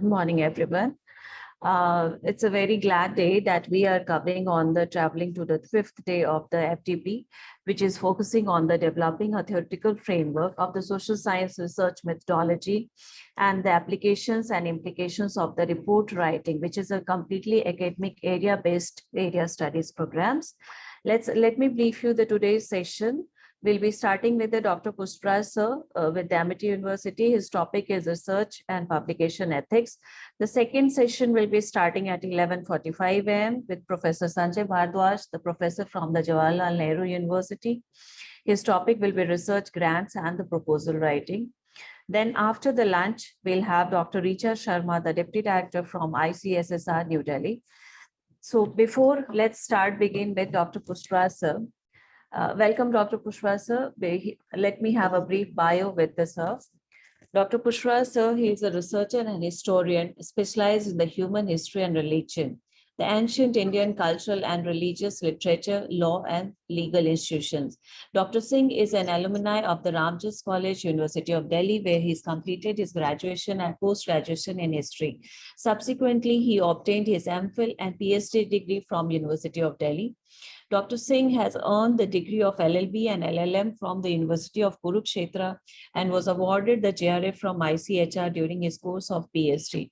Good morning, everyone. It's a very glad day that we are covering on the traveling to the fifth day of the FDP, which is focusing on the developing a theoretical framework of the social science research methodology and the applications and implications of the report writing, which is a completely academic area-based area studies programs. Let me brief you the today's session. We'll be starting with the Dr. Pushpraj sir with the Amity University. His topic is research and publication ethics. The second session will be starting at 11:45 a.m. with Professor Sanjay Bhardwaj, the professor from the Jawaharlal Nehru University. His topic will be research grants and the proposal writing. Then after the lunch, we'll have Dr. Richa Sharma, the Deputy Director from ICSSR, New Delhi. So let's begin with Dr. Pushpraj sir. Welcome, Dr. Pushpraj sir. Let me have a brief bio with the sir. Dr. Pushpraj sir, he is a researcher and historian specialized in the human history and religion, the ancient Indian cultural and religious literature, law, and legal institutions. Dr. Singh is an alumni of the Ramjas College, University of Delhi, where he's completed his graduation and post-graduation in history. Subsequently, he obtained his MPhil and PhD degree from University of Delhi. Dr. Singh has earned the degree of LLB and LLM from the University of Kurukshetra and was awarded the JRF from ICHR during his course of PhD.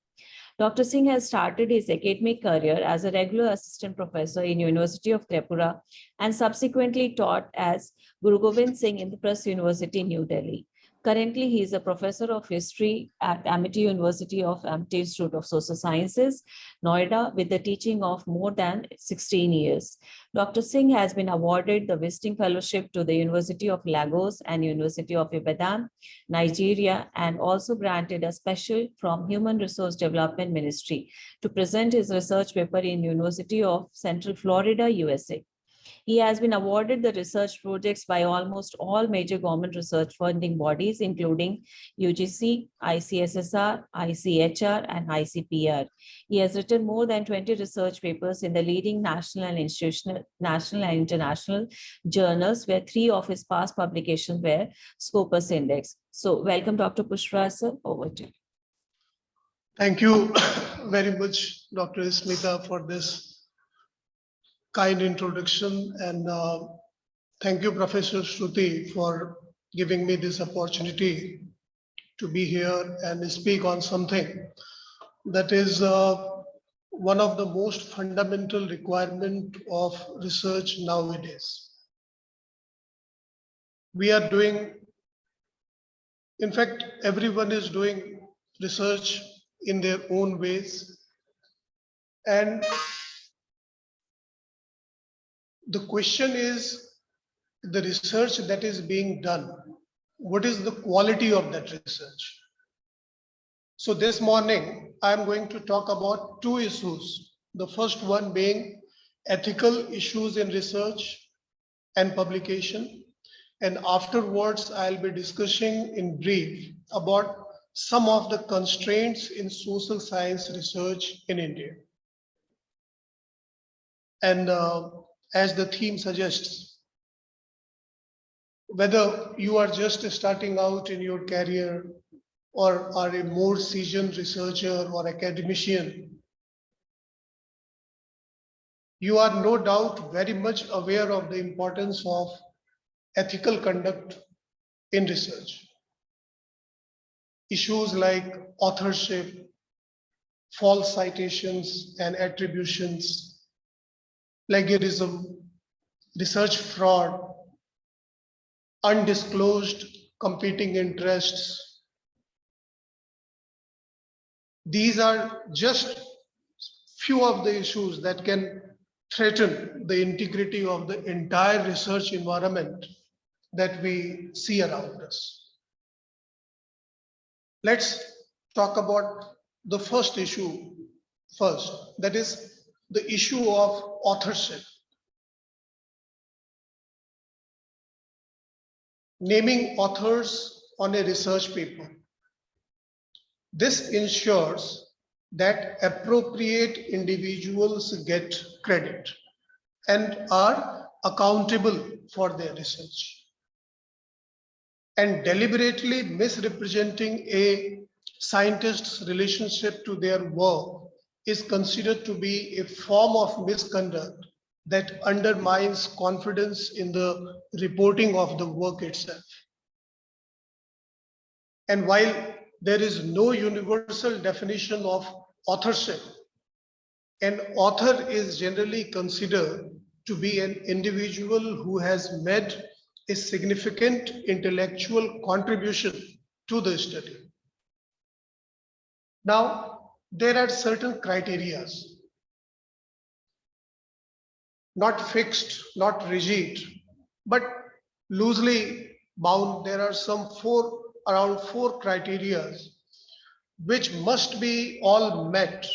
Dr. Singh has started his academic career as a regular assistant professor in University of Tripura and subsequently taught as Guru Gobind Singh Indraprasth University, New Delhi. Currently, he is a professor of history at Amity University of Amity Institute of Social Sciences, Noida, with the teaching of more than 16 years. Dr. Singh has been awarded the Visiting Fellowship to the University of Lagos and University of Ibadan, Nigeria, and also granted a special from Human Resource Development Ministry to present his research paper in University of Central Florida, USA. He has been awarded the research projects by almost all major government research funding bodies, including UGC, ICSSR, ICHR, and ICPR. He has written more than 20 research papers in the leading national and international journals, where 3 of his past publications were Scopus Index. So welcome, Dr. Pushpraj sir. Over to you. Thank you very much, Dr. Smita, for this kind introduction, and thank you, Professor Shruti, for giving me this opportunity to be here and speak on something that is one of the most fundamental requirement of research nowadays. We are doing, in fact, everyone is doing research in their own ways, and the question is the research that is being done. What is the quality of that research? So this morning, I'm going to talk about 2 issues. The first one being ethical issues in research and publication. And afterwards, I'll be discussing in brief about some of the constraints in social science research in India. And as the theme suggests, whether you are just starting out in your career or are a more seasoned researcher or academician, you are no doubt very much aware of the importance of ethical conduct in research. Issues like authorship, false citations and attributions, plagiarism, research fraud, undisclosed competing interests. These are just few of the issues that can threaten the integrity of the entire research environment that we see around us. Let's talk about the first issue first, that is the issue of authorship. Naming authors on a research paper. This ensures that appropriate individuals get credit and are accountable for their research. And deliberately misrepresenting a scientists' relationship to their work is considered to be a form of misconduct that undermines confidence in the reporting of the work itself. And while there is no universal definition of authorship, an author is generally considered to be an individual who has made a significant intellectual contribution to the study. Now, there are certain criteria, not fixed, not rigid, but loosely bound. There are around four criteria which must be all met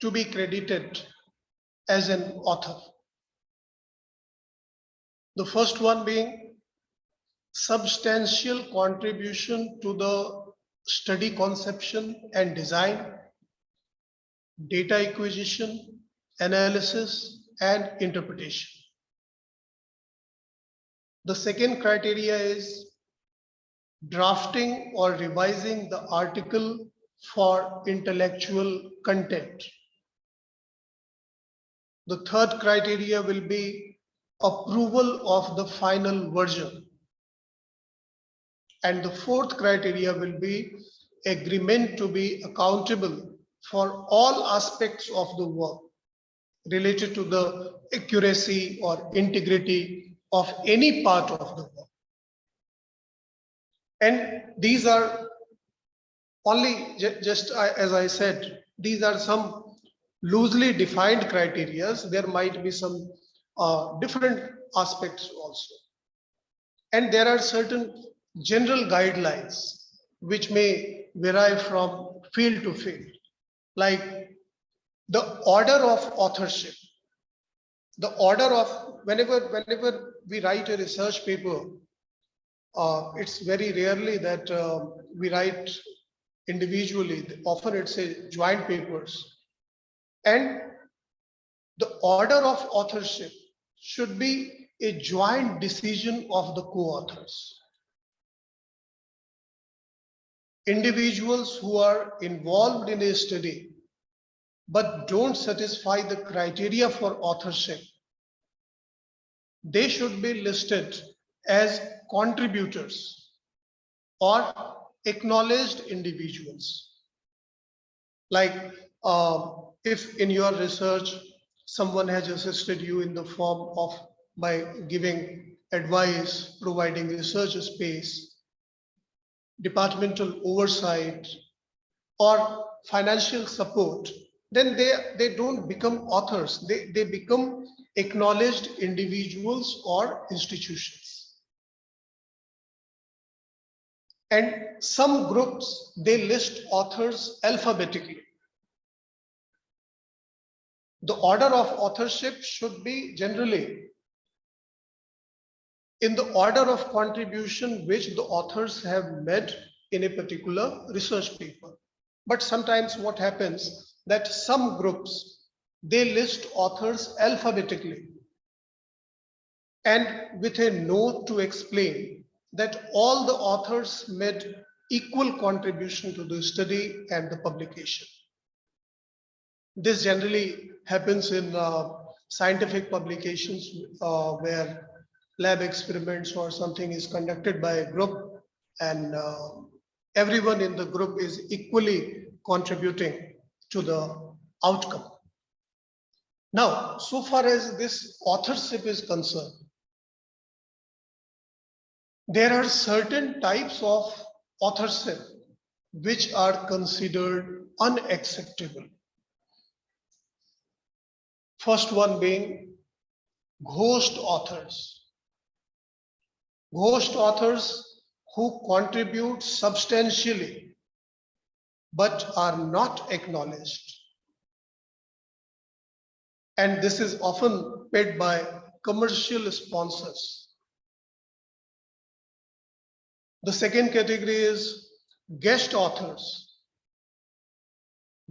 to be credited as an author. The first one being substantial contribution to the study conception and design, data acquisition, analysis, and interpretation. The second criteria is drafting or revising the article for intellectual content. The third criteria will be approval of the final version. And the fourth criteria will be agreement to be accountable for all aspects of the work related to the accuracy or integrity of any part of the work. And these are only, just as I said, these are some loosely defined criteria. There might be some different aspects also. And there are certain general guidelines which may vary from field to field, like the order of authorship. The order of, whenever we write a research paper, it's very rarely that we write individually. Often it's a joint papers. And the order of authorship should be a joint decision of the co-authors. Individuals who are involved in a study but don't satisfy the criteria for authorship, they should be listed as contributors or acknowledged individuals. Like if in your research, someone has assisted you in the form of by giving advice, providing research space, departmental oversight, or financial support, then they don't become authors. They become acknowledged individuals or institutions. And some groups, they list authors alphabetically. The order of authorship should be generally in the order of contribution which the authors have made in a particular research paper. But sometimes what happens that some groups, they list authors alphabetically and with a note to explain that all the authors made equal contribution to the study and the publication. This generally happens in scientific publications where lab experiments or something is conducted by a group, and everyone in the group is equally contributing to the outcome. Now, so far as this authorship is concerned, there are certain types of authorship which are considered unacceptable. First one being ghost authors. Ghost authors who contribute substantially but are not acknowledged. And this is often paid by commercial sponsors. The second category is guest authors.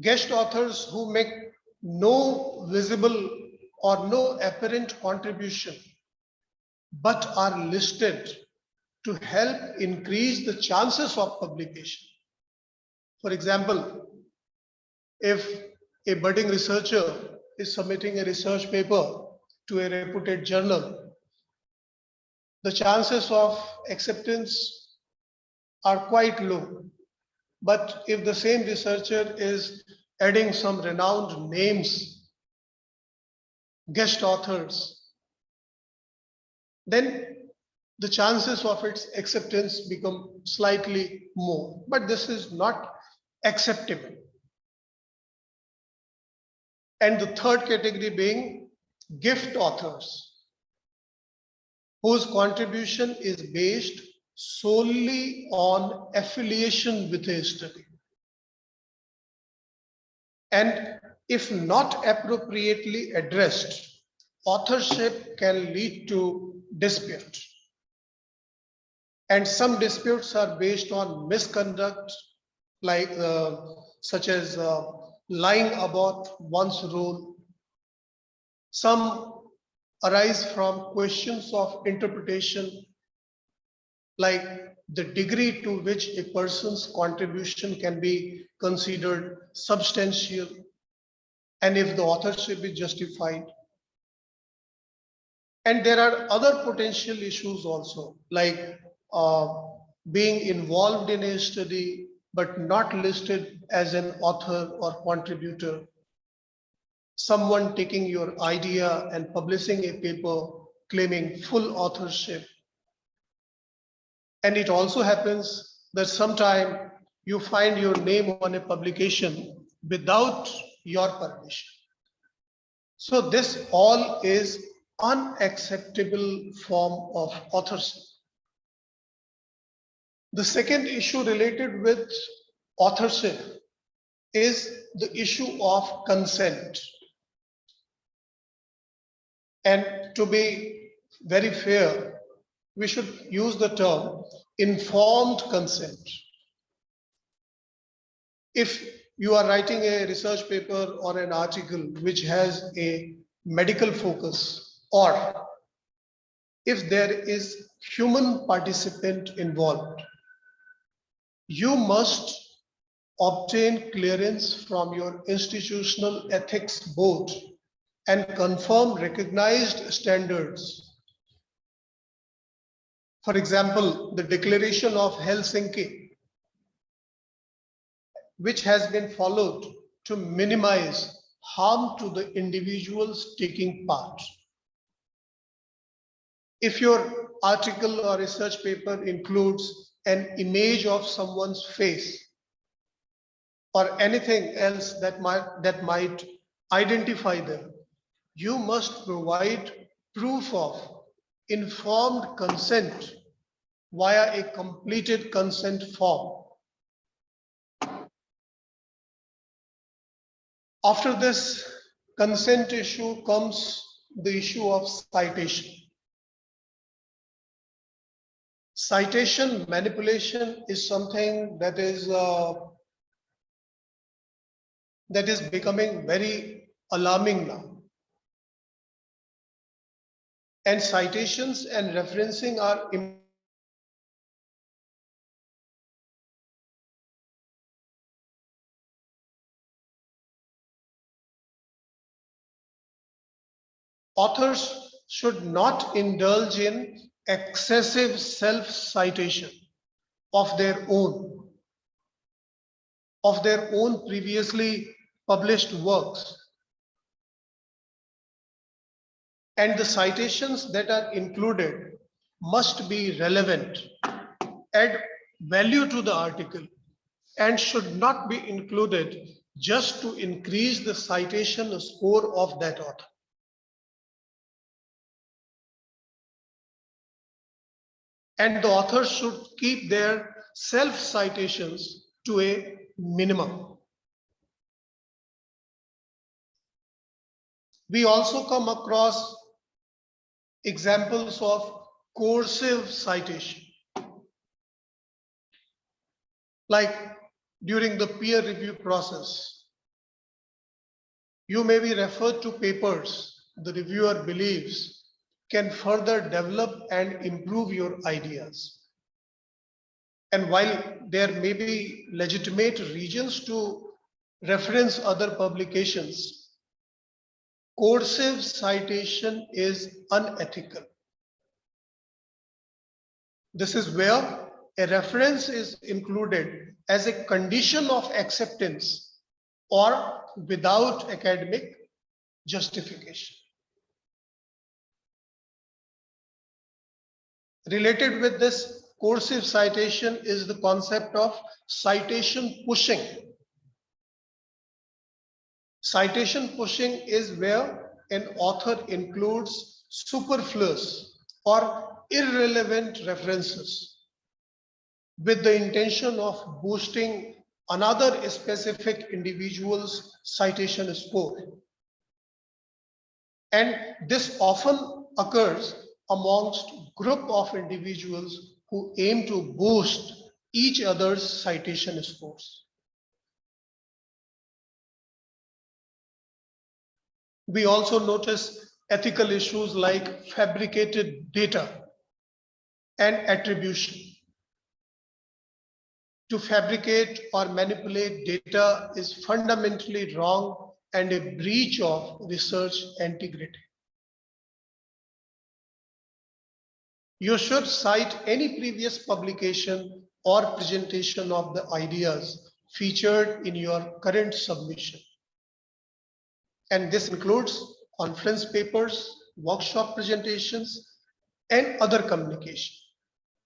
Guest authors who make no visible or no apparent contribution, but are listed to help increase the chances of publication. For example, if a budding researcher is submitting a research paper to a reputed journal, the chances of acceptance are quite low. But if the same researcher is adding some renowned names, guest authors, then the chances of its acceptance become slightly more. But this is not acceptable. And the third category being gift authors, whose contribution is based solely on affiliation with a study. And if not appropriately addressed, authorship can lead to dispute. And some disputes are based on misconduct, like such as lying about one's role. Some arise from questions of interpretation, like the degree to which a person's contribution can be considered substantial, and if the authorship is justified. And there are other potential issues also, like being involved in a study but not listed as an author or contributor, someone taking your idea and publishing a paper claiming full authorship. And it also happens that sometime you find your name on a publication without your permission. So this all is unacceptable form of authorship. The second issue related with authorship is the issue of consent. And to be very fair, we should use the term informed consent. If you are writing a research paper or an article which has a medical focus, or if there is human participant involved, you must obtain clearance from your institutional ethics board and confirm recognized standards. For example, the Declaration of Helsinki, which has been followed to minimize harm to the individuals taking part. If your article or research paper includes an image of someone's face or anything else that might identify them, you must provide proof of informed consent via a completed consent form. After this consent issue comes the issue of citation. Citation manipulation is something that is becoming very alarming now. And citations and referencing are authors should not indulge in excessive self-citation of their own previously published works. And the citations that are included must be relevant, add value to the article, and should not be included just to increase the citation score of that author. And the authors should keep their self-citations to a minimum. We also come across examples of coercive citation. Like during the peer review process, you may be referred to papers the reviewer believes can further develop and improve your ideas. And while there may be legitimate reasons to reference other publications, coercive citation is unethical. This is where a reference is included as a condition of acceptance or without academic justification. Related with this coercive citation is the concept of citation pushing. Citation pushing is where an author includes superfluous or irrelevant references with the intention of boosting another specific individual's citation score. And this often occurs amongst group of individuals who aim to boost each other's citation scores. We also notice ethical issues like fabricated data and attribution. To fabricate or manipulate data is fundamentally wrong and a breach of research integrity. You should cite any previous publication or presentation of the ideas featured in your current submission. And this includes conference papers, workshop presentations, and other communication.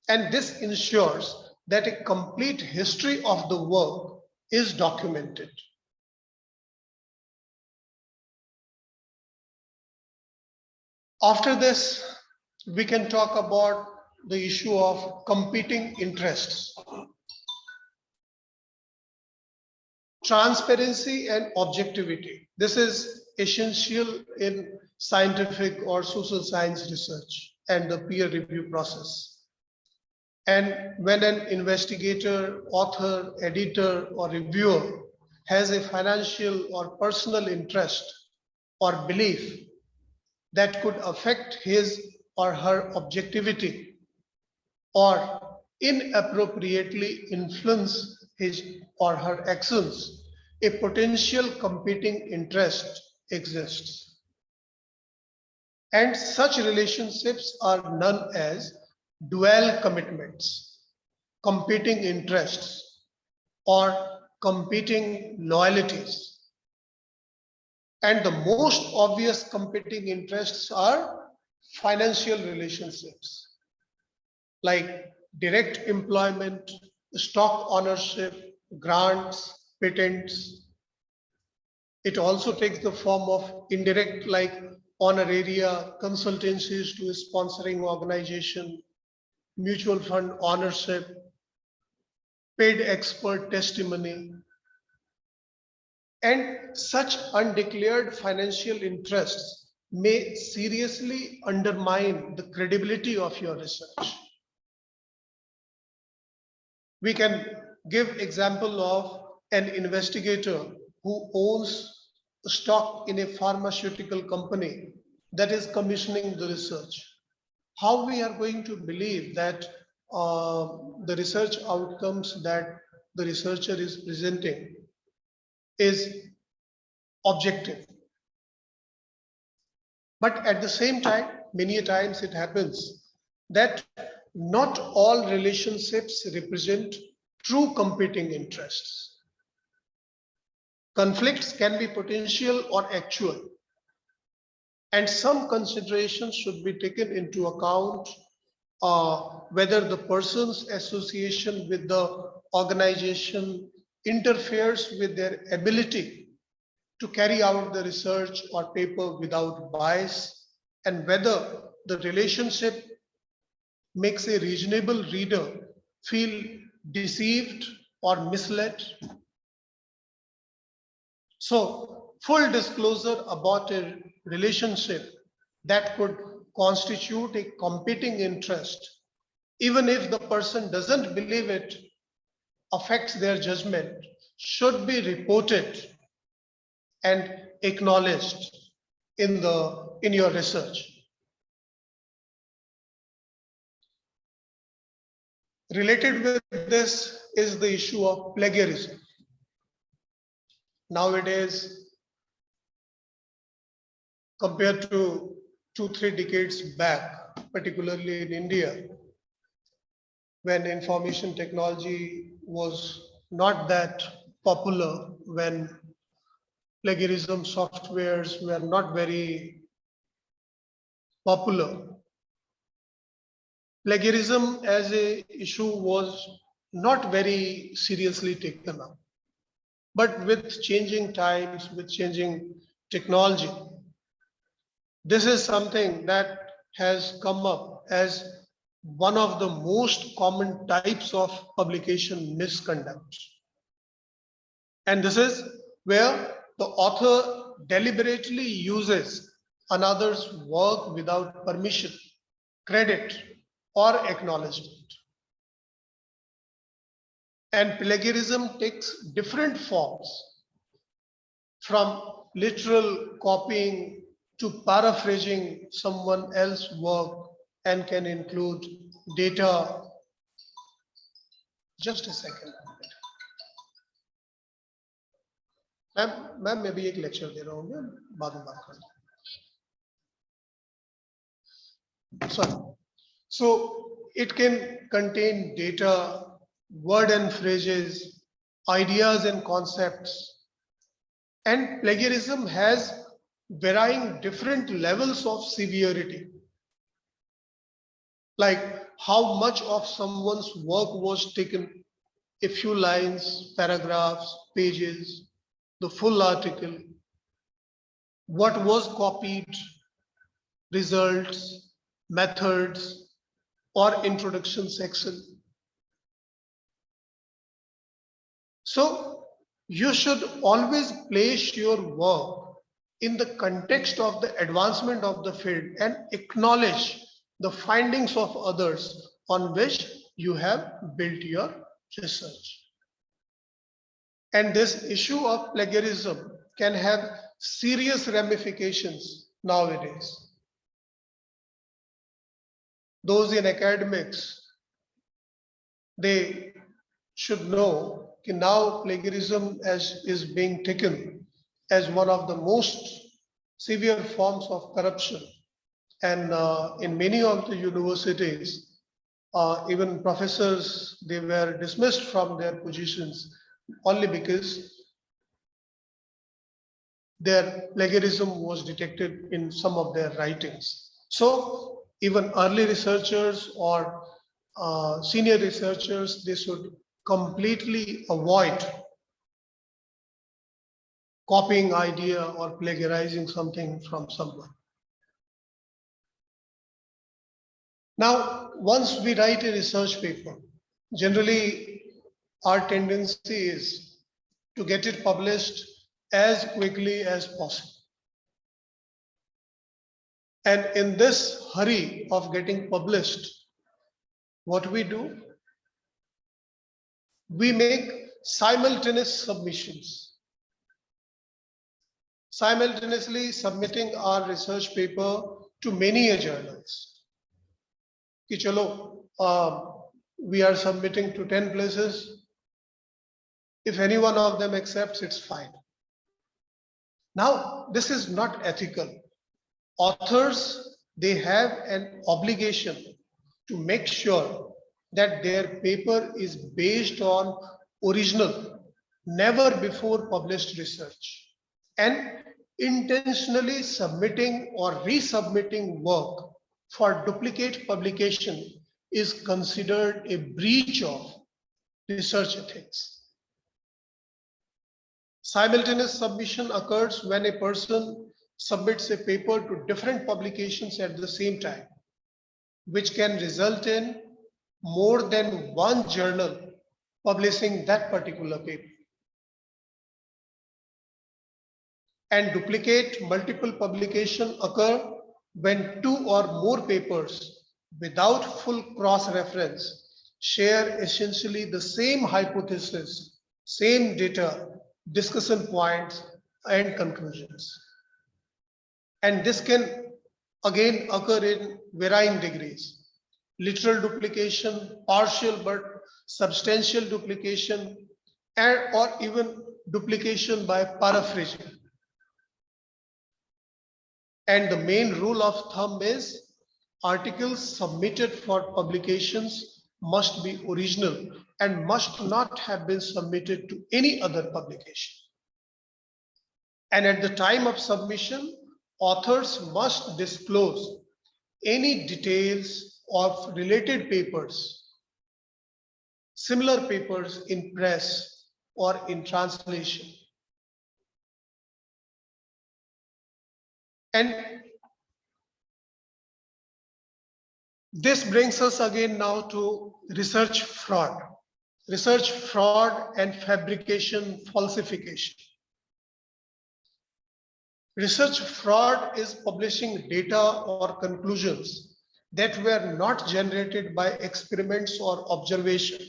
And this ensures that a complete history of the work is documented. After this, we can talk about the issue of competing interests. Transparency and objectivity. This is essential in scientific or social science research and the peer review process. And when an investigator, author, editor, or reviewer has a financial or personal interest or belief that could affect his or her objectivity or inappropriately influence his or her actions, a potential competing interest exists. And such relationships are known as dual commitments, competing interests, or competing loyalties. And the most obvious competing interests are financial relationships, like direct employment, stock ownership, grants, patents. It also takes the form of indirect, like honoraria, consultancies to a sponsoring organization, mutual fund ownership, paid expert testimony. And such undeclared financial interests may seriously undermine the credibility of your research. We can give example of an investigator who owns stock in a pharmaceutical company that is commissioning the research. How we are going to believe that the research outcomes that the researcher is presenting is objective. But at the same time, many times it happens that not all relationships represent true competing interests. Conflicts can be potential or actual, and some considerations should be taken into account whether the person's association with the organization interferes with their ability to carry out the research or paper without bias, and whether the relationship makes a reasonable reader feel deceived or misled. So, full disclosure about a relationship that could constitute a competing interest, even if the person doesn't believe it affects their judgment, should be reported and acknowledged in your research. Related with this is the issue of plagiarism. Nowadays, compared to 2-3 decades back, particularly in India, when information technology was not that popular, when plagiarism softwares were not very popular, plagiarism as a issue was not very seriously taken up. But with changing times, with changing technology, this is something that has come up as one of the most common types of publication misconduct. And this is where the author deliberately uses another's work without permission, credit, or acknowledgement. And plagiarism takes different forms, from literal copying to paraphrasing someone else's work, and can include data. Just a second. Ma'am मैं भी एक lecture दे रहा हूँ, बाद में बात करें. Sorry. So it can contain data, word and phrases, ideas and concepts. And plagiarism has varying different levels of severity. Like how much of someone's work was taken, a few lines, paragraphs, pages, the full article, what was copied, results, methods, or introduction section. So you should always place your work in the context of the advancement of the field and acknowledge the findings of others on which you have built your research. And this issue of plagiarism can have serious ramifications nowadays. Those in academics, they should know that now plagiarism is being taken as one of the most severe forms of corruption. And in many of the universities, even professors, they were dismissed from their positions only because their plagiarism was detected in some of their writings. So even early researchers or senior researchers, they should completely avoid copying idea or plagiarizing something from someone. Now, once we write a research paper, generally our tendency is to get it published as quickly as possible. And in this hurry of getting published, what we do? We make simultaneous submissions. Simultaneously submitting our research paper to many journals. Ki chalo, we are submitting to 10 places. If any one of them accepts, it's fine. Now, this is not ethical. Authors, they have an obligation to make sure that their paper is based on original, never before published research. And intentionally submitting or resubmitting work for duplicate publication is considered a breach of research ethics. Simultaneous submission occurs when a person submits a paper to different publications at the same time, which can result in more than one journal publishing that particular paper. And duplicate multiple publication occur when two or more papers without full cross-reference share essentially the same hypothesis, same data, discussion points, and conclusions. And this can again occur in varying degrees. literal duplication, partial but substantial duplication, and or even duplication by paraphrasing. And the main rule of thumb is articles submitted for publications must be original and must not have been submitted to any other publication. And at the time of submission, authors must disclose any details of related papers, similar papers in press or in translation. And this brings us again now to research fraud. Research fraud and fabrication, falsification. Research fraud is publishing data or conclusions that were not generated by experiments or observation,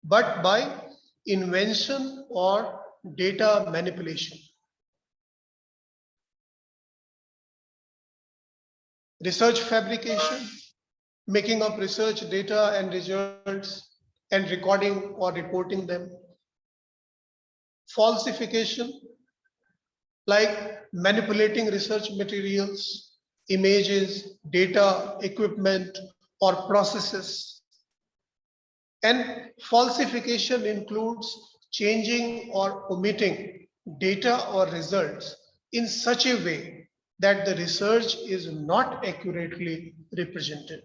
but by invention or data manipulation. Research fabrication, making up research data and results and recording or reporting them. Falsification, like manipulating research materials, images, data, equipment, or processes. And falsification includes changing or omitting data or results in such a way that the research is not accurately represented.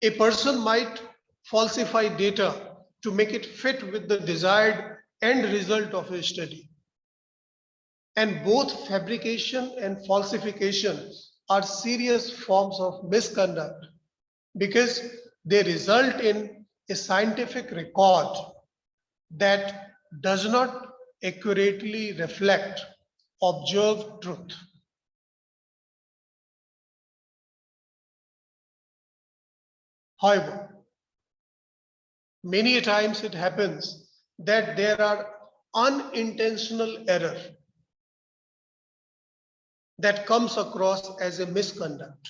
A person might falsify data to make it fit with the desired end result of a study. And both fabrication and falsification are serious forms of misconduct because they result in a scientific record that does not accurately reflect observed truth. However, many times it happens that there are unintentional error that comes across as a misconduct.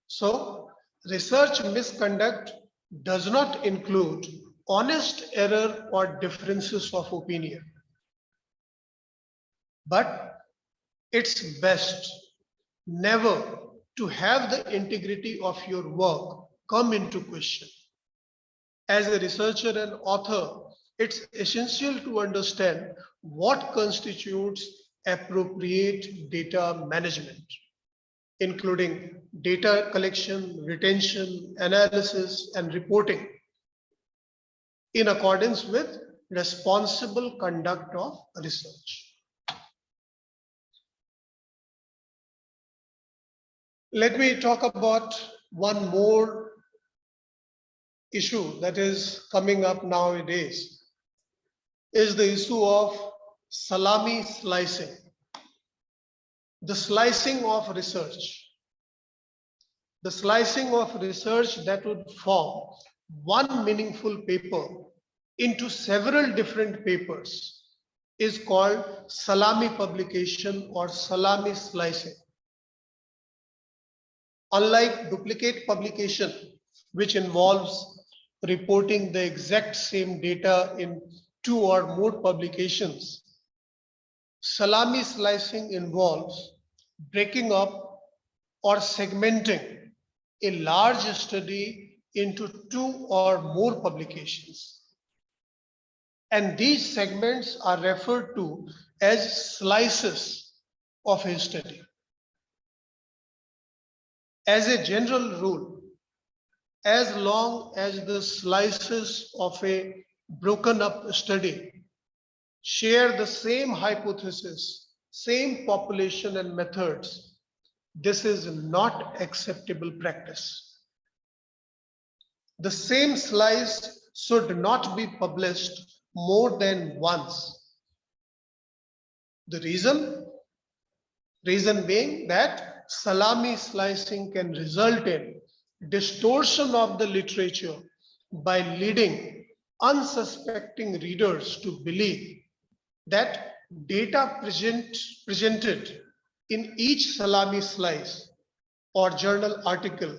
So, research misconduct does not include honest error or differences of opinion. But it's best never to have the integrity of your work come into question. As a researcher and author, it's essential to understand what constitutes appropriate data management, including data collection, retention, analysis, and reporting in accordance with responsible conduct of research. Let me talk about one more issue that is coming up nowadays, is the issue of salami slicing, the slicing of research. The slicing of research that would form one meaningful paper into several different papers is called salami publication or salami slicing. Unlike duplicate publication, which involves reporting the exact same data in 2 or more publications, salami slicing involves breaking up or segmenting a large study into 2 or more publications. And these segments are referred to as slices of a study. As a general rule, as long as the slices of a broken up study share the same hypothesis, same population and methods, this is not acceptable practice. The same slice should not be published more than once. The reason being that salami slicing can result in distortion of the literature by leading unsuspecting readers to believe that data presented in each salami slice or journal article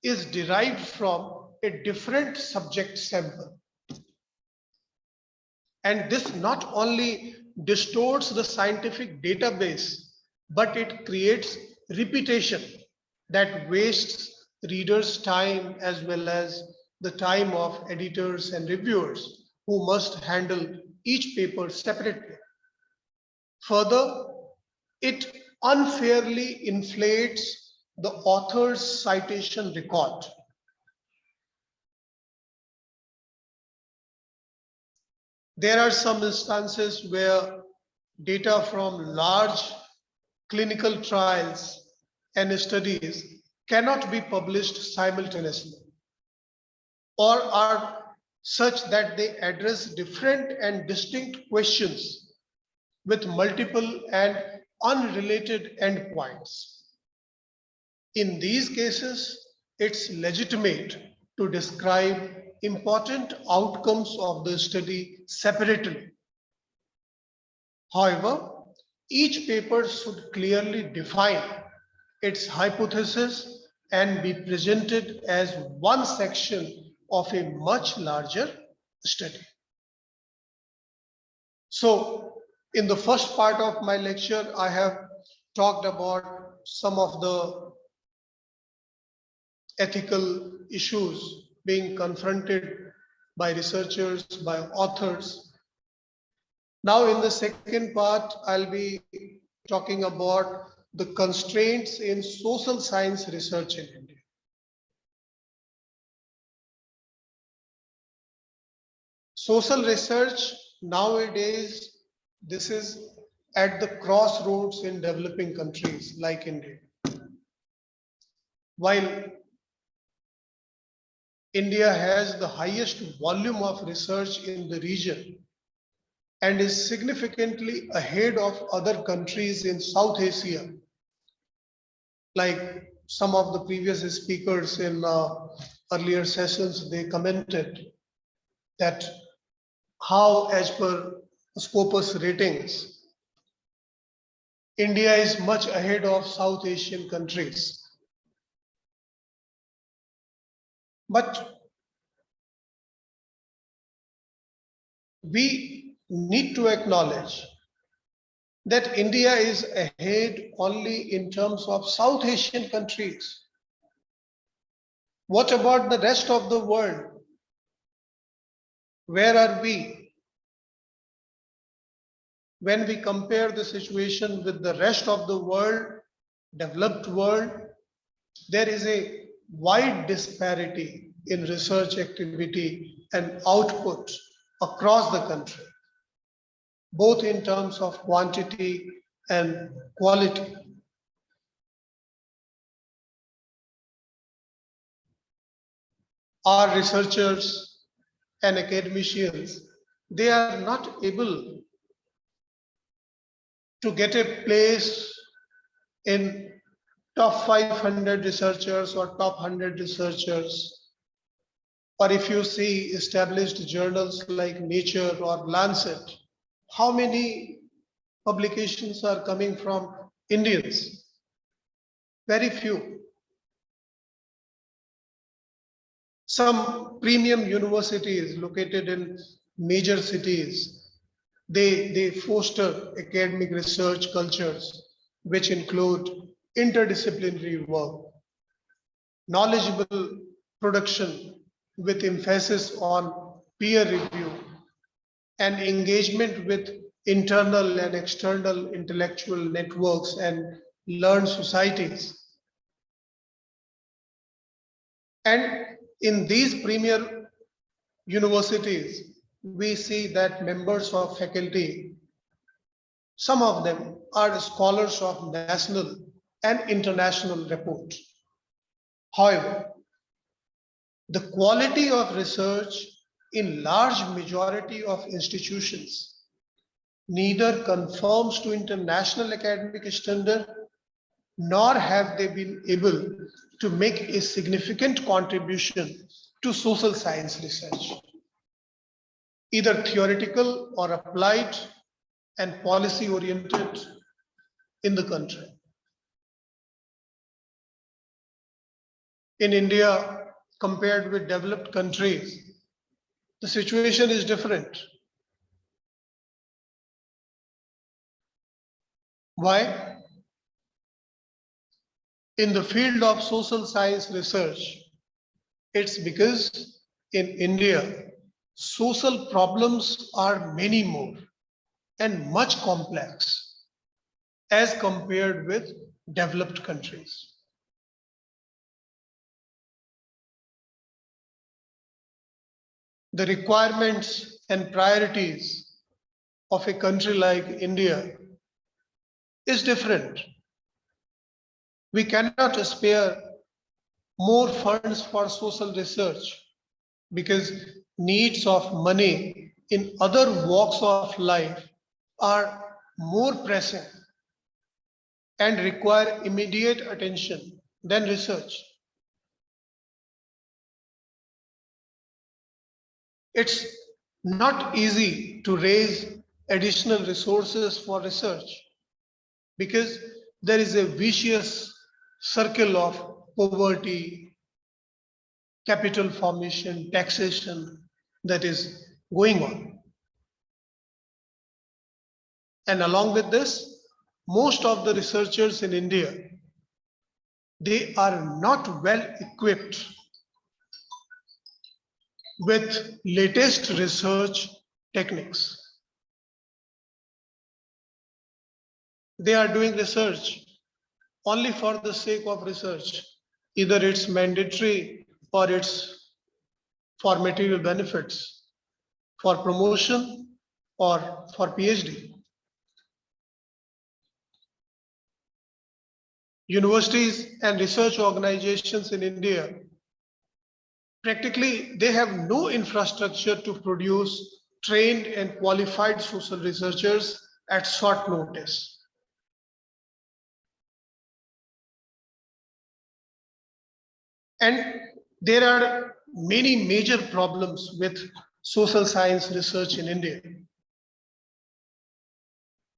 is derived from a different subject sample. And this not only distorts the scientific database, but it creates repetition that wastes readers' time as well as the time of editors and reviewers who must handle each paper separately. Further, it unfairly inflates the author's citation record. There are some instances where data from large clinical trials and studies cannot be published simultaneously or are such that they address different and distinct questions with multiple and unrelated endpoints. In these cases, it's legitimate to describe important outcomes of the study separately. However, each paper should clearly define its hypothesis and be presented as one section of a much larger study. So, in the first part of my lecture, I have talked about some of the ethical issues being confronted by researchers, by authors. Now, in the second part, I'll be talking about the constraints in social science research in India. Social research nowadays, this is at the crossroads in developing countries like India. While India has the highest volume of research in the region and is significantly ahead of other countries in South Asia, like some of the previous speakers in earlier sessions, they commented that how, as per Scopus ratings, India is much ahead of South Asian countries. But we need to acknowledge that India is ahead only in terms of South Asian countries. What about the rest of the world? Where are we? When we compare the situation with the rest of the world, developed world, there is a wide disparity in research activity and output across the country, both in terms of quantity and quality. Our researchers and academicians, they are not able to get a place in top 500 researchers or top 100 researchers. Or if you see established journals like Nature or Lancet, how many publications are coming from Indians? Very few. Some premium universities located in major cities, they foster academic research cultures, which include interdisciplinary work, knowledgeable production with emphasis on peer review, and engagement with internal and external intellectual networks and learned societies. And in these premier universities, we see that members of faculty, some of them are scholars of national and international repute. However, the quality of research in large majority of institutions neither conforms to international academic standard, nor have they been able to make a significant contribution to social science research, either theoretical or applied and policy oriented in the country. in India compared with developed countries, the situation is different. Why? In the field of social science research, it's because in India, social problems are many more and much complex as compared with developed countries. The requirements and priorities of a country like India is different. We cannot spare more funds for social research because needs of money in other walks of life are more pressing and require immediate attention than research. It's not easy to raise additional resources for research because there is a vicious circle of poverty, capital formation, taxation that is going on. And along with this, most of the researchers in India, they are not well equipped with latest research techniques. They are doing research only for the sake of research. Either it's mandatory or it's for material benefits, for promotion or for PhD. Universities and research organizations in India, practically they have no infrastructure to produce trained and qualified social researchers at short notice. And there are many major problems with social science research in India.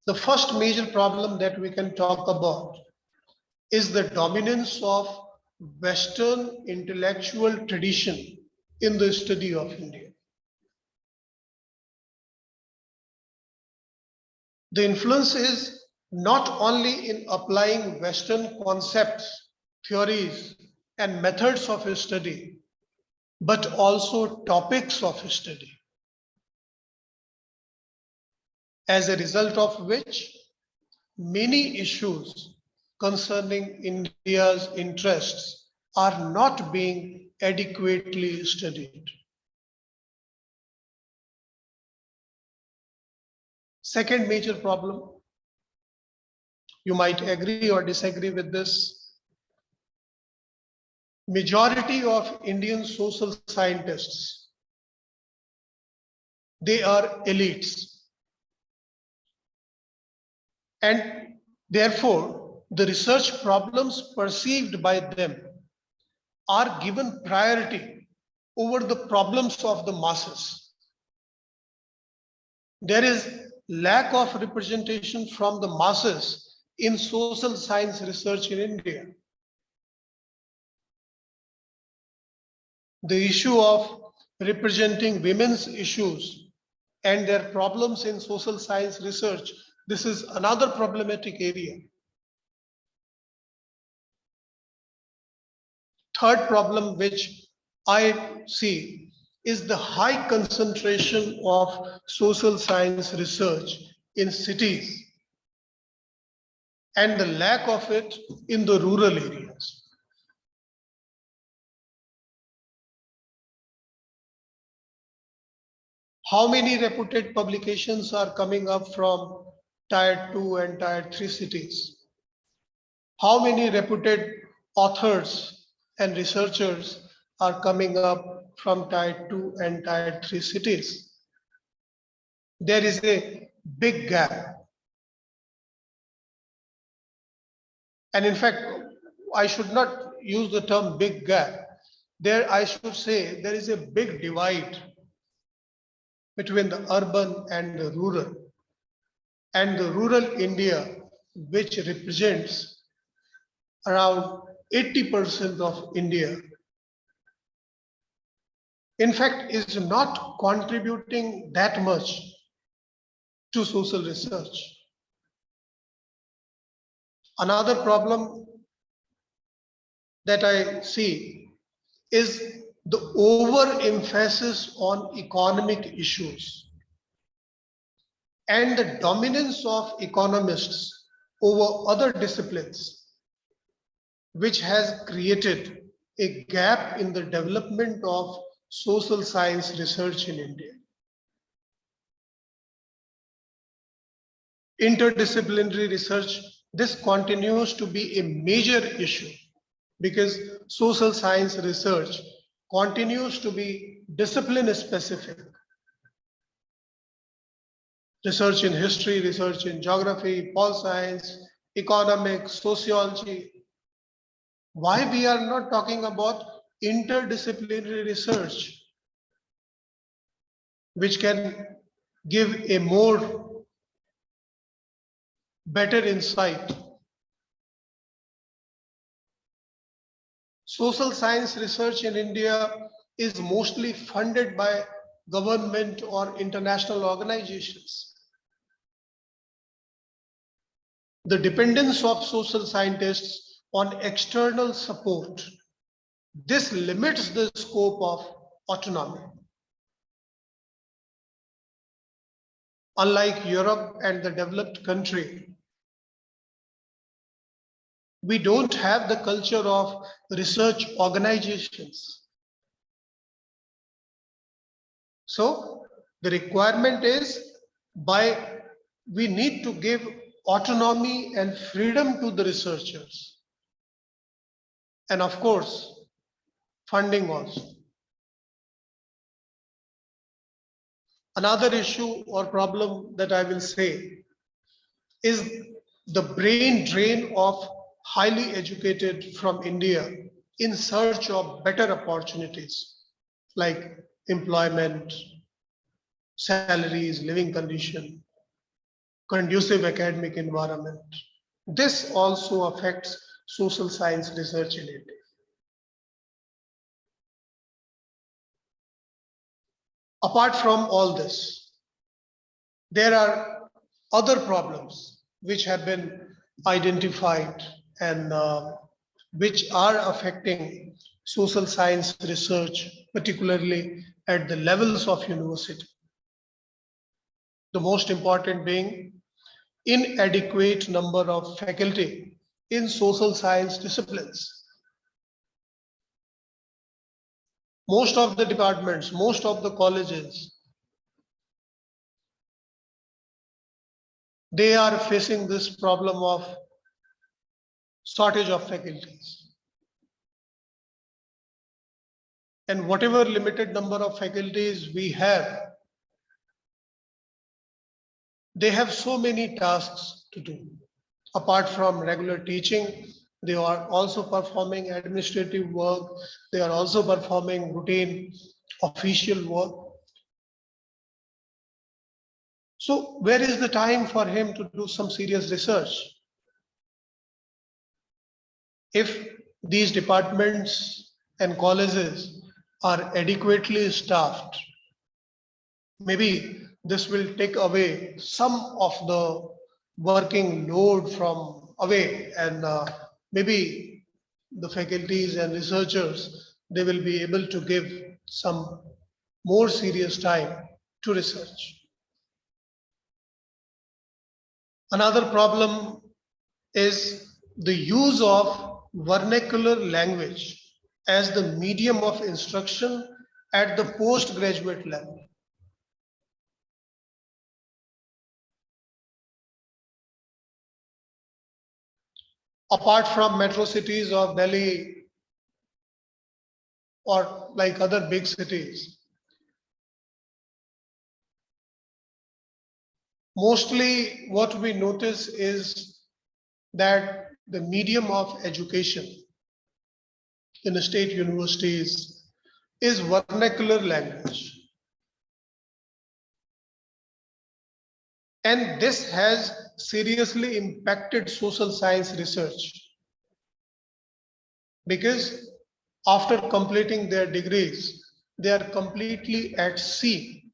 The first major problem that we can talk about is the dominance of Western intellectual tradition in the study of India. The influence is not only in applying Western concepts, theories, and methods of study, but also topics of study. As a result of which, many issues concerning India's interests are not being adequately studied. Second major problem, you might agree or disagree with this. Majority of Indian social scientists, they are elites. And therefore, the research problems perceived by them are given priority over the problems of the masses. There is lack of representation from the masses in social science research in India. The issue of representing women's issues and their problems in social science research, this is another problematic area. Third problem which I see is the high concentration of social science research in cities and the lack of it in the rural areas. How many reputed publications are coming up from Tier 2 and Tier 3 cities? How many reputed authors and researchers are coming up from Tier 2 and Tier 3 cities? There is a big gap. And in fact, I should not use the term big gap. There I should say there is a big divide between the urban and the rural. And the rural India, which represents around 80% of India, in fact, is not contributing that much to social research. Another problem that I see is the overemphasis on economic issues and the dominance of economists over other disciplines, which has created a gap in the development of social science research in India. Interdisciplinary research, this continues to be a major issue because social science research continues to be discipline specific. Research in history, research in geography, pol science, economics, sociology. Why we are not talking about interdisciplinary research, which can give a more better insight. Social science research in India is mostly funded by government or international organizations. The dependence of social scientists on external support, this limits the scope of autonomy. Unlike Europe and the developed country, we don't have the culture of research organizations. So the requirement is we need to give autonomy and freedom to the researchers. And of course, funding also. Another issue or problem that I will say is the brain drain of highly educated from India in search of better opportunities like employment, salaries, living condition, conducive academic environment. This also affects social science research in India. Apart from all this, there are other problems which have been identified and which are affecting social science research, particularly at the levels of university. The most important being inadequate number of faculty in social science disciplines. Most of the departments, most of the colleges, they are facing this problem of shortage of faculties. And whatever limited number of faculties we have, they have so many tasks to do. Apart from regular teaching, they are also performing administrative work. They are also performing routine official work. So where is the time for him to do some serious research? If these departments and colleges are adequately staffed, maybe this will take away some of the working load from away, and maybe the faculties and researchers, they will be able to give some more serious time to research. Another problem is the use of vernacular language as the medium of instruction at the postgraduate level. Apart from metro cities of Delhi or like other big cities, mostly what we notice is that the medium of education in the state universities is vernacular language. And this has seriously impacted social science research. because after completing their degrees, they are completely at sea.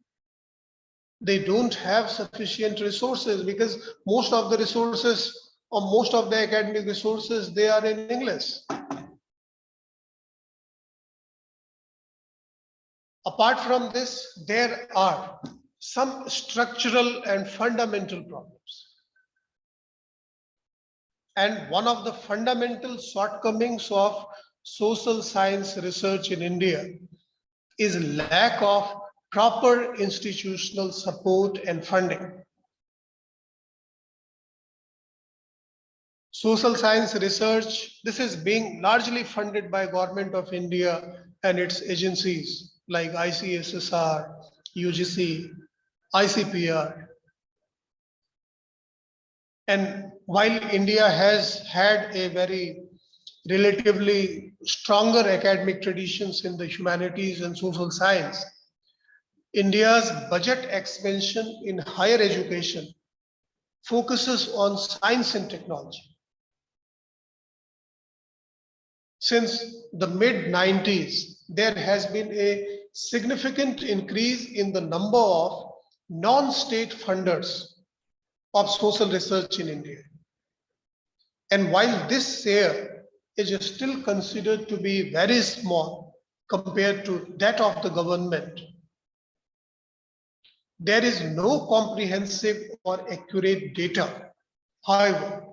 They don't have sufficient resources because most of the resources or most of the academic resources, they are in English. Apart from this, there are some structural and fundamental problems. And one of the fundamental shortcomings of social science research in India is lack of proper institutional support and funding. Social science research, this is being largely funded by Government of India and its agencies like ICSSR, UGC, ICPR. And while India has had a very relatively stronger academic traditions in the humanities and social science, India's budget expansion in higher education focuses on science and technology. Since the mid-90s, there has been a significant increase in the number of non-state funders of social research in India. And while this share is still considered to be very small compared to that of the government, there is no comprehensive or accurate data, however,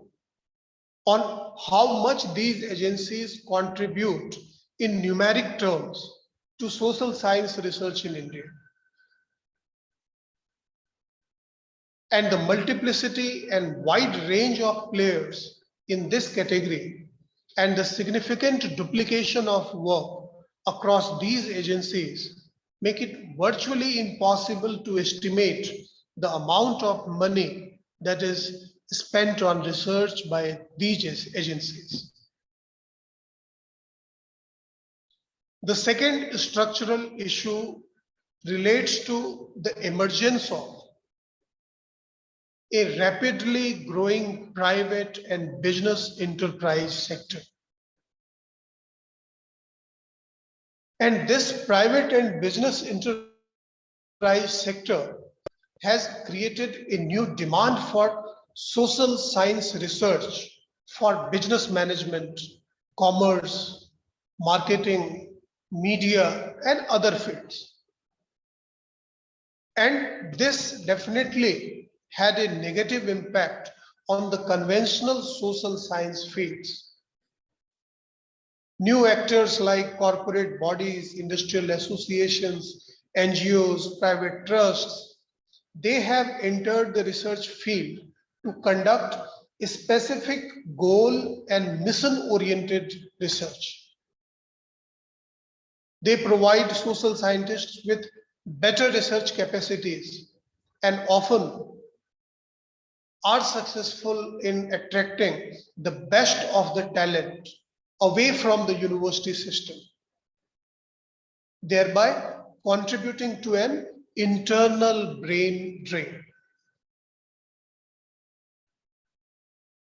on how much these agencies contribute in numeric terms to social science research in India. And the multiplicity and wide range of players in this category and the significant duplication of work across these agencies make it virtually impossible to estimate the amount of money that is spent on research by these agencies. The second structural issue relates to the emergence of a rapidly growing private and business enterprise sector. And this private and business enterprise sector has created a new demand for social science research for business management, commerce, marketing, media, and other fields. And this definitely had a negative impact on the conventional social science fields. New actors like corporate bodies, industrial associations, NGOs, private trusts, they have entered the research field to conduct a specific goal and mission-oriented research. They provide social scientists with better research capacities and often are successful in attracting the best of the talent away from the university system, thereby contributing to an internal brain drain.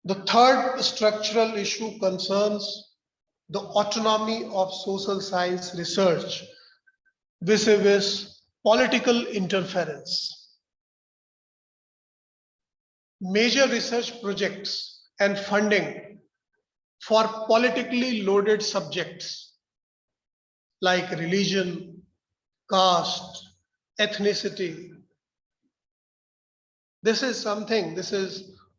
The third structural issue concerns the autonomy of social science research vis-a-vis political interference. Major research projects and funding for politically loaded subjects like religion, caste, ethnicity. This is something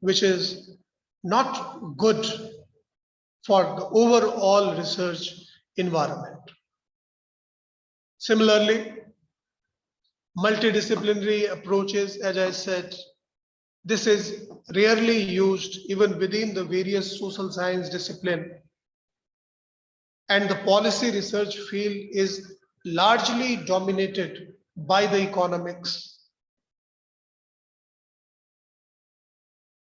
which is not good for the overall research environment. Similarly, multidisciplinary approaches, as I said, this is rarely used even within the various social science discipline. And the policy research field is largely dominated by the economics.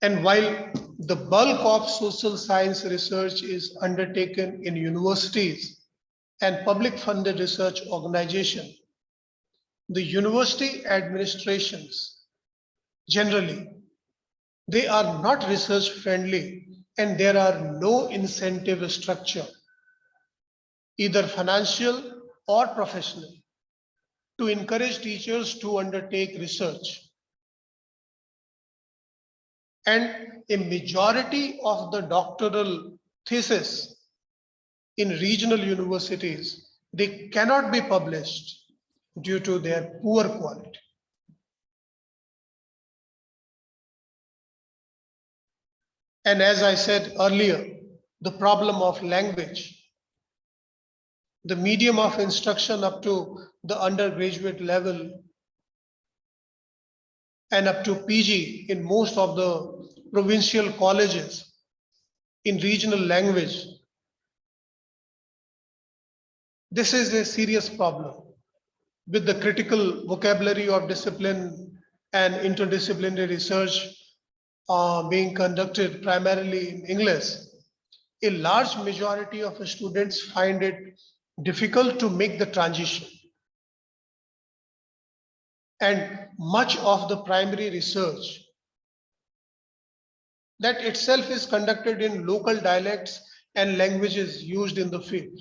And while the bulk of social science research is undertaken in universities and public funded research organizations, the university administrations generally, they are not research friendly and there are no incentive structure either financial or professional, to encourage teachers to undertake research. And a majority of the doctoral thesis in regional universities, they cannot be published due to their poor quality. And as I said earlier, the problem of language, the medium of instruction up to the undergraduate level and up to PG in most of the provincial colleges in regional language. This is a serious problem with the critical vocabulary of discipline and interdisciplinary research being conducted primarily in English. A large majority of students find it difficult to make the transition. And much of the primary research that itself is conducted in local dialects and languages used in the field.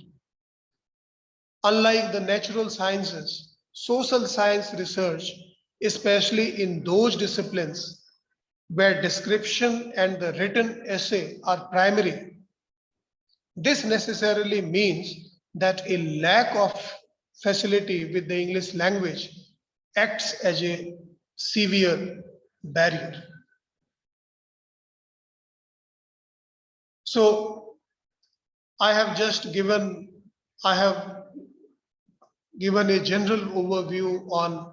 Unlike the natural sciences, social science research, especially in those disciplines where description and the written essay are primary, this necessarily means that a lack of facility with the English language acts as a severe barrier. So I have given a general overview on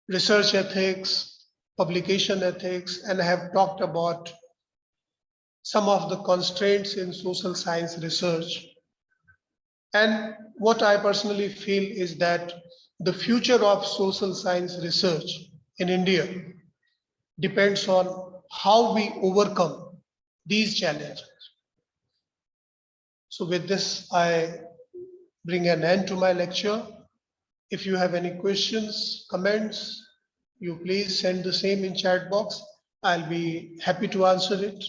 research ethics, publication ethics, and I have talked about some of the constraints in social science research. And what I personally feel is that the future of social science research in India depends on how we overcome these challenges. So with this, I bring an end to my lecture. If you have any questions, comments, you please send the same in chat box. I'll be happy to answer it.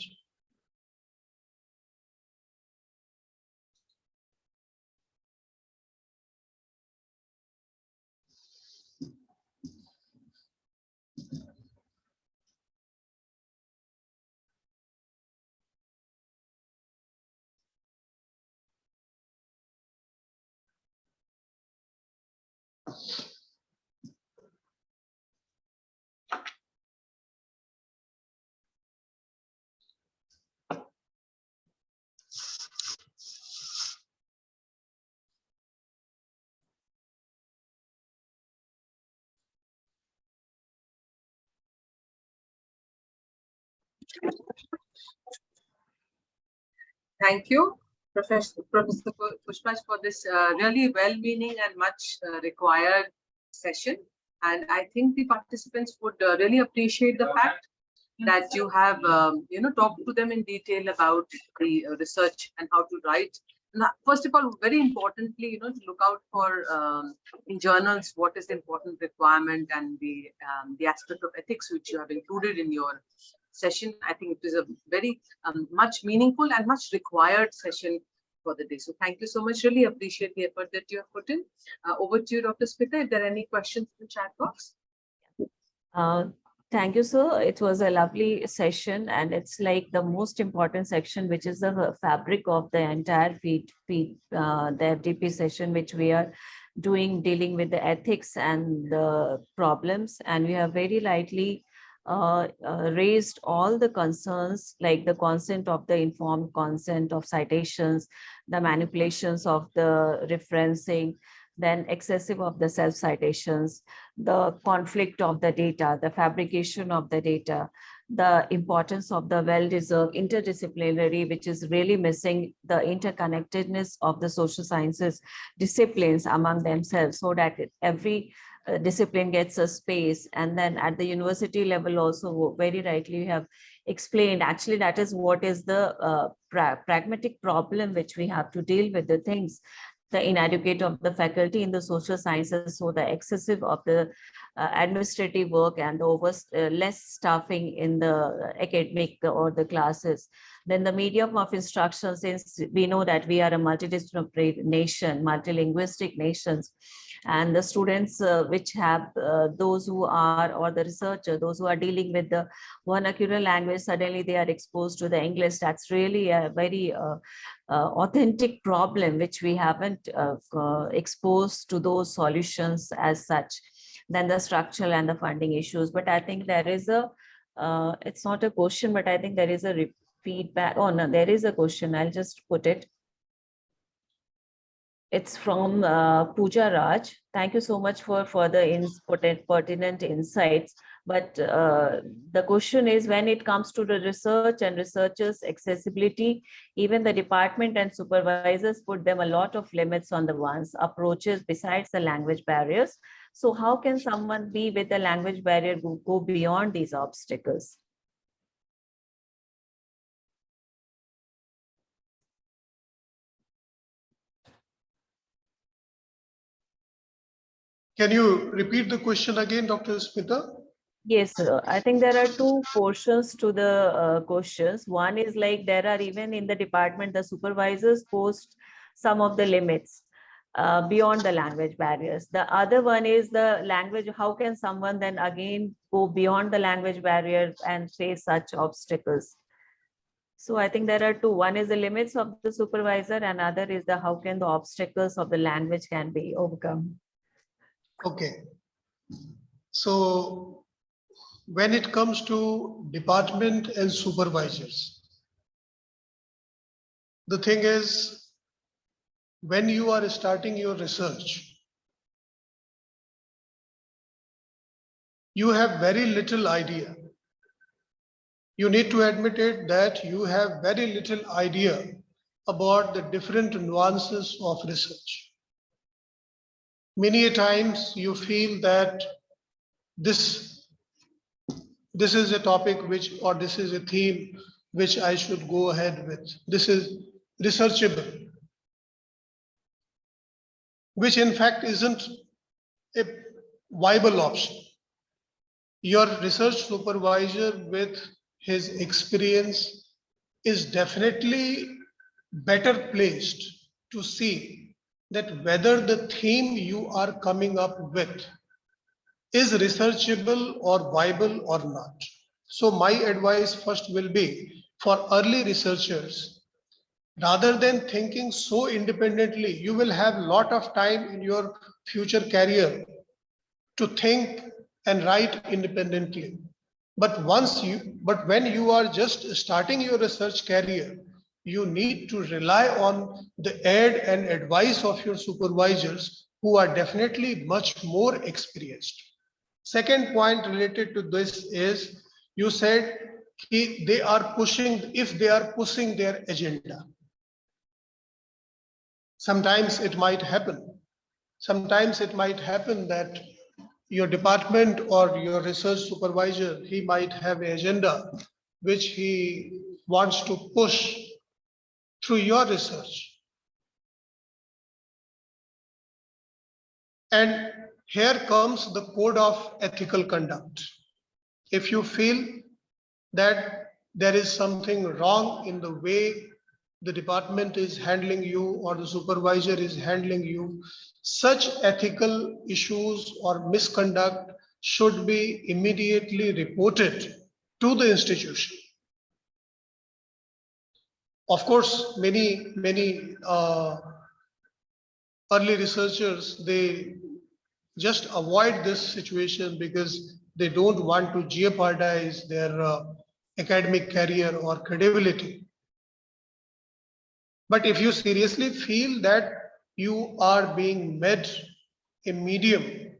Thank you, Professor Pushpaj, for this really well-meaning and much required session. And I think the participants would really appreciate the fact that you have, talked to them in detail about the research and how to write. Now, first of all, very importantly, to look out for in journals what is the important requirement and the aspect of ethics which you have included in your session. I think it is a very much meaningful and much required session for the day. So thank you so much. Really appreciate the effort that you have put in. Over to you, Dr. Smita. If there are any questions in the chat box. Thank you, sir. It was a lovely session, and it's like the most important section, which is the fabric of the entire the FDP session, which we are dealing with the ethics and the problems. And we have very lightly raised all the concerns, like the consent of the informed consent of citations, the manipulations of the referencing, then excessive of the self-citations, the conflict of the data, the fabrication of the data, the importance of the well-deserved interdisciplinary, which is really missing the interconnectedness of the social sciences disciplines among themselves, so that every discipline gets a space. And then at the university level also, very rightly you have explained, actually that is what is the pragmatic problem which we have to deal with the things, the inadequate of the faculty in the social sciences, so the excessive of the administrative work and the less staffing in the academic or the classes. Then the medium of instruction, since we know that we are a multidisciplinary nation, multilinguistic nations, and the students which have those who are, or the researcher, those who are dealing with the vernacular language, suddenly they are exposed to the English. That's really a very authentic problem, which we haven't exposed to those solutions as such. Then the structural and the funding issues. But I think there is a, it's not a question, but I think there is a feedback. Oh no, there is a question. I'll just put it. It's from Pooja Raj. Thank you so much for the pertinent insights. But the question is, when it comes to the research and researchers' accessibility, even the department and supervisors put them a lot of limits on the ones approaches besides the language barriers. So how can someone be with the language barrier go beyond these obstacles? Can you repeat the question again, Dr. Smita? Yes, I think there are two portions to the questions. One is like there are, even in the department, the supervisors post some of the limits beyond the language barriers. The other one is the language. How can someone then again go beyond the language barrier and face such obstacles? So I think there are two. One is the limits of the supervisor, and other is the how can the obstacles of the language can be overcome. Okay. So when it comes to department and supervisors, the thing is, when you are starting your research, you have very little idea. You need to admit it that you have very little idea about the different nuances of research. Many a times you feel that this is a topic which, or this is a theme which I should go ahead with. This is researchable, which in fact isn't a viable option. Your research supervisor with his experience is definitely better placed to see that whether the theme you are coming up with is researchable or viable or not. So my advice first will be for early researchers, rather than thinking so independently, you will have a lot of time in your future career to think and write independently. But when you are just starting your research career, you need to rely on the aid and advice of your supervisors who are definitely much more experienced. Second point related to this is, you said if they are pushing their agenda. Sometimes it might happen. Sometimes it might happen that your department or your research supervisor, he might have an agenda which he wants to push through your research. And here comes the code of ethical conduct. If you feel that there is something wrong in the way the department is handling you or the supervisor is handling you, such ethical issues or misconduct should be immediately reported to the institution. Of course, many early researchers, they just avoid this situation because they don't want to jeopardize their academic career or credibility. But if you seriously feel that you are being made a medium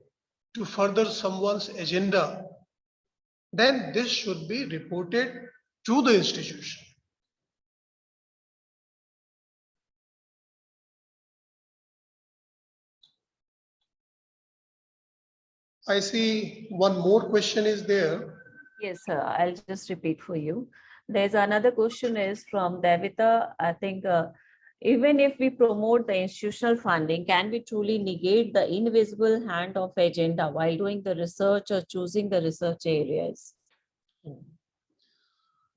to further someone's agenda, then this should be reported to the institution. I see one more question is there. Yes, sir. I'll just repeat for you. There's another question is from Devita. I think Even if we promote the institutional funding, can we truly negate the invisible hand of agenda while doing the research or choosing the research areas?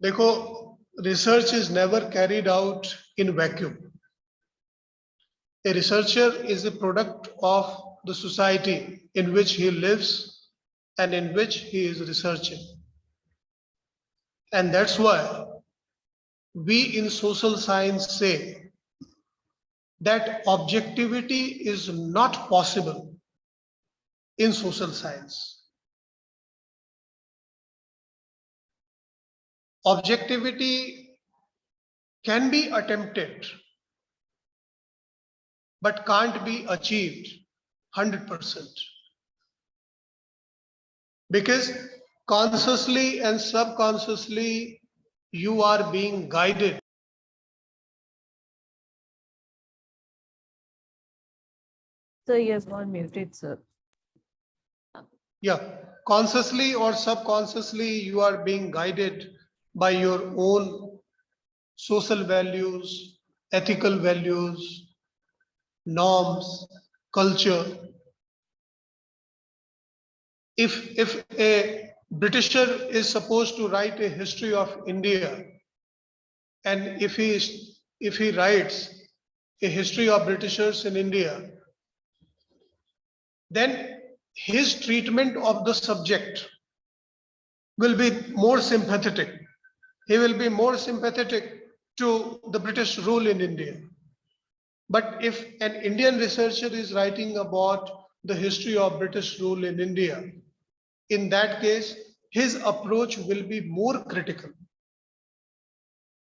देखो, research is never carried out in vacuum. A researcher is a product of the society in which he lives and in which he is researching. And that's why we in social science say that objectivity is not possible in social science. Objectivity can be attempted, but can't be achieved 100%. Because consciously and subconsciously, you are being guided. Sir, you have gone muted, sir. Yeah, consciously or subconsciously, you are being guided by your own social values, ethical values, norms, culture. If a Britisher is supposed to write a history of India, and if he writes a history of Britishers in India, then his treatment of the subject will be more sympathetic. He will be more sympathetic to the British rule in India. But if an Indian researcher is writing about the history of British rule in India, in that case, his approach will be more critical.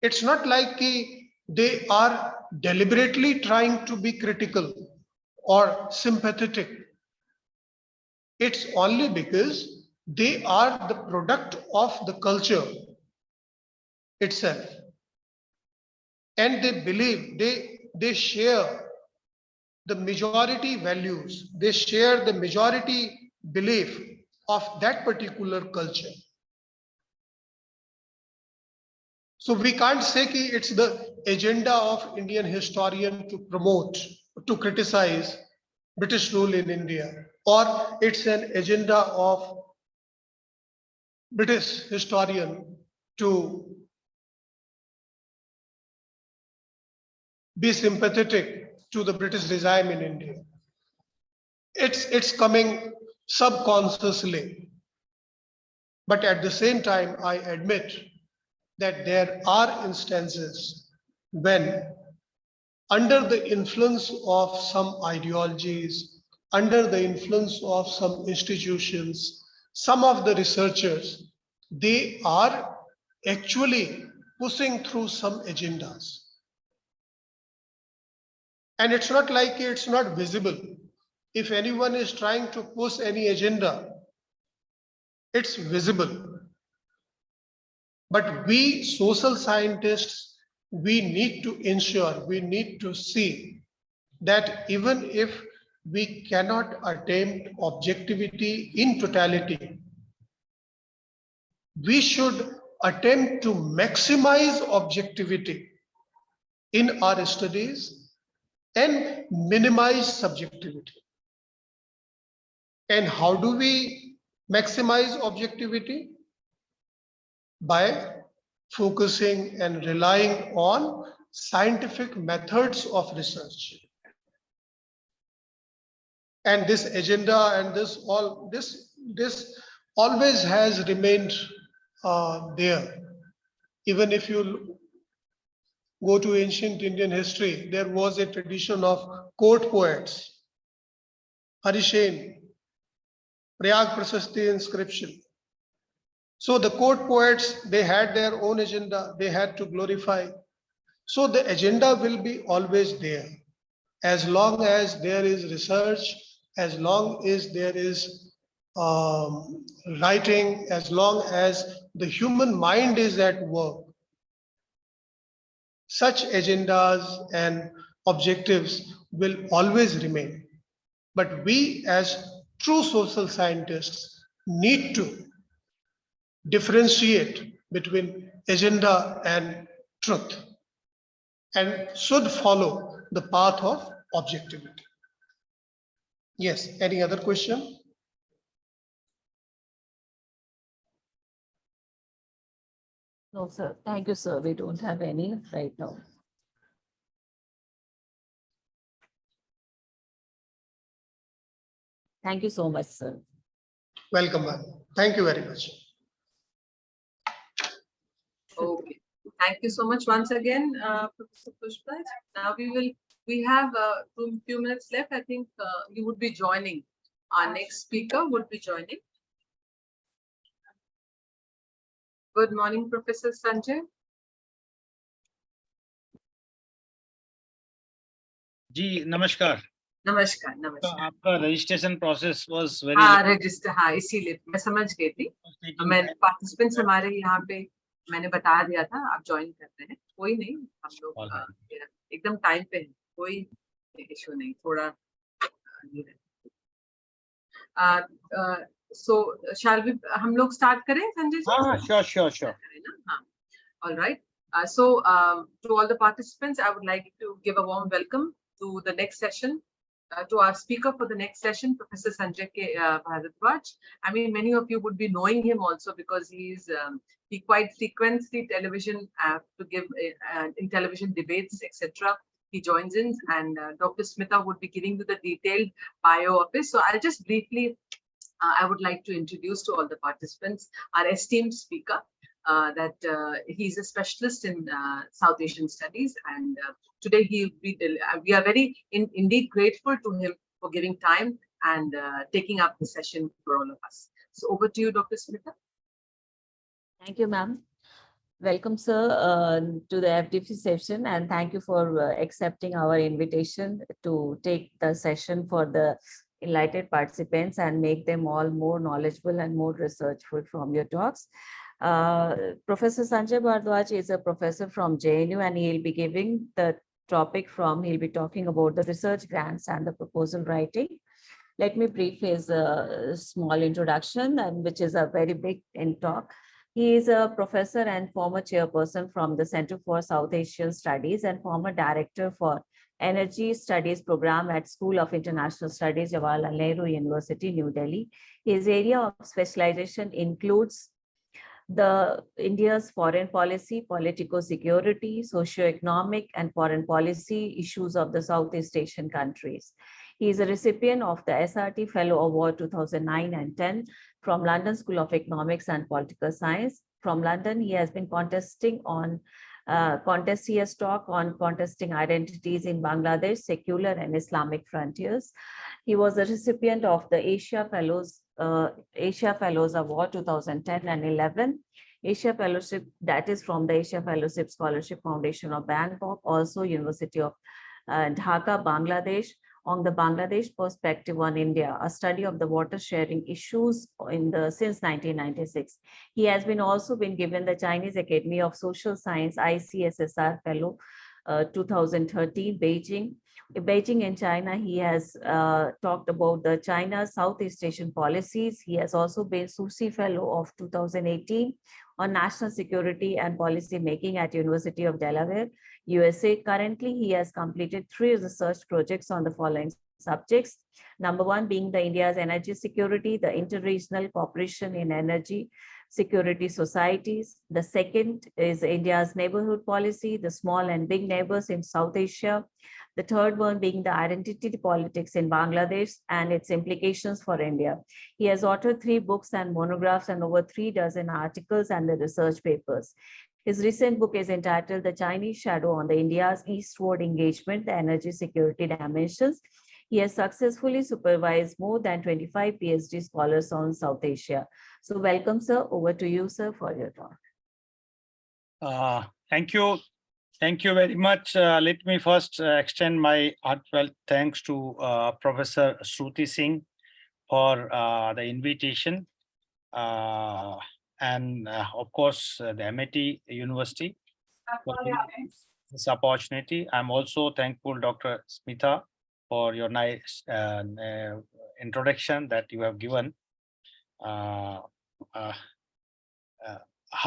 It's not like they are deliberately trying to be critical or sympathetic. It's only because they are the product of the culture itself. And they believe, they share the majority values, they share the majority belief of that particular culture. So we can't say कि it's the agenda of Indian historian to promote, to criticize British rule in India, or it's an agenda of British historian to be sympathetic to the British regime in India. It's coming subconsciously. But at the same time, I admit that there are instances when, under the influence of some ideologies, under the influence of some institutions, some of the researchers, they are actually pushing through some agendas. And it's not like it's not visible. If anyone is trying to push any agenda, it's visible. But we social scientists, we need to ensure, we need to see that even if we cannot attain objectivity in totality, we should attempt to maximize objectivity in our studies and minimize subjectivity. And how do we maximize objectivity? By focusing and relying on scientific methods of research. And this agenda and this always has remained there. Even if you go to ancient Indian history, there was a tradition of court poets, Harishen, Prayag Prasasti inscription. So the court poets, they had their own agenda, they had to glorify. So the agenda will be always there. As long as there is research, as long as there is writing, as long as the human mind is at work, such agendas and objectives will always remain. But we as true social scientists need to differentiate between agenda and truth. and should follow the path of objectivity. Yes, any other question? No, sir. Thank you, sir. We don't have any right now. Thank you so much, sir. Welcome, ma'am. Thank you very much. Okay, thank you so much once again, Professor Pushpa. Now we have a few minutes left. I think you would be joining. Our next speaker would be joining. Good morning, Professor Sanjay. जी नमस्कार. नमस्कार तो नमस्कार. आपका registration process was very हाँ register, हाँ इसीलिए मैं समझ गई थी. मैं पार्टिसिपेंट्स हमारे यहाँ पे मैंने बता दिया था आप ज्वाइन करते हैं. कोई नहीं, हम लोग एकदम टाइम पे हैं, कोई इशू नहीं. थोड़ा सो शैल वी हम लोग स्टार्ट करें संजय जी? हाँ श्योर. हाँ, all right. So to all the participants, I would like to give a warm welcome to the next session. To our speaker for the next session, Professor Sanjay K. Bharadwaj. I mean, many of you would be knowing him also because he quite frequents the television to give in television debates, etc. He joins in, and Dr. Smita would be giving you the detailed bio of it. So I'll just briefly, I would like to introduce to all the participants our esteemed speaker. He's a specialist in South Asian studies, and today we are very indeed grateful to him for giving time and taking up the session for all of us. So over to you, Dr. Smita. Thank you, ma'am. Welcome, sir, to the FDP session, and thank you for accepting our invitation to take the session for the enlightened participants and make them all more knowledgeable and more researchful from your talks. Professor Sanjay Bharadwaj is a professor from JNU, and he'll be giving the topic he'll be talking about the research grants and the proposal writing. Let me brief his small introduction, and which is a very big talk. He is a professor and former chairperson from the Center for South Asian Studies and former director for Energy Studies Program at School of International Studies, Jawaharlal Nehru University, New Delhi. His area of specialization includes India's foreign policy, political security, socio-economic and foreign policy issues of the Southeast Asian countries. He is a recipient of the SRT Fellow Award 2009 and 10 from London School of Economics and Political Science. From London, he has been contesting on he has taught on contesting identities in Bangladesh, secular and Islamic frontiers. He was a recipient of the Asia Fellows Award 2010 and 11. Asia Fellowship, that is from the Asia Fellowship Scholarship Foundation of Bangkok, also University of Dhaka, Bangladesh, on the Bangladesh perspective on India, a study of the water sharing issues since 1996. He has also been given the Chinese Academy of Social Science ICSSR Fellow 2013, Beijing. In Beijing in China, he has talked about the China Southeast Asian policies. He has also been Susi Fellow of 2018 on national security and policy making at University of Delaware, USA. Currently, he has completed 3 research projects on the following subjects. Number 1 being the India's energy security, the interregional cooperation in energy security societies. The second is India's neighborhood policy, the small and big neighbors in South Asia. The third one being the identity politics in Bangladesh and its implications for India. He has authored 3 books and monographs and over 3 dozen articles and the research papers. His recent book is entitled The Chinese Shadow on the India's Eastward Engagement, the Energy Security Dimensions. He has successfully supervised more than 25 PhD scholars on South Asia. So welcome, sir. Over to you, sir, for your talk. Thank you. Thank you very much. Let me first extend my heartfelt thanks to Professor Shruti Singh for the invitation. And of course, the MIT University for this opportunity. I'm also thankful, Dr. Smita, for your nice introduction that you have given. How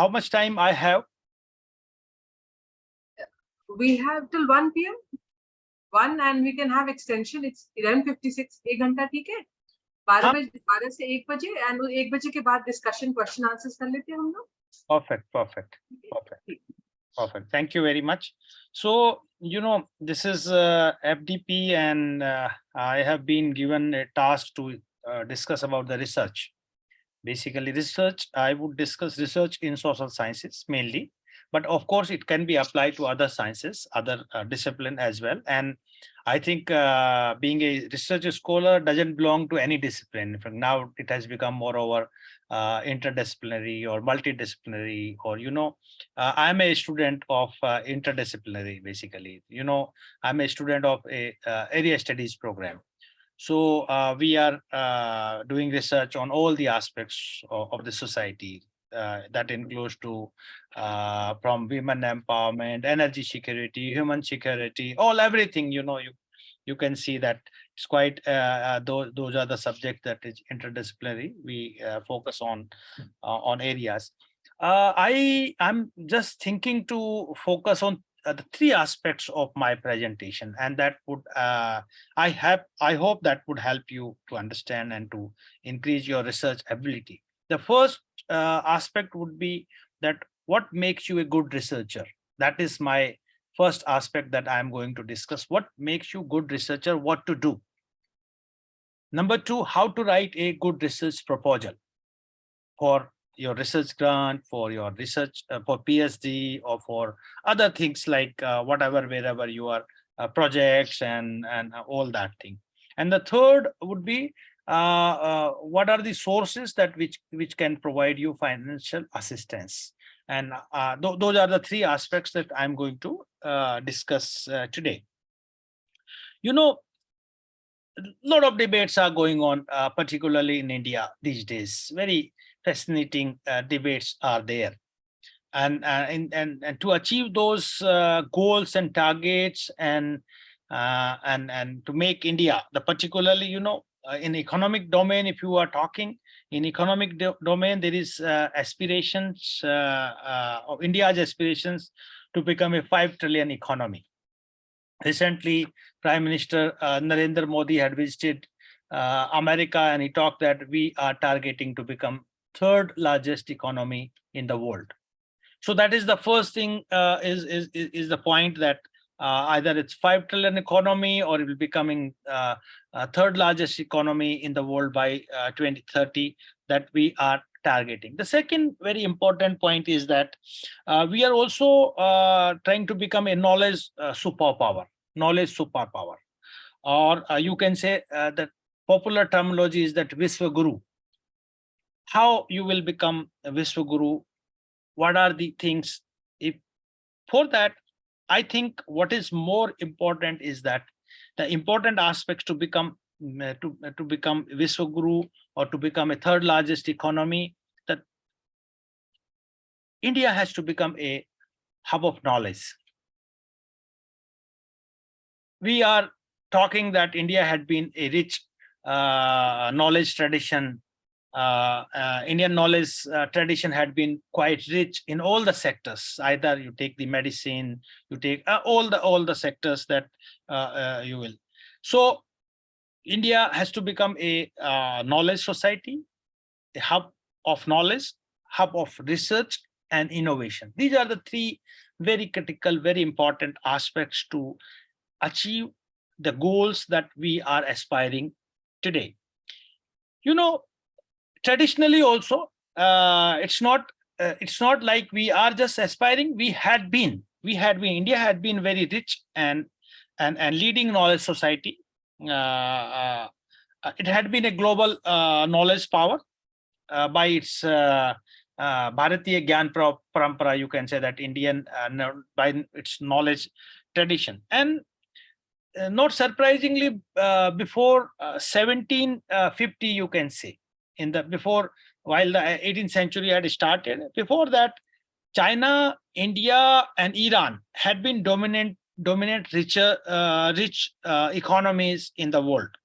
much time I have? We have till 1 p.m. 1 and we can have extension. It's 11:56. 1 घंटा ठीक है? 12 से 1 बजे and 1 बजे के बाद discussion question answers कर लेते हैं हम लोग. Perfect. Thank you very much. So, this is FDP, and I have been given a task to discuss about the research. Basically, research, I would discuss research in social sciences mainly, but of course, it can be applied to other sciences, other discipline as well. And I think being a research scholar doesn't belong to any discipline. Now, it has become moreover interdisciplinary or multidisciplinary, or I'm a student of interdisciplinary. Basically, I'm a student of a area studies program. So we are doing research on all the aspects of the society. That includes from women empowerment, energy security, human security, everything. You can see that it's quite those are the subjects that is interdisciplinary. We focus on areas. I'm just thinking to focus on the three aspects of my presentation, and that would I hope that would help you to understand and to increase your research ability. The first aspect would be that what makes you a good researcher. That is my first aspect that I am going to discuss. What makes you good researcher, what to do. Number two, how to write a good research proposal for your research grant, for your research, for PhD, or for other things like wherever you are, projects and all that thing. And the third would be what are the sources that which can provide you financial assistance. And those are the three aspects that I'm going to discuss today. A lot of debates are going on, particularly in India these days. Very fascinating debates are there, and to achieve those goals and targets, and to make India, particularly in economic domain, if you are talking in economic domain, there is aspirations of India's aspirations to become a 5 trillion economy. Recently, Prime Minister Narendra Modi had visited America, and he talked that we are targeting to become third largest economy in the world. So that is the first thing, is the point that either it's 5 trillion economy, or it will be becoming third largest economy in the world by 2030, that we are targeting. The second very important point is that we are also trying to become a knowledge superpower, or you can say that popular terminology is that Vishwa Guru. How you will become a Vishwa Guru? What are the things? For that, I think what is more important is that the important aspects to become Vishwa Guru, or to become a third largest economy, that India has to become a hub of knowledge. We are talking that India had been a rich knowledge tradition. Indian knowledge tradition had been quite rich in all the sectors. Either you take the medicine, you take all the sectors that you will. So India has to become a knowledge society, a hub of knowledge, hub of research and innovation. These are the three very critical, very important aspects to achieve the goals that we are aspiring today. Traditionally also, it's not like we are just aspiring. India had been very rich and leading knowledge society. It had been a global knowledge power by its Bharatiya Gyan Parampara. You can say that Indian by its knowledge tradition. And not surprisingly, before 1750, you can say, while the 18th century had started, before that, China, India, and Iran had been dominant rich economies in the world.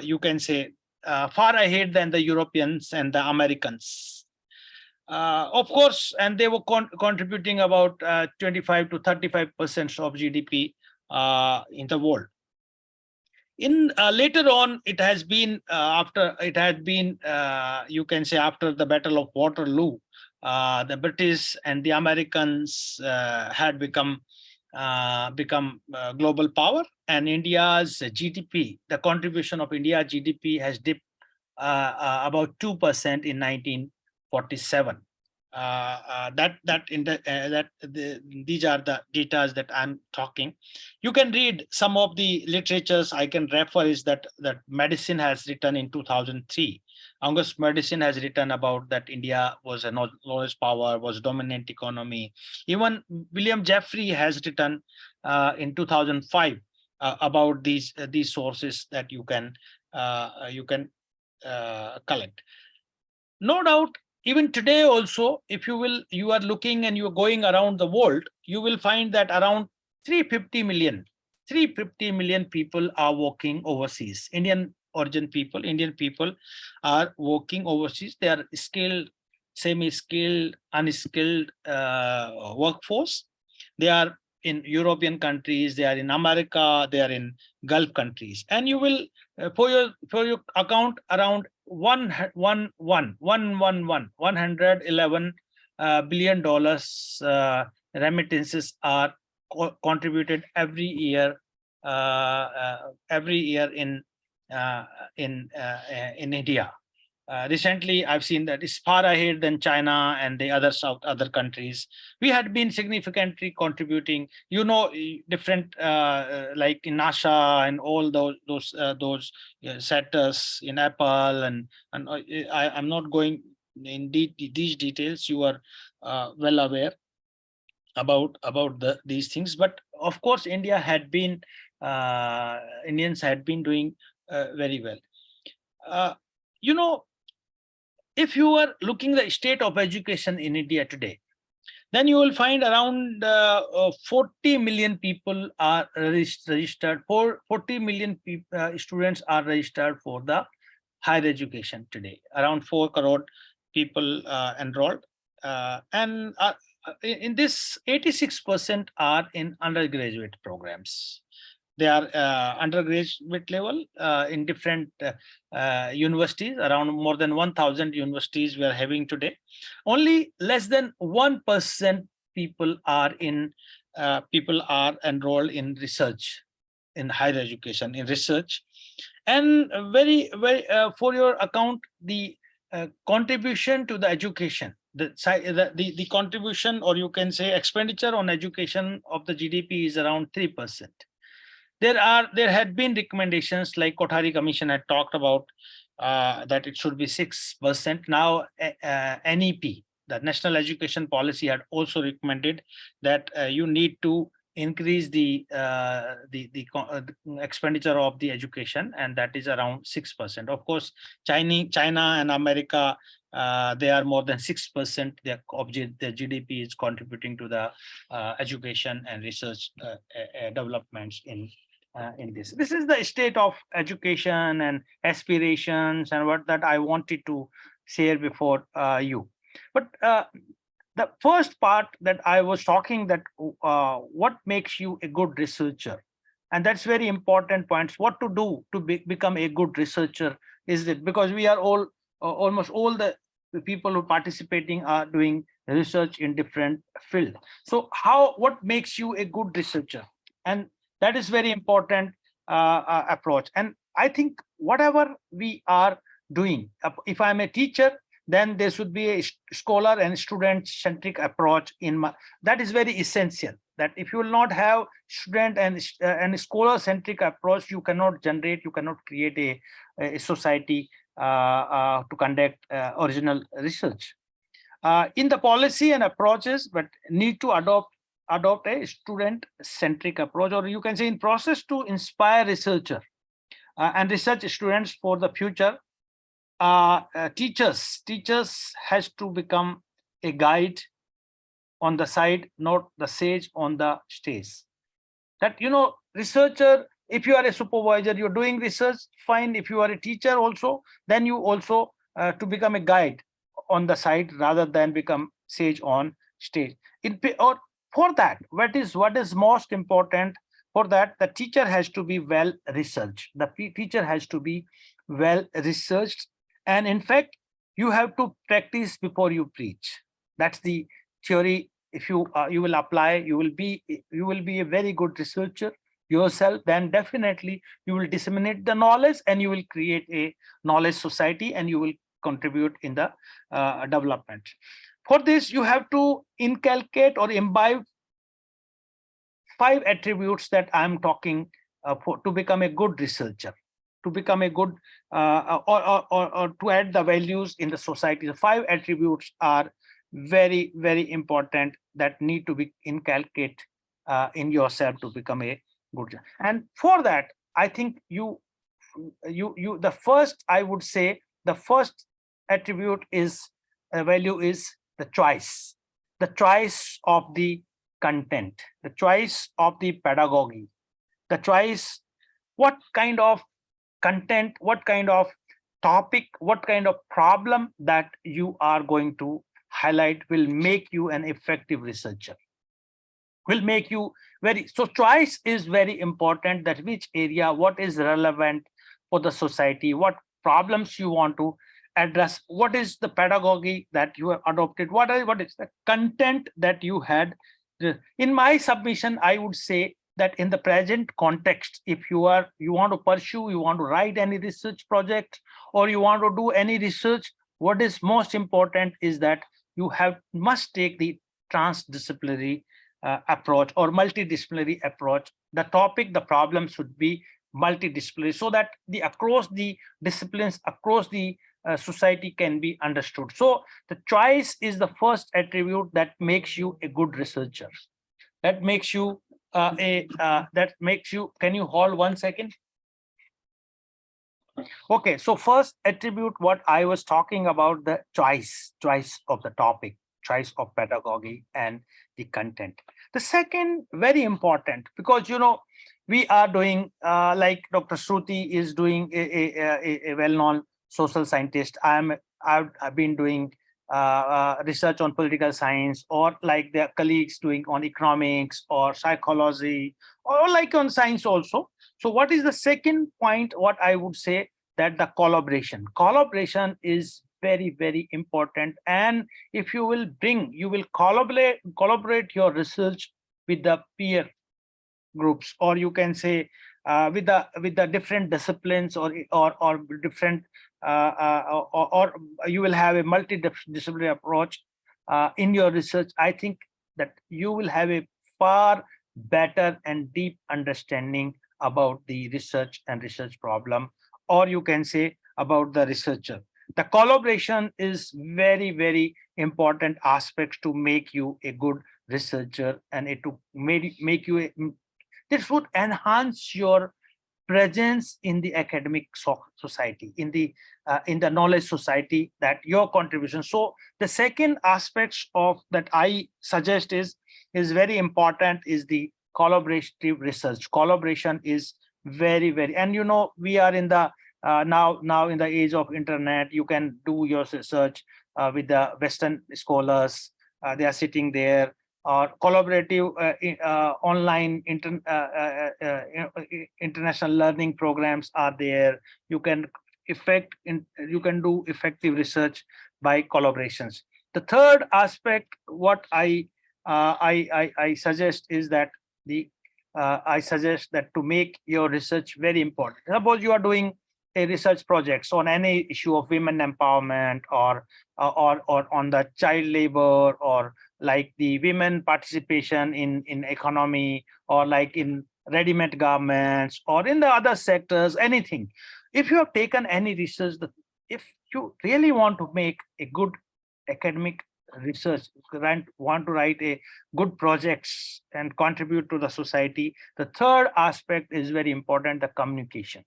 You can say far ahead than the Europeans and the Americans. Of course, and they were contributing about 25 to 35% of GDP in the world. In later on, it has been you can say after the Battle of Waterloo, the British and the Americans had become global power, and India's GDP, the contribution of India GDP has dipped about 2% in 1947. These are the data that I'm talking. You can read some of the literatures I can refer is that medicine has written in 2003. August Medicine has written about that India was a knowledge power, was dominant economy. Even William Jeffrey has written in 2005 about these sources that you can collect. No doubt, even today also, if you are looking and you are going around the world, you will find that around 350 million people are working overseas. Indian people are working overseas. They are skilled, semi-skilled, unskilled workforce. They are in European countries, they are in America, they are in Gulf countries. And you will, for your account, around $111 billion remittances are contributed every year in India. Recently, I've seen that it's far ahead than China and the other countries. We had been significantly contributing, different like in NASA and all those sectors in Apple, and I'm not going in these details. You are well aware about these things, but of course, Indians had been doing very well. If you are looking at the state of education in India today, then you will find around 40 million people are registered. 40 million students are registered for the higher education today. Around 4 crore people enrolled. And in this, 86% are in undergraduate programs. They are undergraduate level in different universities. Around more than 1,000 universities we are having today. Only less than 1% people are enrolled in research, in higher education, in research. And very for your account, the contribution to the education, the contribution, or you can say expenditure on education of the GDP is around 3%. There had been recommendations like Kothari Commission had talked about that it should be 6%. Now NEP, the National Education Policy, had also recommended that you need to increase the expenditure of the education, and that is around 6%. Of course, China and America, they are more than 6%. Their GDP is contributing to the education and research developments in this. This is the state of education and aspirations and what that I wanted to share before you. But the first part that I was talking, that what makes you a good researcher, and that's very important points. What to do to become a good researcher is it, because we are all almost all the people who are participating are doing research in different fields. So what makes you a good researcher? And that is very important approach. And I think whatever we are doing, if I'm a teacher, then there should be a scholar and student-centric approach that is very essential. That if you will not have student and scholar-centric approach, you cannot create a society to conduct original research. In the policy and approaches, but need to adopt a student-centric approach, or you can say in process to inspire researcher and research students for the future. Teachers has to become a guide on the side, not the sage on the stage. That, researcher, if you are a supervisor, you're doing research, fine. If you are a teacher also, then you also to become a guide on the side rather than become sage on stage. Or for that, what is most important? For that, the teacher has to be well researched. The teacher has to be well researched, and in fact, you have to practice before you preach. That's the theory. If you will apply, you will be a very good researcher yourself. Then definitely you will disseminate the knowledge, and you will create a knowledge society, and you will contribute in the development. For this, you have to inculcate or imbibe 5 attributes that I'm talking for to become a good researcher, to become a good or to add the values in the society. The 5 attributes are very, very important that need to be inculcated in yourself to become a good. And for that, I think the first, I would say, the first attribute is value is the choice of the content, the choice of the pedagogy, the choice, what kind of content, what kind of topic, what kind of problem that you are going to highlight will make you an effective researcher, will make you very. So choice is very important, that which area, what is relevant for the society, what problems you want to address, what is the pedagogy that you have adopted, what is the content that you had. In my submission, I would say that in the present context, if you want to pursue, you want to write any research project, or you want to do any research, what is most important is that you must take the transdisciplinary approach or multidisciplinary approach. The topic, the problem should be multidisciplinary, so that across the disciplines, across the society can be understood. So the choice is the first attribute that makes you a good researcher. That makes you can you hold 1 second? Okay, so first attribute, what I was talking about, the choice of the topic, choice of pedagogy and the content. The second, very important, because we are doing like Dr. Shruti is doing a well-known social scientist. I've been doing research on political science, or like their colleagues doing on economics or psychology, or like on science also. So what is the second point? What I would say, that the collaboration is very, very important. And if you will collaborate your research with the peer groups, or you can say with the different disciplines, or different or you will have a multidisciplinary approach in your research. I think that you will have a far better and deep understanding about the research and research problem, or you can say about the researcher. The collaboration is very, very important aspect to make you a good researcher, and it to make you this would enhance your presence in the academic society, in the knowledge society, that your contribution. So the second aspects of that I suggest is very important, is the collaborative research. Collaboration is very, very, and we are in the now in the age of internet. You can do your research with the Western scholars. They are sitting there, or collaborative online international learning programs are there. You can do effective research by collaborations. The third aspect, what I suggest is that I suggest that to make your research very important. Suppose you are doing a research projects on any issue of women empowerment, or on the child labor, or like the women participation in economy, or like in ready-made garments, or in the other sectors, anything. If you have taken any research, if you really want to make a good academic research, want to write a good projects and contribute to the society, the third aspect is very important, the communication.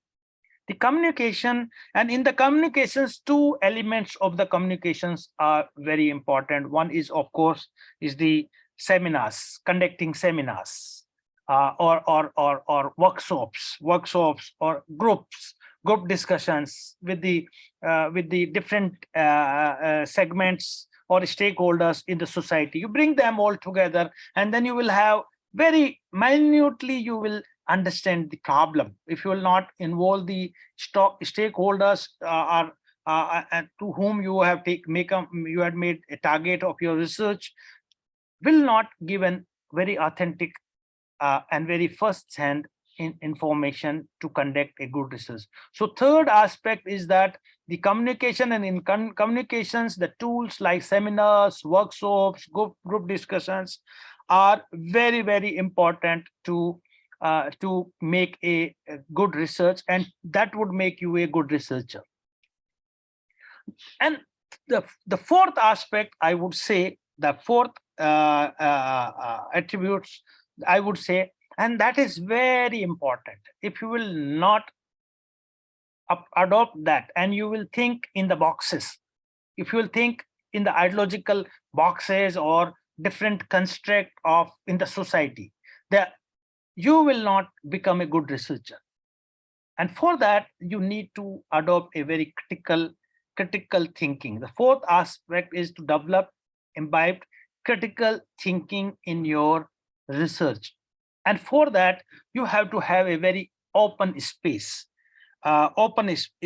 The communication, and in the communications, 2 elements of the communications are very important. One is, of course, is the seminars, conducting seminars, or workshops, or groups group discussions with the different segments or stakeholders in the society. You bring them all together, and then you will have very minutely, you will understand the problem. If you will not involve the stakeholders to whom you have you had made a target of your research, will not give an very authentic and very first-hand information to conduct a good research. So third aspect is that the communication, and in communications, the tools like seminars, workshops, group discussions are very, very important to make a good research, and that would make you a good researcher. And the fourth aspect, I would say, the fourth attributes, I would say, and that is very important. If you will not adopt that, and you will think in the boxes, if you will think in the ideological boxes or different construct of in the society, that you will not become a good researcher. And for that, you need to adopt a very critical thinking. The fourth aspect is to develop imbibed critical thinking in your research. And for that, you have to have a very open space.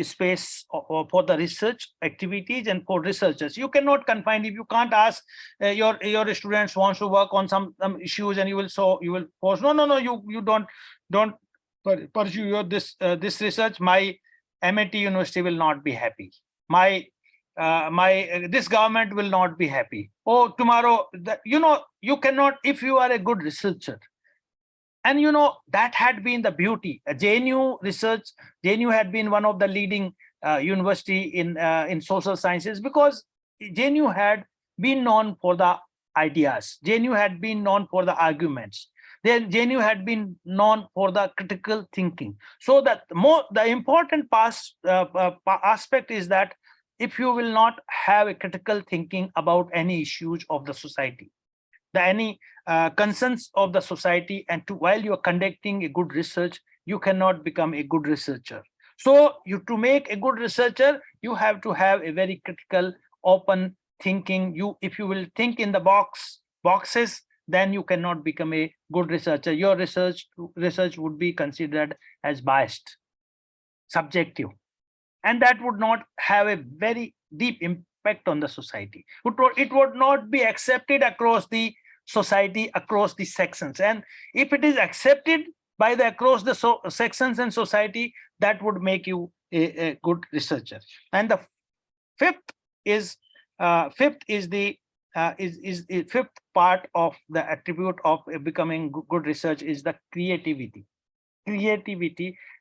Space for the research activities and for researchers. You cannot confine, if you can't ask your students wants to work on some issues, and you will force, no, you don't pursue this research. My MIT university will not be happy. This government will not be happy. Oh, tomorrow, you cannot, if you are a good researcher. And that had been the beauty. JNU research, JNU had been one of the leading university in social sciences, because JNU had been known for the ideas. JNU had been known for the arguments. Then JNU had been known for the critical thinking. So that the important aspect is that if you will not have a critical thinking about any issues of the society, any concerns of the society, and while you are conducting a good research, you cannot become a good researcher. So to make a good researcher, you have to have a very critical, open thinking. If you will think in the boxes, then you cannot become a good researcher. Your research would be considered as biased, subjective, and that would not have a very deep impact on the society. It would not be accepted across the society, across the sections. And if it is accepted by across the sections and society, that would make you a good researcher. And the fifth part of the attribute of becoming good research is the creativity.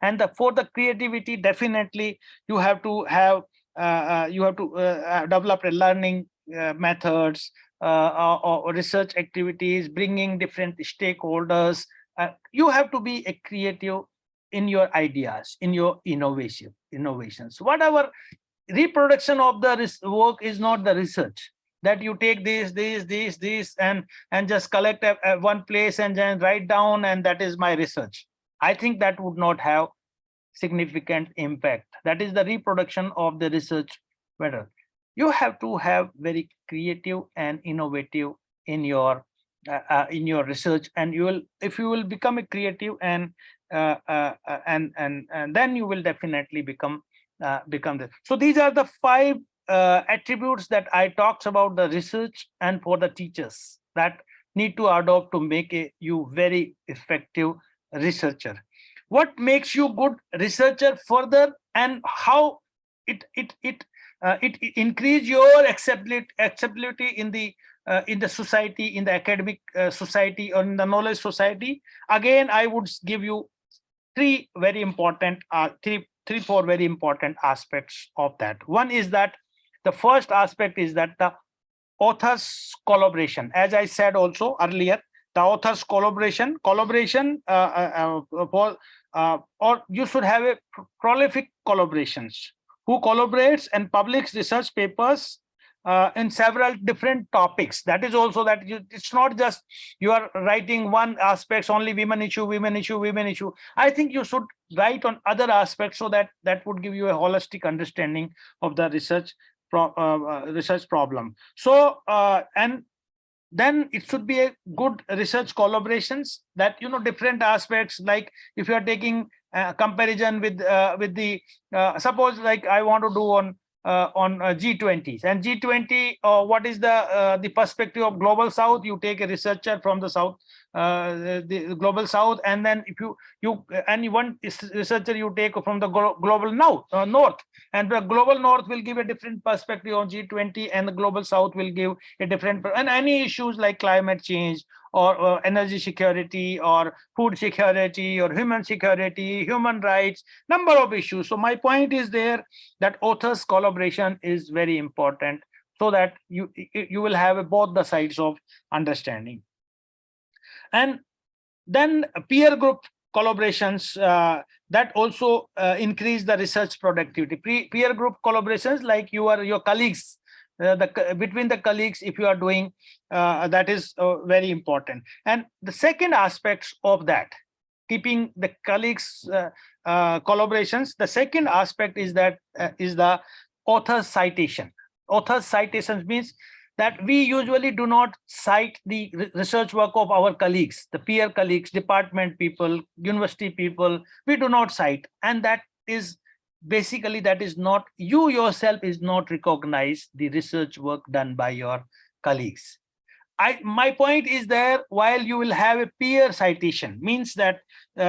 And for the creativity, definitely you have to have develop a learning methods or research activities, bringing different stakeholders. You have to be a creative in your ideas, in your innovations. Whatever reproduction of the work is not the research, that you take this and just collect at one place and then write down, and that is my research. I think that would not have significant impact. That is the reproduction of the research better. You have to have very creative and innovative in your research, and if you will become a creative and then you will definitely become this. So these are the 5 attributes that I talked about the research and for the teachers that need to adopt to make you very effective researcher. What makes you good researcher further, and how it increase your acceptability in the society, in the academic society, or in the knowledge society? Again, I would give you 4 very important aspects of that. One is that the first aspect is that the authors collaboration. As I said also earlier, the authors collaboration or you should have a prolific collaborations, who collaborates and publish research papers in several different topics. That is also that it's not just you are writing one aspects only, women issue, women issue, women issue. I think you should write on other aspects, so that would give you a holistic understanding of the research problem. So and then it should be a good research collaborations, that different aspects, like if you are taking comparison with the suppose like I want to do on G20s and G20, what is the perspective of global south. You take a researcher from the south, the global south, and then if you and one researcher you take from the global north, and the global north will give a different perspective on G20, and the global south will give a different, and any issues like climate change or energy security or food security or human security, human rights, number of issues. So my point is there that authors collaboration is very important, so that you will have both the sides of understanding. And then peer group collaborations, that also increase the research productivity. Peer group collaborations, like your colleagues, between the colleagues, if you are doing, that is very important. And the second aspect of that, keeping the colleagues collaborations, the second aspect is that is the author citation. Author citations means that we usually do not cite the research work of our colleagues, the peer colleagues, department people, university people. We do not cite, and that is basically, that is not, you yourself is not recognize the research work done by your colleagues. My point is there, while you will have a peer citation, means that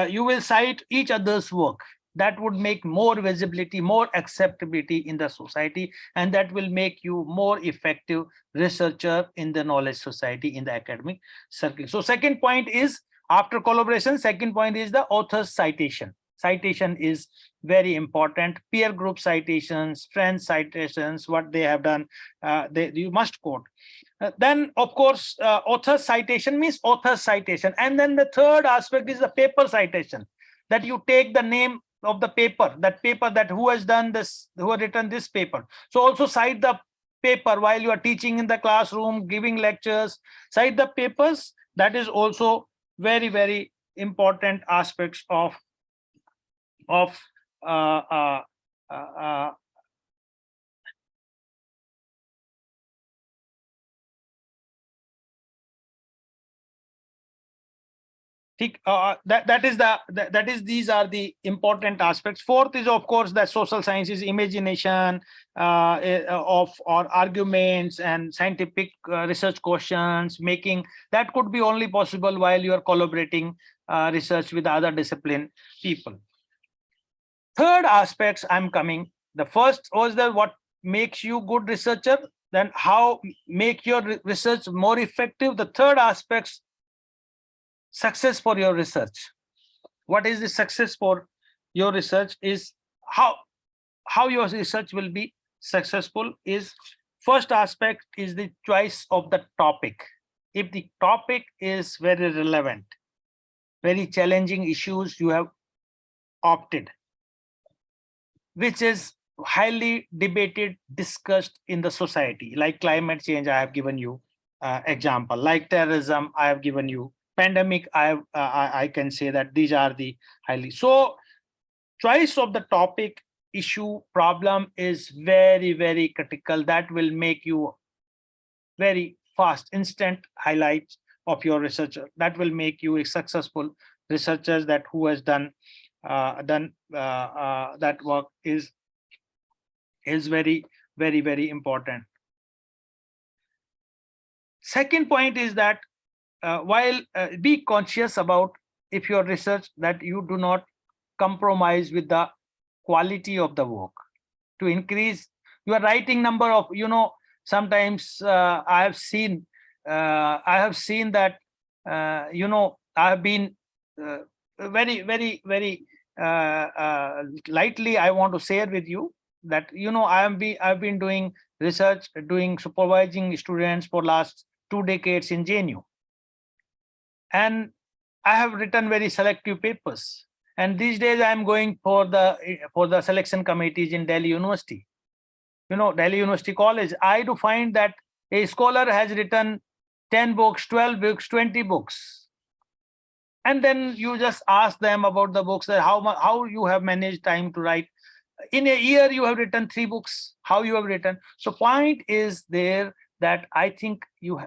you will cite each other's work. That would make more visibility, more acceptability in the society, and that will make you more effective researcher in the knowledge society, in the academic circle. So second point is, after collaboration, second point is the author's citation. Citation is very important. Peer group citations, friend citations, what they have done, you must quote. Then of course, author citation means author citation. And then the third aspect is the paper citation, that you take the name of the paper, that who has done this, who has written this paper. So also cite the paper while you are teaching in the classroom, giving lectures, cite the papers. That is also very, very important aspects of these are the important aspects. Fourth is of course that social sciences, imagination of or arguments and scientific research questions making. That could be only possible while you are collaborating research with other discipline people. Third aspects I'm coming. The first was that what makes you good researcher, then how make your research more effective. The third aspects, success for your research. What is the success for your research is how your research will be successful is, first aspect is the choice of the topic. If the topic is very relevant, very challenging issues you have opted, which is highly debated, discussed in the society, like climate change, I have given you example, like terrorism, I have given you, pandemic, I can say that these are the highly. So choice of the topic, issue, problem is very, very critical. That will make you very fast, instant highlights of your researcher. That will make you a successful researcher, that who has done that work is very, very, very important. Second point is that while be conscious about, if your research, that you do not compromise with the quality of the work to increase. You are writing number of, sometimes I have seen that I have been very, very, very lightly, I want to share with you that I've been doing research, doing supervising students for last 2 decades in JNU, and I have written very selective papers. And these days I am going for the selection committees in Delhi University. Delhi University College, I do find that a scholar has written 10 books, 12 books, 20 books. And then you just ask them about the books, that how you have managed time to write. In a year, you have written 3 books, how you have written. So point is there that I think you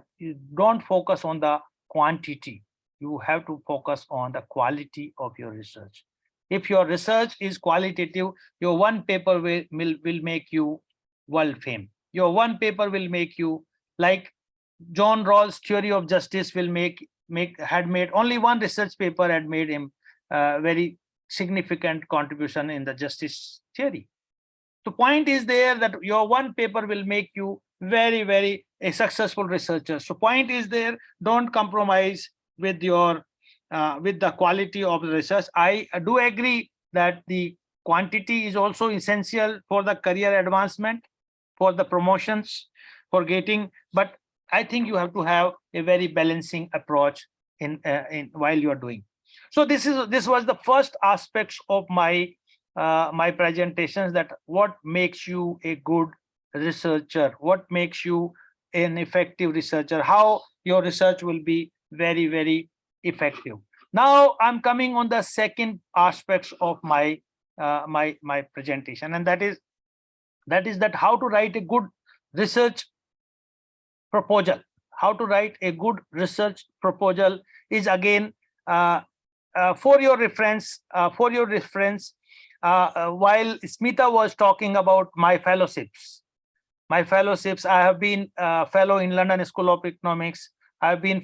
don't focus on the quantity. You have to focus on the quality of your research. If your research is qualitative, your one paper will make you world fame. Your one paper will make you, like John Rawls' theory of justice will had made only one research paper had made him very significant contribution in the justice theory. The point is there that your one paper will make you very a successful researcher. So point is there, don't compromise with your with the quality of the research. I do agree that the quantity is also essential for the career advancement, for the promotions, for getting, but I think you have to have a very balancing approach in while you are doing. So this was the first aspects of my my presentations, that what makes you a good researcher, what makes you an effective researcher, how your research will be very effective. Now I'm coming on the second aspects of my my presentation, and that is that how to write a good research proposal. How to write a good research proposal is again for your reference. While Smita was talking about my fellowships, I have been fellow in London School of Economics. I've been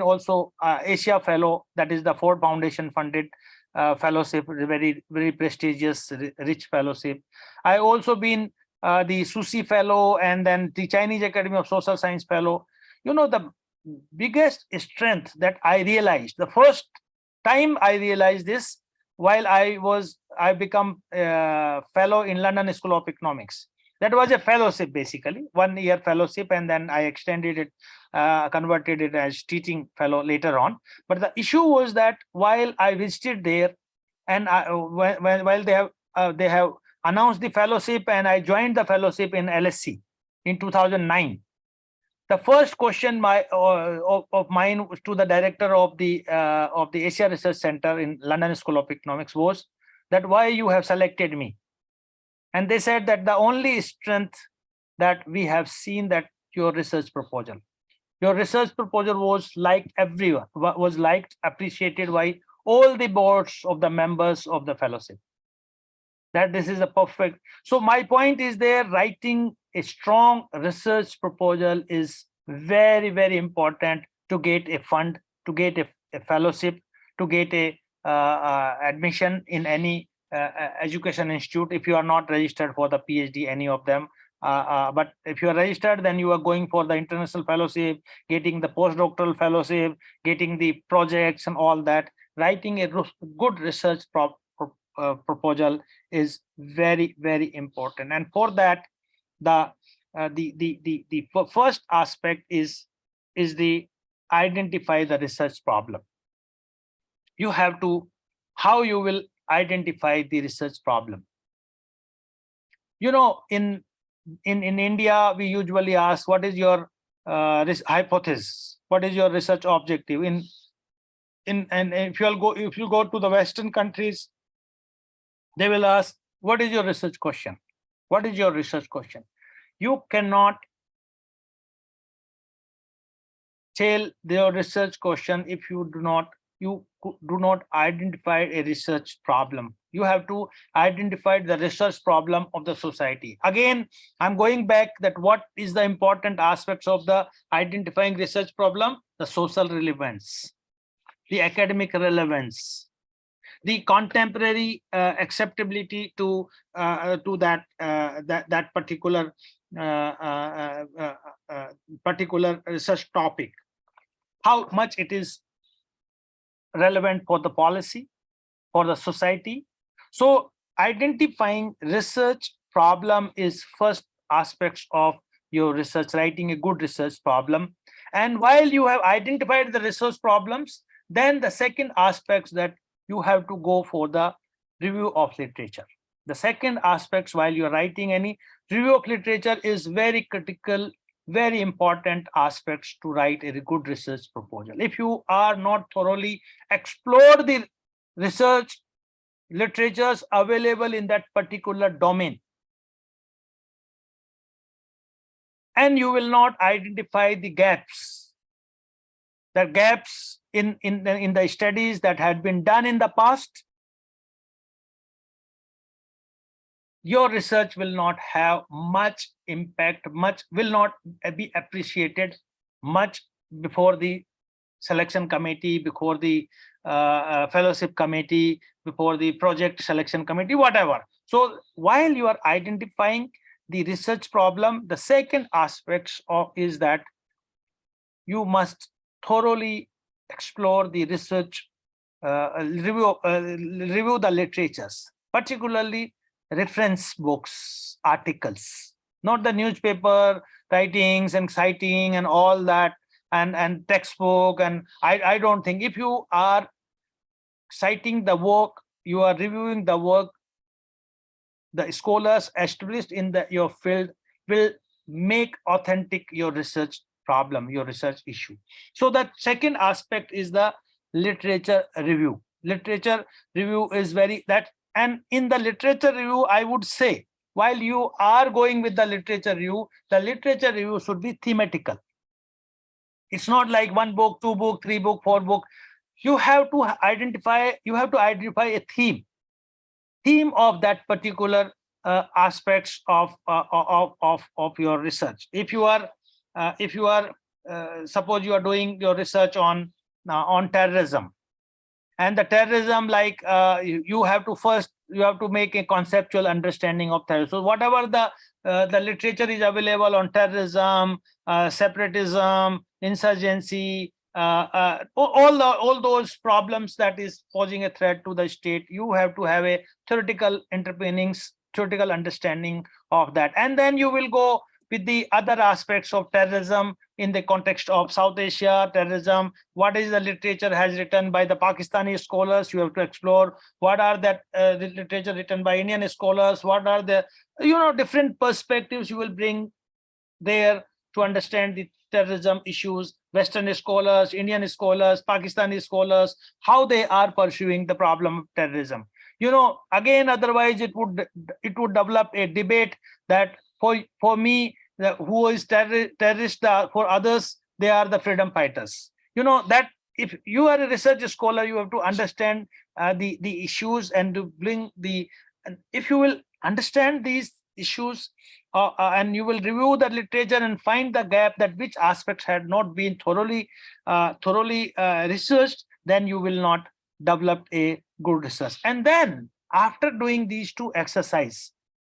also Asia Fellow, that is the Ford Foundation funded fellowship, very prestigious, rich fellowship. I also been the Susi Fellow, and then the Chinese Academy of Social Science Fellow. The biggest strength that I realized, the first time I realized this, while I become fellow in London School of Economics. That was a fellowship, basically 1 year fellowship, and then I extended it, converted it as teaching fellow later on. But the issue was that while I visited there, and while they have announced the fellowship, and I joined the fellowship in LSC in 2009. The first question of mine to the director of the Asia Research Center in London School of Economics was that why you have selected me. And they said that the only strength that we have seen that your research proposal was liked everyone, was liked, appreciated by all the boards of the members of the fellowship. That this is a perfect. So my point is there, writing a strong research proposal is very important to get a fund, to get a fellowship, to get a admission in any education institute. If you are not registered for the PhD, any of them, but if you are registered, then you are going for the international fellowship, getting the postdoctoral fellowship, getting the projects and all that. Writing a good research proposal is very important, and for that the first aspect is the identify the research problem. You have to, how you will identify the research problem. In India, we usually ask, what is your hypothesis? What is your research objective? And if you go to the Western countries, they will ask, what is your research question? What is your research question? You cannot tell your research question if you do not identify a research problem. You have to identify the research problem of the society. Again, I'm going back that what is the important aspects of the identifying research problem? The social relevance, the academic relevance, the contemporary acceptability to that particular particular research topic, how much it is relevant for the policy, for the society. So identifying research problem is first aspects of your research, writing a good research problem. And while you have identified the research problems, then the second aspects that you have to go for the review of literature. The second aspect while you're writing any review of literature is very critical, very important aspects to write a good research proposal. If you are not thoroughly explore the research literatures available in that particular domain, and you will not identify the gaps, in the studies that had been done in the past, your research will not have much impact, will not be appreciated much before the selection committee, before the fellowship committee, before the project selection committee, whatever. So while you are identifying the research problem, the second aspect is that you must thoroughly explore the research, review the literatures, particularly reference books, articles, not the newspaper writings and citing and all that, and textbook. And I don't think if you are citing the work, you are reviewing the work, the scholars established in your field will make authentic your research problem, your research issue. So that second aspect is the literature review. Literature review is and in the literature review, I would say, while you are going with the literature review should be thematical. It's not like one book, two book, three book, four book. You have to identify a theme of that particular aspects of your research. If you are suppose you are doing your research on terrorism, and the terrorism, like you have to make a conceptual understanding of terrorism. So whatever the literature is available on terrorism, separatism, insurgency, all those problems that is posing a threat to the state, you have to have a theoretical underpinnings, theoretical understanding of that. And then you will go with the other aspects of terrorism in the context of South Asia terrorism. What is the literature has written by the Pakistani scholars? You have to explore what are that literature written by Indian scholars. What are the different perspectives you will bring there to understand the terrorism issues. Western scholars, Indian scholars, Pakistani scholars, how they are pursuing the problem of terrorism. Again, otherwise it would develop a debate that for me, who is terrorist, for others, they are the freedom fighters. That if you are a research scholar, you have to understand the issues and to bring if you will understand these issues and you will review the literature and find the gap that which aspects had not been thoroughly researched, then you will not develop a good research. And then after doing these two exercises,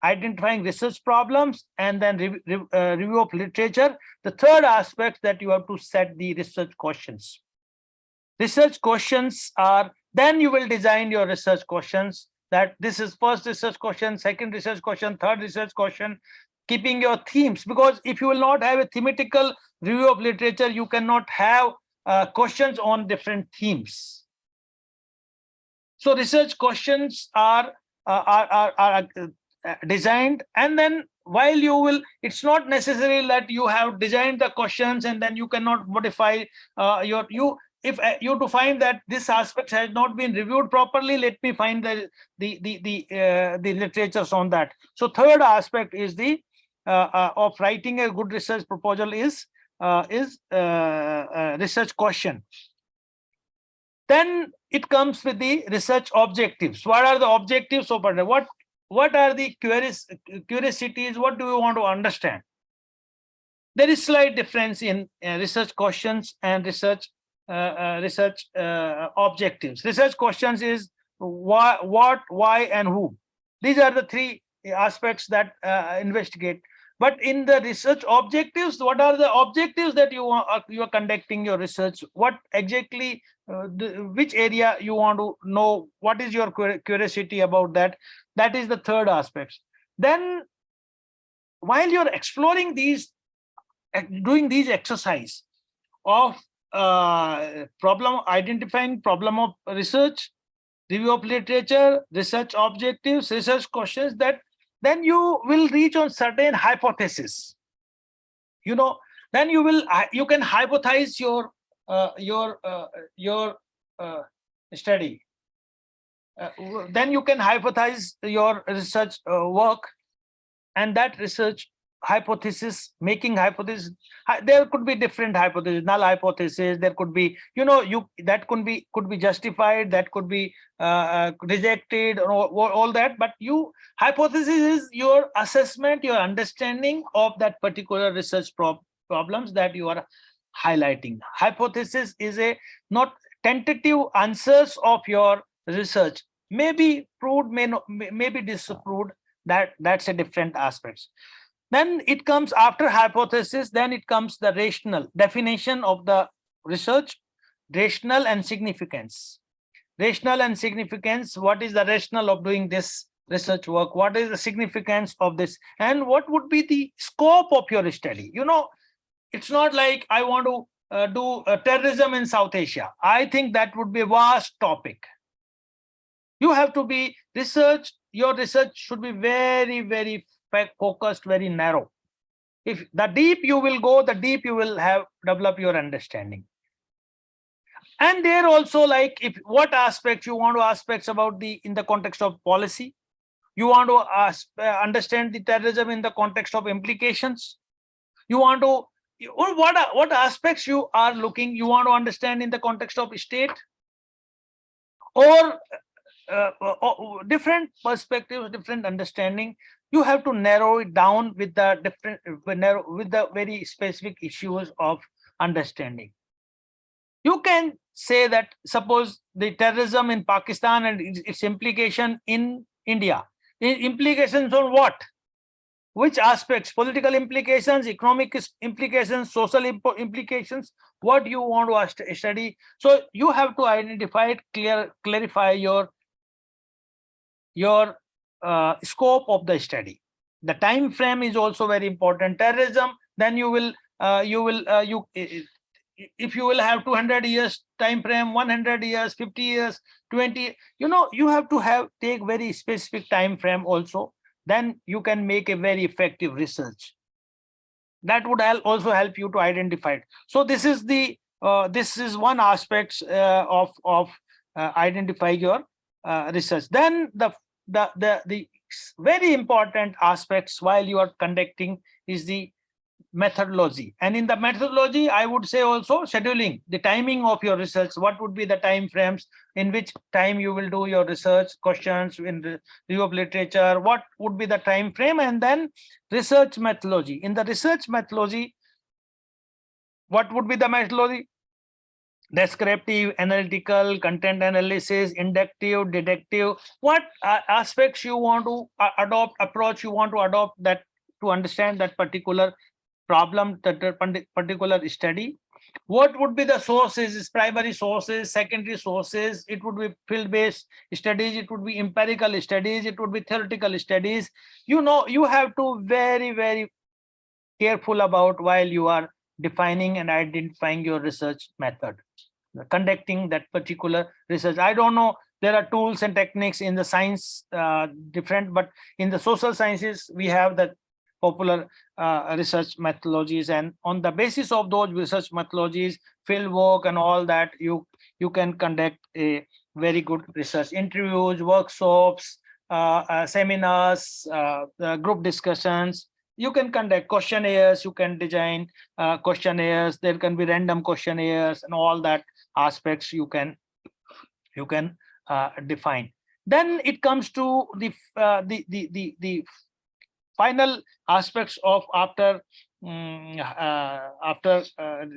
identifying research problems and then review of literature, the third aspect that you have to set the research questions. Research questions are, then you will design your research questions, that this is first research question, second research question, third research question, keeping your themes. Because if you will not have a thematical review of literature, you cannot have questions on different themes. So research questions are designed, and then while you will, it's not necessary that you have designed the questions and then you cannot modify if you to find that this aspect has not been reviewed properly, let me find the literatures on that. So third aspect is the of writing a good research proposal is research question. Then it comes with the research objectives. What are the objectives of it? What are the curiosities? What do you want to understand? There is slight difference in research questions and research objectives. Research questions is what, why, and who. These are the three aspects that investigate. But in the research objectives, what are the objectives that you are conducting your research? What exactly, which area you want to know? What is your curiosity about that? That is the third aspect. Then, while you're exploring these, doing these exercise of identifying problem of research review of literature, research objectives, research questions, that then you will reach on certain hypothesis. Then you can hypothesize your study. Then you can hypothesize your research work, and that research hypothesis, making hypothesis, there could be different hypotheses, null hypothesis, there could be, that could be justified, that could be rejected, or all that. But hypothesis is your assessment, your understanding of that particular research problems that you are highlighting. Hypothesis is a not tentative answers of your research, may be proved, may be disproved. That's a different aspects. Then it comes after hypothesis, then it comes the rational definition of the research, rational and significance. Rational and significance, what is the rational of doing this research work? What is the significance of this? And what would be the scope of your study? It's not like I want to do terrorism in South Asia. I think that would be a vast topic. You have to be your research should be very, very focused, very narrow. If the deep you will go, the deep you will develop your understanding. And there also, like, if what aspects you want to aspects about in the context of policy, you want to understand the terrorism in the context of implications. You want to, or what aspects you are looking, you want to understand in the context of state, or different perspectives, different understanding. You have to narrow it down with the very specific issues of understanding. You can say that, suppose the terrorism in Pakistan and its implication in India. Implications on what? Which aspects? Political implications, economic implications, social implications. What you want to study? So you have to identify it, clarify your scope of the study. The time frame is also very important. Terrorism, then if you will have 200 years time frame, 100 years, 50 years, 20, you have to take very specific time frame also. Then you can make a very effective research. That would also help you to identify it. So this is one aspect of identifying your research. Then the very important aspects while you are conducting is the methodology. And in the methodology, I would say also scheduling, the timing of your research. What would be the time frames, in which time you will do your research, questions in the review of literature, what would be the time frame, and then research methodology. In the research methodology, what would be the methodology? Descriptive, analytical, content analysis, inductive, deductive. What aspects you want to approach you want to adopt that to understand that particular problem, that particular study. What would be the sources? Primary sources, secondary sources. It would be field-based studies, it would be empirical studies, it would be theoretical studies. You have to very, very careful about while you are defining and identifying your research method, conducting that particular research. I don't know, there are tools and techniques in the science different, but in the social sciences we have that popular research methodologies, and on the basis of those research methodologies, field work and all that, you can conduct a very good research. Interviews, workshops, seminars, group discussions. You can conduct questionnaires, you can design questionnaires, there can be random questionnaires, and all that aspects you can define. Then it comes to the final aspects of after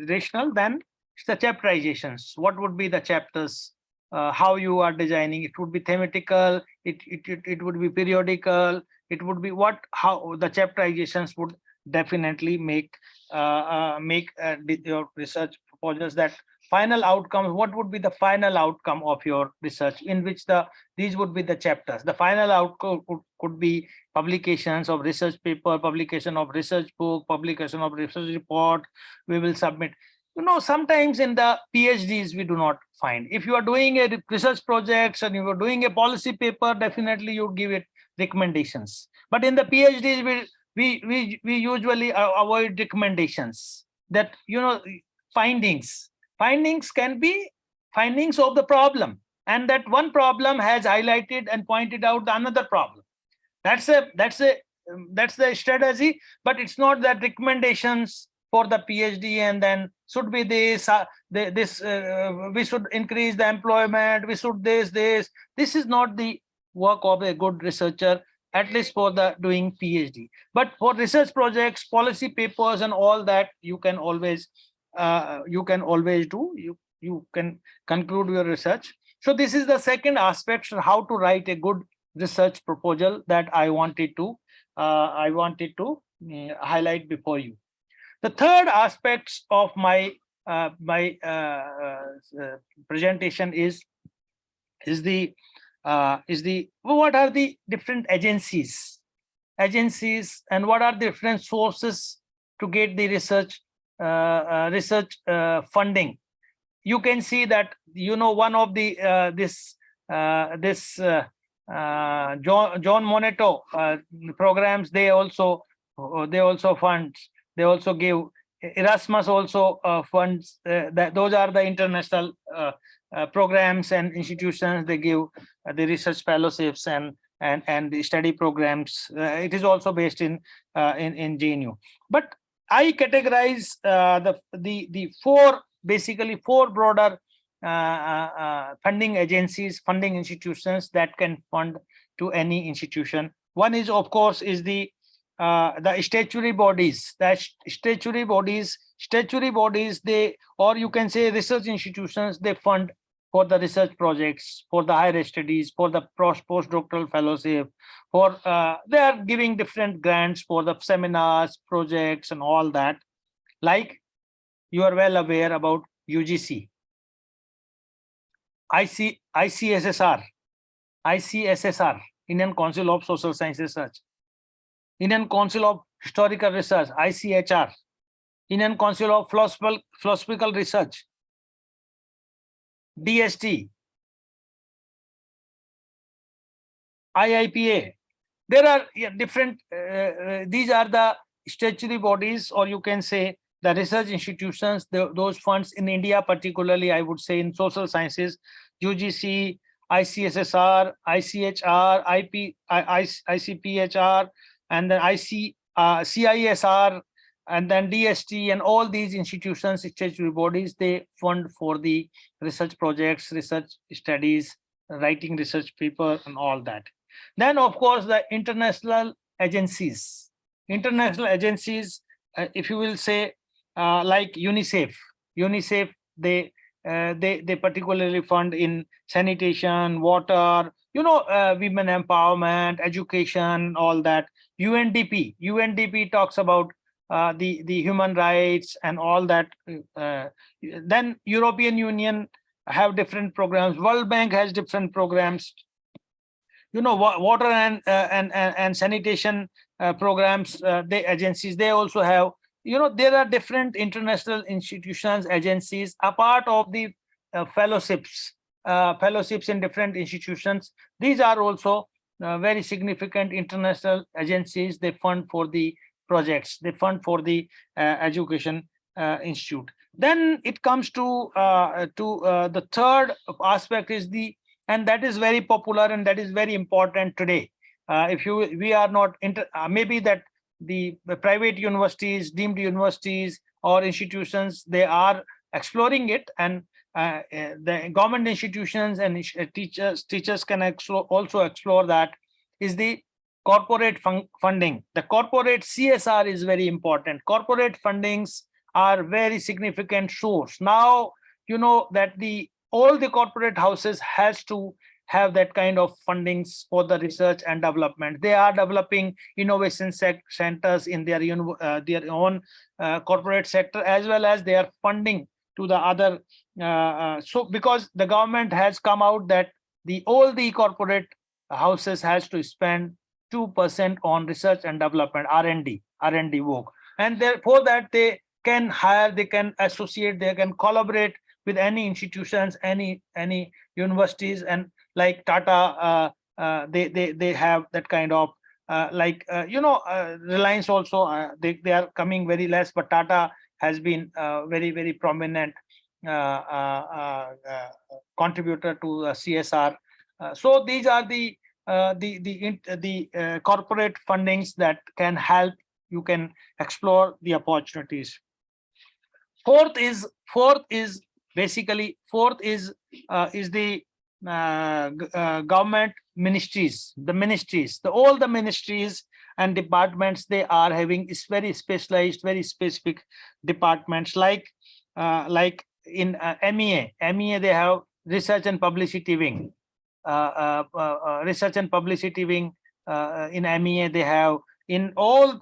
rational. Then the chapterizations. What would be the chapters? How you are designing? It would be thematical. It would be periodical. It would be how the chapterizations would definitely make your research proposals. That final outcome, what would be the final outcome of your research, in which these would be the chapters. The final outcome could be publications of research paper, publication of research book, publication of research report we will submit. sometimes in the PhDs we do not find. If you are doing a research projects and you are doing a policy paper, definitely you give it recommendations. But in the PhDs, we usually avoid recommendations. That findings can be findings of the problem, and that one problem has highlighted and pointed out another problem. That's the strategy, but it's not that recommendations for the PhD and then should be this, we should increase the employment, we should this. This is not the work of a good researcher, at least for the doing PhD. But for research projects, policy papers and all that, you can always do. You can conclude your research. So this is the second aspect, how to write a good research proposal that I wanted to highlight before you. The third aspect of my presentation is what are the different agencies and what are the different sources to get the research funding. You can see that one of the John Moneto programs, they also fund. They also give. Erasmus also funds. Those are the international programs and institutions. They give the research fellowships and the study programs. It is also based in JNU. But I categorize the four broader funding agencies, funding institutions that can fund to any institution. One is, of course, is the statutory bodies. That statutory bodies, they, or you can say research institutions, they fund for the research projects, for the higher studies, for the postdoctoral fellowship, for they are giving different grants for the seminars, projects, and all that. Like you are well aware about UGC, ICSSR, Indian Council of Social Science Research, Indian Council of Historical Research, ICHR, Indian Council of Philosophical Research, DST, IIPA. There are different, these are the statutory bodies, or you can say the research institutions, those funds in India, particularly, I would say in social sciences, UGC, ICSSR, ICHR, ICPHR, and then CISR, and then DST, and all these institutions, statutory bodies, they fund for the research projects, research studies, writing research paper, and all that. Then, of course, the international agencies. International agencies, if you will say, like UNICEF, they particularly fund in sanitation, water, women empowerment, education, all that. UNDP talks about the human rights and all that. Then European Union have different programs. World Bank has different programs. Water and sanitation programs, agencies, they also have. There are different international institutions, agencies, a part of the fellowships in different institutions. These are also very significant international agencies. They fund for the projects, they fund for the education institute. Then it comes to the third aspect is and that is very popular and that is very important today. We are not maybe that the private universities, deemed universities, or institutions, they are exploring it, and the government institutions and teachers can also explore that, is the corporate funding. The corporate CSR is very important. Corporate fundings are very significant source. Now, that all the corporate houses has to have that kind of fundings for the research and development. They are developing innovation centers in their own corporate sector, as well as they are funding to the other. So because the government has come out that all the corporate houses has to spend 2% on research and development, R&D work, and therefore that they can hire, they can associate, they can collaborate with any institutions, any universities, and like Tata, they have that kind of Reliance also, they are coming very less, but Tata has been very prominent contributor to CSR. So these are the corporate fundings that can help. You can explore the opportunities. Fourth is the government ministries, all the ministries and departments. They are having is very specialized, very specific departments, like in MEA they have research and publicity wing. Research and publicity wing in MEA they have. In all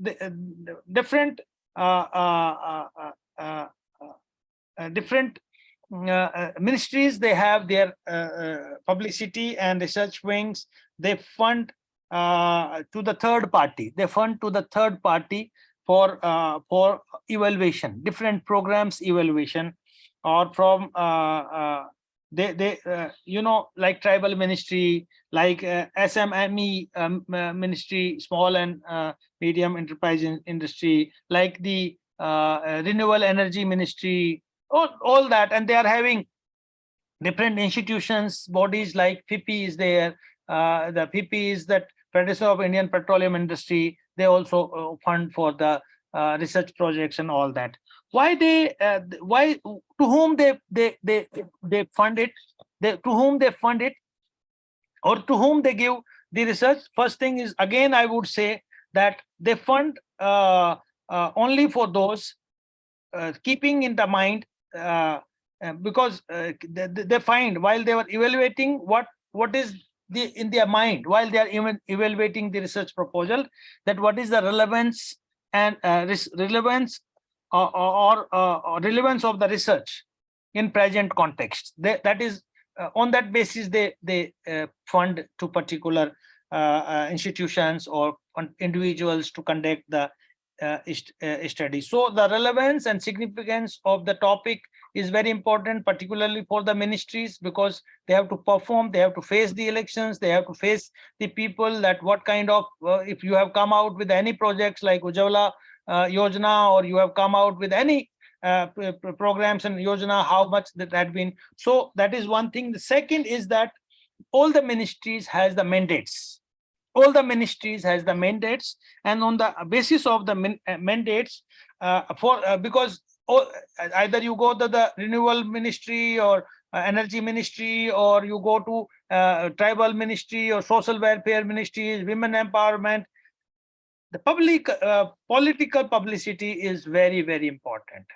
the different different ministries, they have their publicity and research wings. They fund to the third party. They fund to the third party for evaluation, different programs evaluation, or from like tribal ministry, like SMME ministry, small and medium enterprise industry, like the renewable energy ministry, all that. And they are having different institutions, bodies, like FDP is there. The FDP is that Federation of Indian Petroleum Industry. They also fund for the research projects and all that. Why to whom they fund it, to whom they fund it, or to whom they give the research? First thing is, again, I would say that they fund only for those, keeping in the mind, because they find, while they were evaluating, what is in their mind while they are even evaluating the research proposal, that what is the relevance and relevance or relevance of the research in present context. That is on that basis they fund to particular institutions or individuals to conduct the study. So the relevance and significance of the topic is very important, particularly for the ministries, because they have to perform, they have to face the elections, they have to face the people, that what kind of if you have come out with any projects like Ujjwala Yojana, or you have come out with any programs and Yojana, how much that had been. So that is one thing. The second is that all the ministries has the mandates. All the ministries has the mandates, and on the basis of the mandates, because either you go to the renewable ministry or energy ministry, or you go to tribal ministry or social welfare ministries, women empowerment. The political publicity is very important.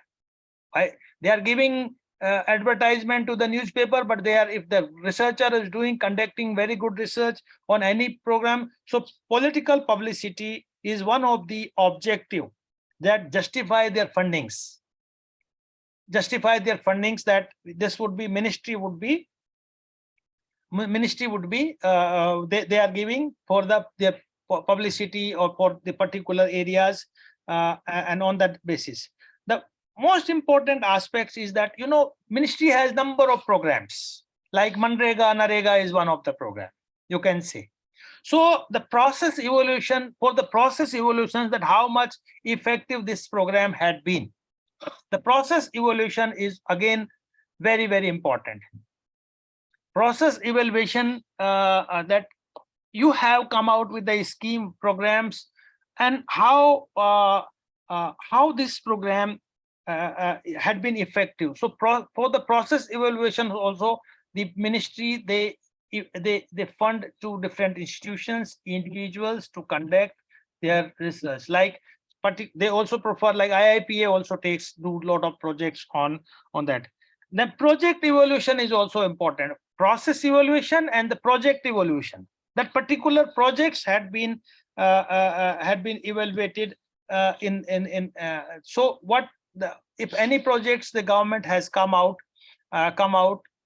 They are giving advertisement to the newspaper, but they are, if the researcher is conducting very good research on any program, so political publicity is one of the objective that justify their fundings. That this would be ministry would be they are giving for their publicity or for the particular areas, and on that basis. The most important aspects is that ministry has number of programs, like Manrega, Narega is one of the program, you can say. So the process evaluation, for the process evaluations, that how much effective this program had been, the process evaluation is again very important. Process evaluation, that you have come out with the scheme programs, and how this program had been effective. So for the process evaluation also, the ministry they fund to different institutions, individuals to conduct their research. Like they also prefer, like IIPA also do a lot of projects on that. The project evaluation is also important. Process evaluation and the project evaluation, that particular projects had been evaluated so what if any projects the government has come out,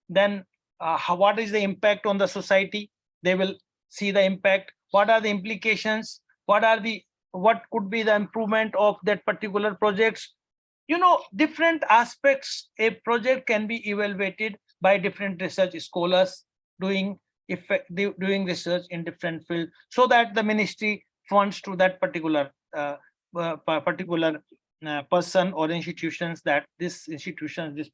then what is the impact on the society? They will see the impact. What are the implications? What are the what could be the improvement of that particular projects. Different aspects a project can be evaluated by different research scholars doing doing research in different fields, so that the ministry funds to that particular person or institutions, that this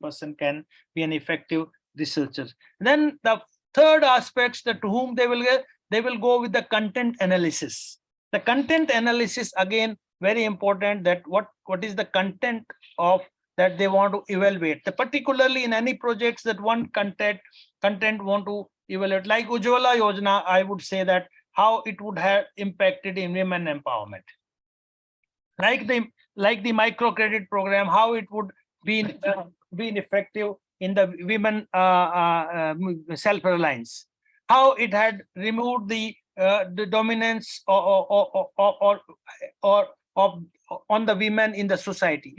person can be an effective researcher. Then the third aspects, that to whom they will go with the content analysis. The content analysis, again, very important, that what is the content of that they want to evaluate. Particularly in any projects, that one content want to evaluate, like Ujjwala Yojana, I would say that how it would have impacted in women empowerment. Like the microcredit program, how it would be been effective in the women self-reliance, how it had removed the dominance or of on the women in the society.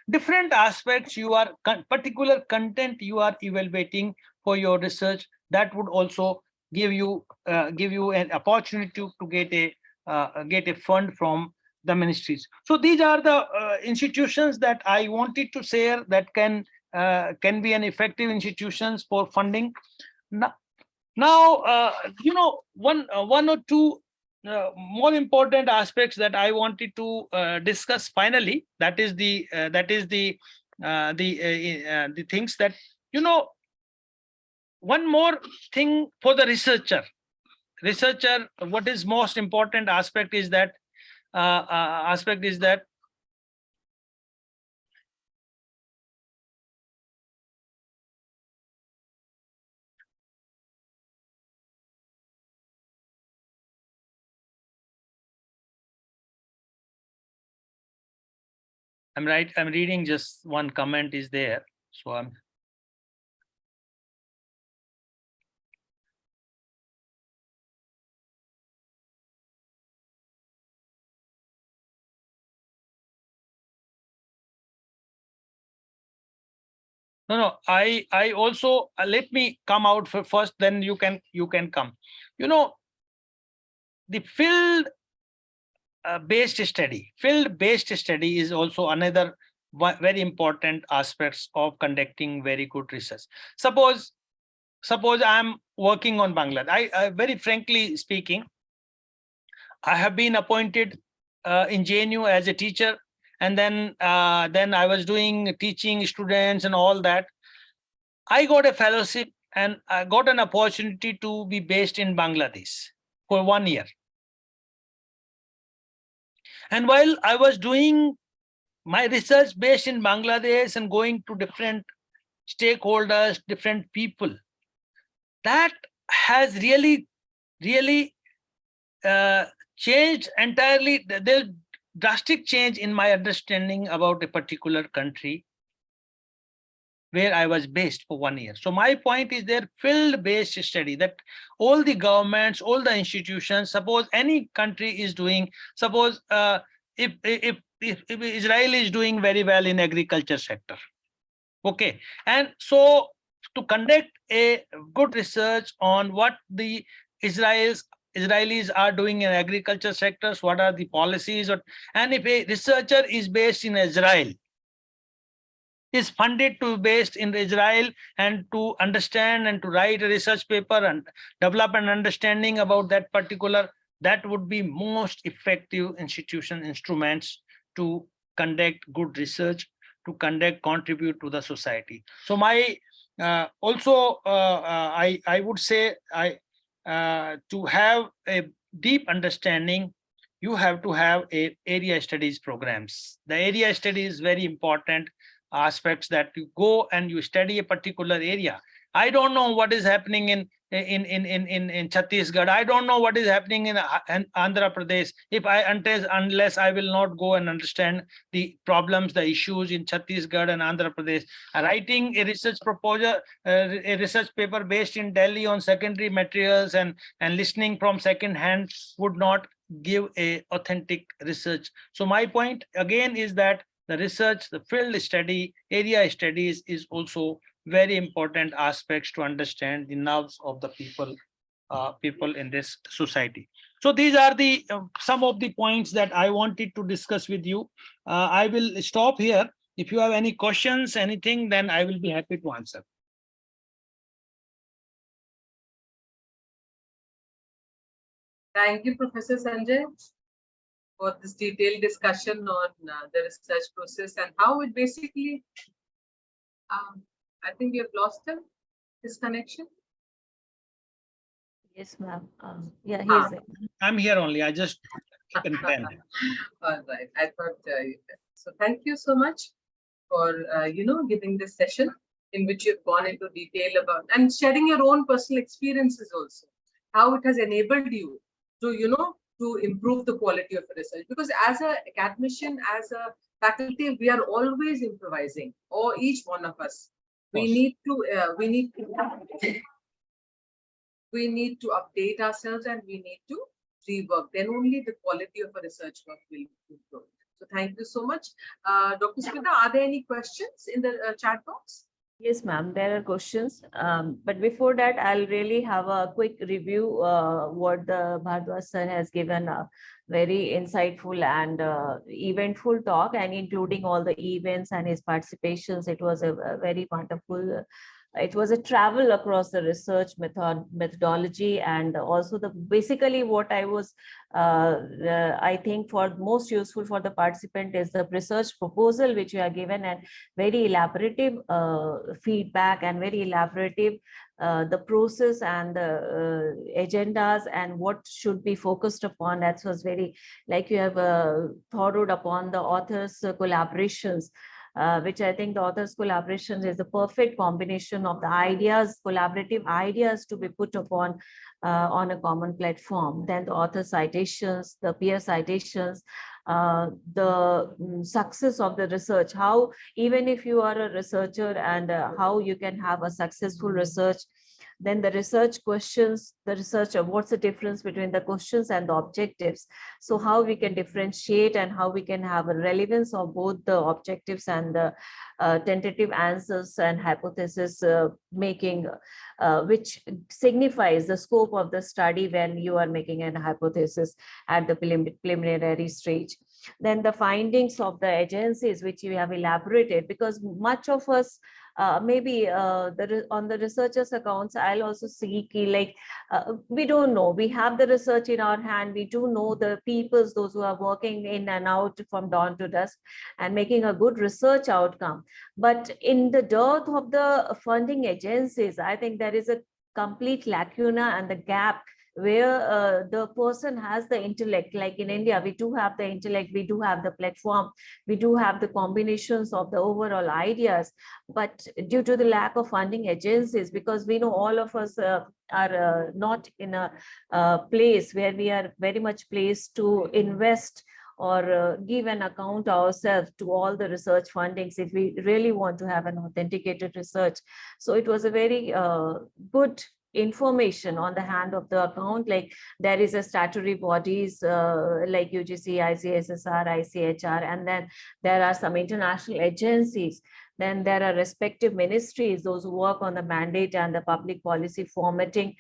Different aspects you are particular content you are evaluating for your research, that would also give you an opportunity to get a fund from the ministries. So these are the institutions that I wanted to share, that can be an effective institutions for funding. Now, one or two more important aspects that I wanted to discuss finally. That is the things that one more thing for the researcher. What is most important aspect is that I'm reading just one comment is there, so I'm no, I also let me come out first, then you can come. The field based study is also another very important aspects of conducting very good research. Suppose I'm working on Bangladesh. I very frankly speaking, I have been appointed in JNU as a teacher, and then I was doing teaching students and all that. I got a fellowship and I got an opportunity to be based in Bangladesh for 1 year. And while I was doing my research based in Bangladesh and going to different stakeholders, different people, that has really changed entirely. There's drastic change in my understanding about a particular country where I was based for 1 year. So my point is their field-based study, that all the governments, all the institutions, suppose any country is doing, suppose if Israel is doing very well in agriculture sector, okay, and so to conduct a good research on what the Israelis are doing in agriculture sectors, what are the policies, and if a researcher is based in Israel, is funded to be based in Israel, and to understand and to write a research paper and develop an understanding about that particular, that would be most effective instruments to conduct good research, to contribute to the society. So my also I would say to have a deep understanding, you have to have a area studies programs. The area study is very important aspects, that you go and you study a particular area. I don't know what is happening in Chhattisgarh. I don't know what is happening in Andhra Pradesh. Unless I will not go and understand the problems, the issues in Chhattisgarh and Andhra Pradesh. Writing a research proposal, a research paper based in Delhi on secondary materials and listening from second hand would not give a authentic research. So my point again is that the research, the field study, area studies is also very important aspects to understand the nerves of the people in this society. So these are the some of the points that I wanted to discuss with you. I will stop here. If you have any questions, anything, then I will be happy to answer. Thank you, Professor Sanjay, for this detailed discussion on the research process and how it basically, I think we have lost him, his connection. Yes, ma'am. Yeah, Ah. he's there. I'm here only. I just keep in pen. All right. I thought so. Thank you so much for giving this session in which you've gone into detail about and sharing your own personal experiences also, how it has enabled you to to improve the quality of research. Because as a academician, as a faculty, we are always improvising, or each one of us. We need to update ourselves and we need to rework. Then only the quality of a research work will improve. So thank you so much. Dr. Smita, are there any questions in the chat box? Yes, ma'am, there are questions. But before that, I'll really have a quick review what the Bhardwaj sir has given a very insightful and eventful talk, and including all the events and his participations. It was a very wonderful. It was a travel across the research methodology, and also the basically what I was I think for most useful for the participant is the research proposal which you are given, and very elaborative feedback and very elaborative the process and the agendas and what should be focused upon. That was very, like, you have thought upon the authors' collaborations, which I think the authors' collaboration is the perfect combination of the ideas, collaborative ideas to be put upon on a common platform. Then the author citations, the peer citations, the success of the research, how even if you are a researcher and how you can have a successful research. Then the research questions, the research of what's the difference between the questions and the objectives. So how we can differentiate and how we can have a relevance of both the objectives and the tentative answers and hypothesis making, which signifies the scope of the study when you are making an hypothesis at the preliminary stage. Then the findings of the agencies which you have elaborated, because much of us maybe on the researchers' accounts, I'll also see like we don't know. We have the research in our hand. We do know the peoples, those who are working in and out from dawn to dusk and making a good research outcome. But in the dearth of the funding agencies, I think there is a complete lacuna and the gap where the person has the intellect. Like in India, we do have the intellect, we do have the platform, we do have the combinations of the overall ideas, but due to the lack of funding agencies, because we know all of us are not in a place where we are very much placed to invest or give an account ourselves to all the research fundings if we really want to have an authenticated research. So it was a very good information on the hand of the account. Like there is a statutory bodies like UGC, ICSSR, ICHR, and then there are some international agencies. Then there are respective ministries, those who work on the mandate and the public policy formatting.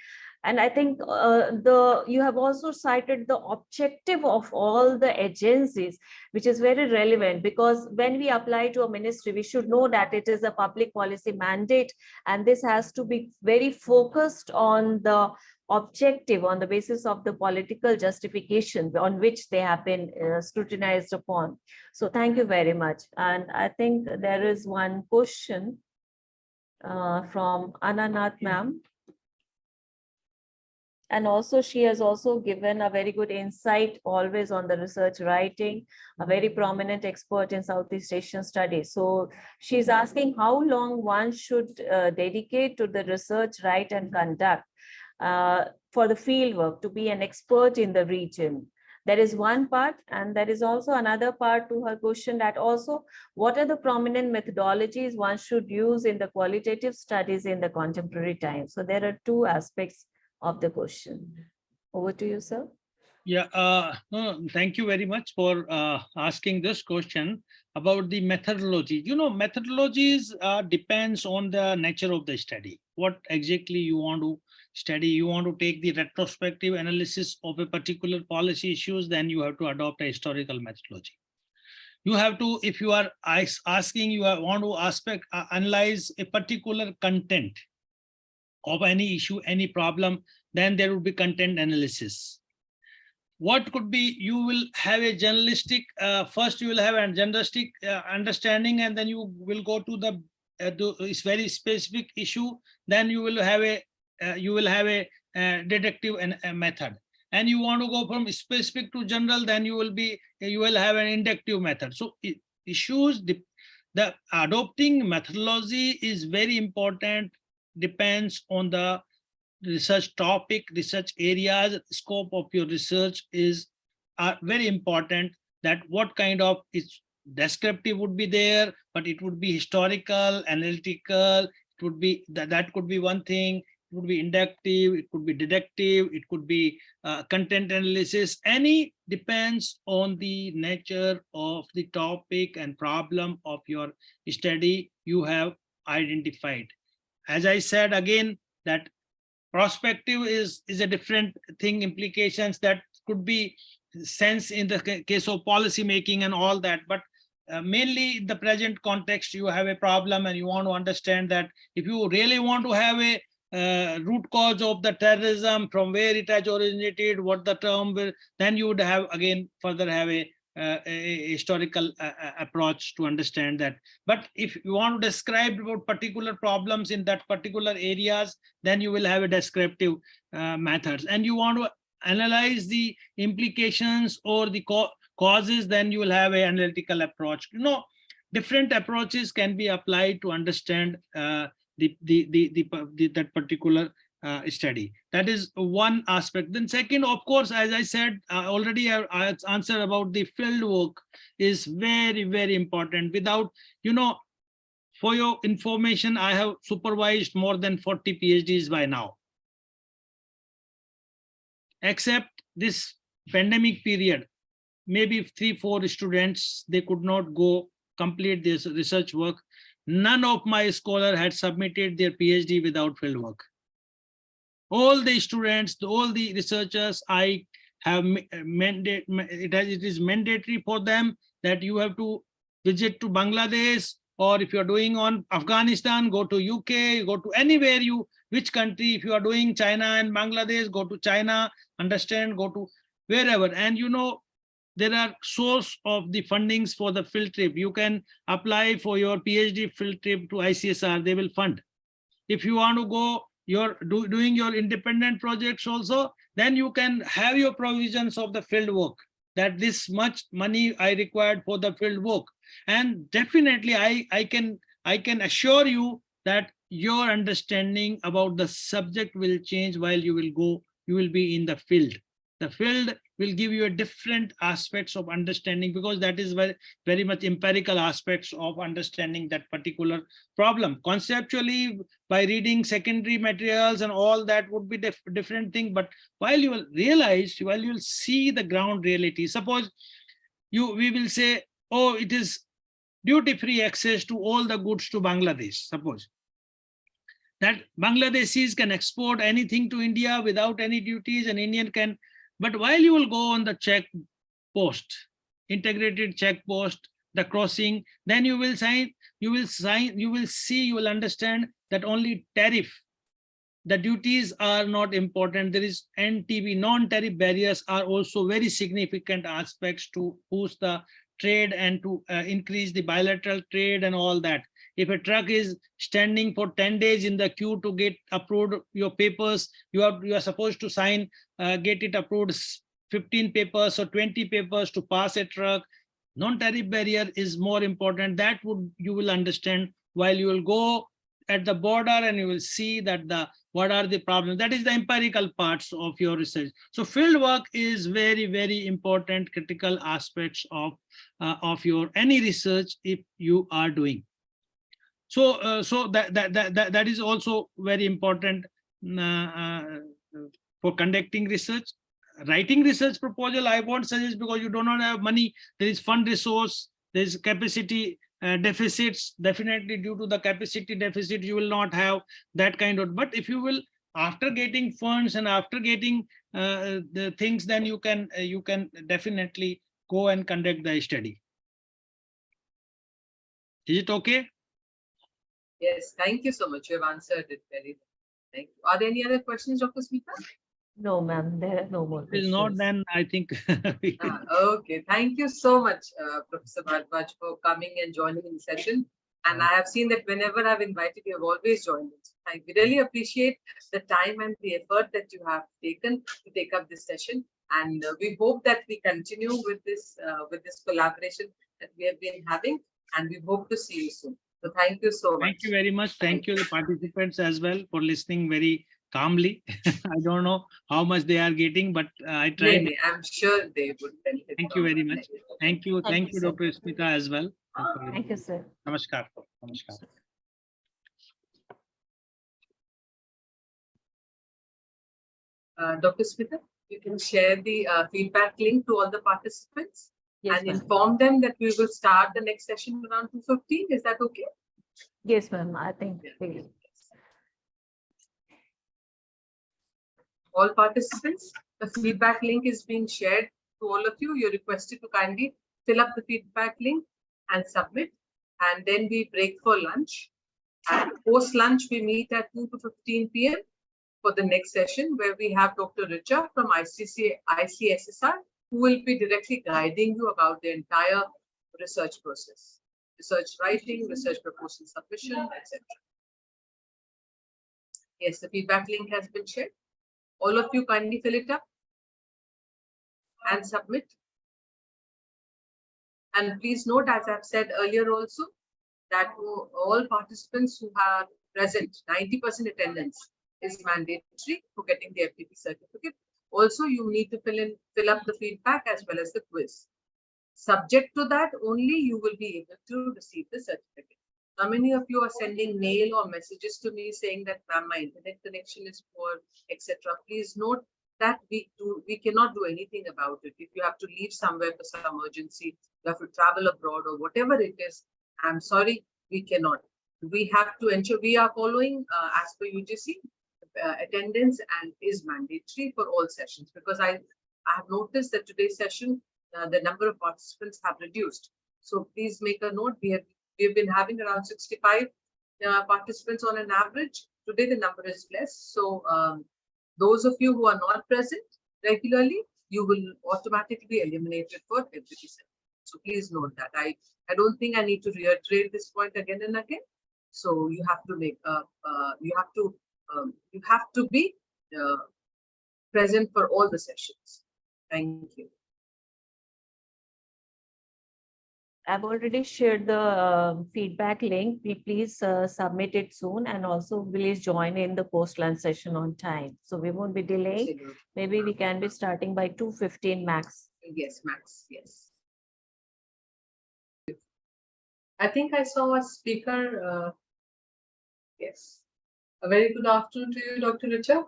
And I think you have also cited the objective of all the agencies, which is very relevant, because when we apply to a ministry, we should know that it is a public policy mandate, and this has to be very focused on the objective on the basis of the political justification on which they have been scrutinized upon. So thank you very much. And I think there is one question from Ananath ma'am. And also she has also given a very good insight always on the research writing, a very prominent expert in Southeast Asian studies. So she's asking how long one should dedicate to the research, write and conduct for the field work to be an expert in the region. There is one part, and there is also another part to her question, that also what are the prominent methodologies one should use in the qualitative studies in the contemporary time. So there are two aspects of the question. Over to you, sir. Yeah, no, thank you very much for asking this question. about the methodology. Methodologies depends on the nature of the study. What exactly you want to study? You want to take the retrospective analysis of a particular policy issues, then you have to adopt a historical methodology. You have to, if you are asking, want to analyze a particular content of any issue, any problem, then there will be content analysis. What could be, you will have a journalistic, first you will have a journalistic understanding, and then you will go to the it's very specific issue, then you will have a detective method, and you want to go from specific to general, then you will have an inductive method. So issues, the adopting methodology is very important, depends on the research topic, research areas, scope of your research are very important, that what kind of descriptive would be there, but it would be historical, analytical, it would be that could be one thing, it would be inductive, it could be deductive, it could be content analysis. Any depends on the nature of the topic and problem of your study you have identified. As I said again, that prospective is a different thing, implications that could be sense in the case of policy making and all that, but mainly in the present context, you have a problem and you want to understand that if you really want to have a root cause of the terrorism, from where it has originated, what the term will, then you would have again further have a historical approach to understand that. But if you want to describe about particular problems in that particular areas, then you will have a descriptive methods. And you want to analyze the implications or the causes, then you will have an analytical approach. Different approaches can be applied to understand that particular study. That is one aspect. Then second, of course, as I said already, I answered about the field work is very, very important. Without, for your information, I have supervised more than 40 PhDs by now. Except this pandemic period, maybe 3-4 students, they could not go complete this research work. None of my scholars had submitted their PhD without field work. All the students, all the researchers, I have it is mandatory for them that you have to visit to Bangladesh, or if you're doing on Afghanistan, go to UK, go to anywhere which country, if you are doing China and Bangladesh, go to China, understand, go to wherever. And there are source of the fundings for the field trip. You can apply for your PhD field trip to ICSR, they will fund. If you want to go, you're doing your independent projects also, then you can have your provisions of the field work, that this much money I required for the field work. And definitely I can assure you that your understanding about the subject will change while you will be in the field. The field will give you a different aspects of understanding, because that is very, very much empirical aspects of understanding that particular problem. Conceptually, by reading secondary materials and all that would be different thing. But while you will realize, while you will see the ground reality, suppose we will say, oh, it is duty-free access to all the goods to Bangladesh, suppose. That Bangladeshis can export anything to India without any duties, and Indian can. But while you will go on the check post, integrated check post, the crossing, then you will see, you will understand that only tariff, the duties are not important. There is NTB, non-tariff barriers are also very significant aspects to boost the trade and to increase the bilateral trade and all that. If a truck is standing for 10 days in the queue to get approved your papers, you are supposed to sign, get it approved 15 papers or 20 papers to pass a truck. Non-tariff barrier is more important. That you will understand while you will go at the border, and you will see that what are the problems. That is the empirical parts of your research. So field work is very, very important, critical aspects of your any research if you are doing. So that is also very important for conducting research. Writing research proposal, I won't suggest, because you do not have money. There is fund resource. there's capacity deficits. Definitely due to the capacity deficit, you will not have that kind of, but if you will, after getting funds and after getting the things, then you can definitely go and conduct the study. Is it okay? Yes, thank you so much. You have answered it very well. Thank you. Are there any other questions, Dr. Smita? No, ma'am, there are no more If it is not, questions. then I think we can. Okay, thank you so much, Professor Bharadwaj, for coming and joining in the session. And I have seen that whenever I've invited, you have always joined us. We really appreciate the time and the effort that you have taken to take up this session. And we hope that we continue with this collaboration that we have been having. And we hope to see you soon. So thank you so much. Thank you very much. Thank you, the participants as well, for listening very calmly. I don't know how much they are getting, but I tried. Maybe, I'm sure they would benefit. Thank you very much. Thank you. Thank Thank you, you, sir. Dr. Smita, as well. Thank you, sir. Namaskar. Namaskar. Dr. Smita, you can share the feedback link to all the participants Yes, and ma'am. inform them that we will start the next session around 2:15. Is that okay? Yes, ma'am. I think we All participants, the feedback link is being shared to all of you. You're requested to kindly fill up the feedback link and submit. And then we break for lunch. And post lunch, we meet at 2 to 15 p.m. for the next session, where we have Dr. Richa from ICSSR, who will be directly guiding you about the entire research process, research writing, research proposal submission, etc. Yes, the feedback link has been shared. All of you kindly fill it up and submit. And please note, as I've said earlier also, that all participants who are present, 90% attendance is mandatory for getting the FDP certificate. Also, you need to fill up the feedback as well as the quiz. Subject to that, only you will be able to receive the certificate. Now, many of you are sending mail or messages to me saying that, ma'am, my internet connection is poor, etc. Please note that we cannot do anything about it. If you have to leave somewhere for some emergency, you have to travel abroad or whatever it is, I'm sorry, we cannot. We have to ensure we are following as per UGC attendance, and is mandatory for all sessions, because I have noticed that today's session the number of participants have reduced. So please make a note. We've been having around 65 participants on an average. Today the number is less. So those of you who are not present regularly, you will automatically be eliminated for FDP session. So please note that. I don't think I need to reiterate this point again and again. So you have to make you have to be present for all the sessions. Thank you. I've already shared the feedback link. Please submit it soon, and also please join in the post-lunch session on time. So we won't be delayed. Absolutely. Maybe we can be starting by 2:15 max. Yes, Max. Yes. I think I saw a speaker. Yes. A very good afternoon to you, Dr. Richa.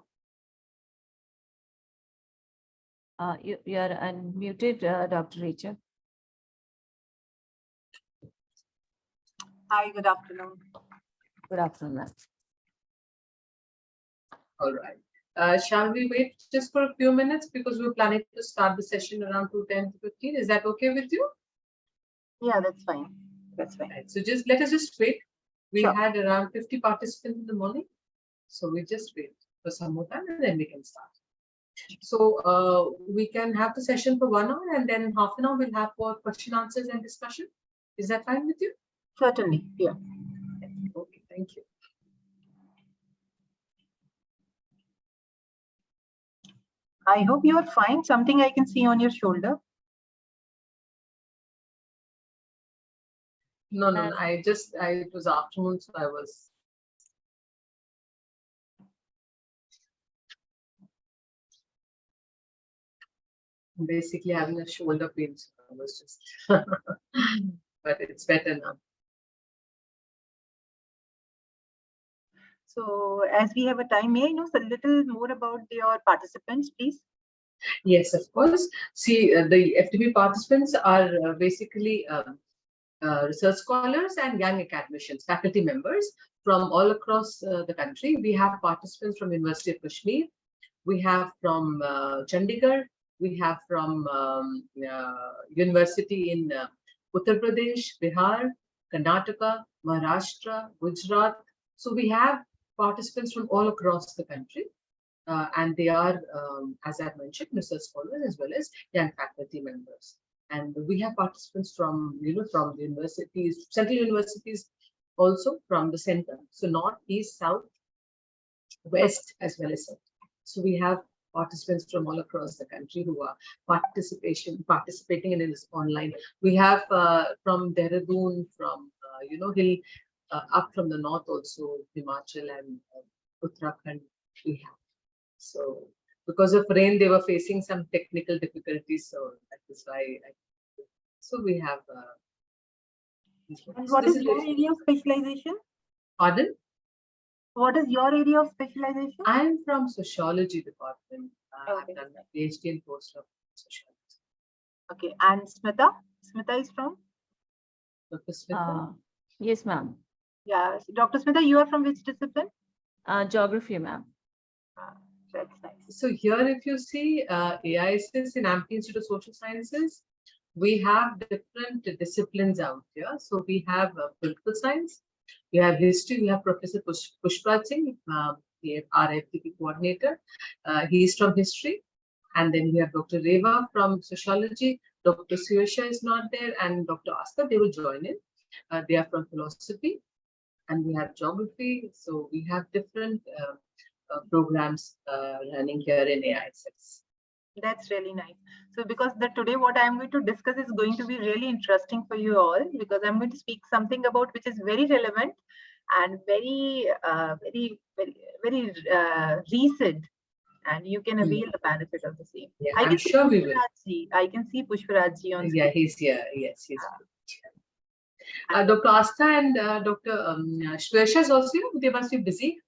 You are unmuted, Dr. Richa. Hi, good afternoon. Good afternoon, ma'am. All right. Shall we wait just for a few minutes, because we're planning to start the session around 2:10 to 15. Is that okay with you? Yeah, that's fine. That's fine. Right. So let us just wait. We Sure. had around 50 participants in the morning. So we just wait for some more time and then we can start. So we can have the session for 1 hour, and then half an hour we'll have for question, answers and discussion. Is that fine with you? Certainly, yeah. Okay, thank you. I hope you are fine. Something I can see on your shoulder. No, it was afternoon, so I was. Basically having a shoulder pain, so I was just, but it's better now. So as we have a time, may I know a little more about your participants, please? Yes, of course. See, the FDP participants are basically research scholars and young academicians, faculty members from all across the country. We have participants from University of Kashmir. We have from Chandigarh. We have from University in Uttar Pradesh, Bihar, Karnataka, Maharashtra, Gujarat. So we have participants from all across the country. And they are, as I've mentioned, research scholars as well as young faculty members. And we have participants from, from the universities, central universities, also from the center. So north, east, south, west, as well as south. So we have participants from all across the country who are participating in this online. We have from Dehradun, from hill up from the north also, Himachal and Uttarakhand we have. So because of rain, they were facing some technical difficulties. So that is why. So we have. And what is your area of specialization? Pardon? What is your area of specialization? I am from sociology department. Okay. I've done my PhD and postdoc in sociology. Okay, and Smita? Smita is from? Dr. Smita? Yes, ma'am. Yeah, Dr. Smita, you are from which discipline? Geography, ma'am. That's nice. So here, if you see AISS in Amity Institute of Social Sciences, we have different disciplines out here. So we have political science, we have history, we have Professor Pushpraj Singh, our FDP coordinator. He is from history. And then we have Dr. Reva from sociology. Dr. Suyasha is not there, and Dr. Asta, they will join in. They are from philosophy, and we have geography. So we have different programs running here in AISS. That's really nice. So because today what I'm going to discuss is going to be really interesting for you all, because I'm going to speak something about which is very relevant and very recent, and you can avail the benefit of the same. Yeah, I'm sure we will. I can see Pushparaj ji on screen. Yeah, he's here. Yes, he's here. Dr. Asta and Dr. Shwesha is also here. They must be busy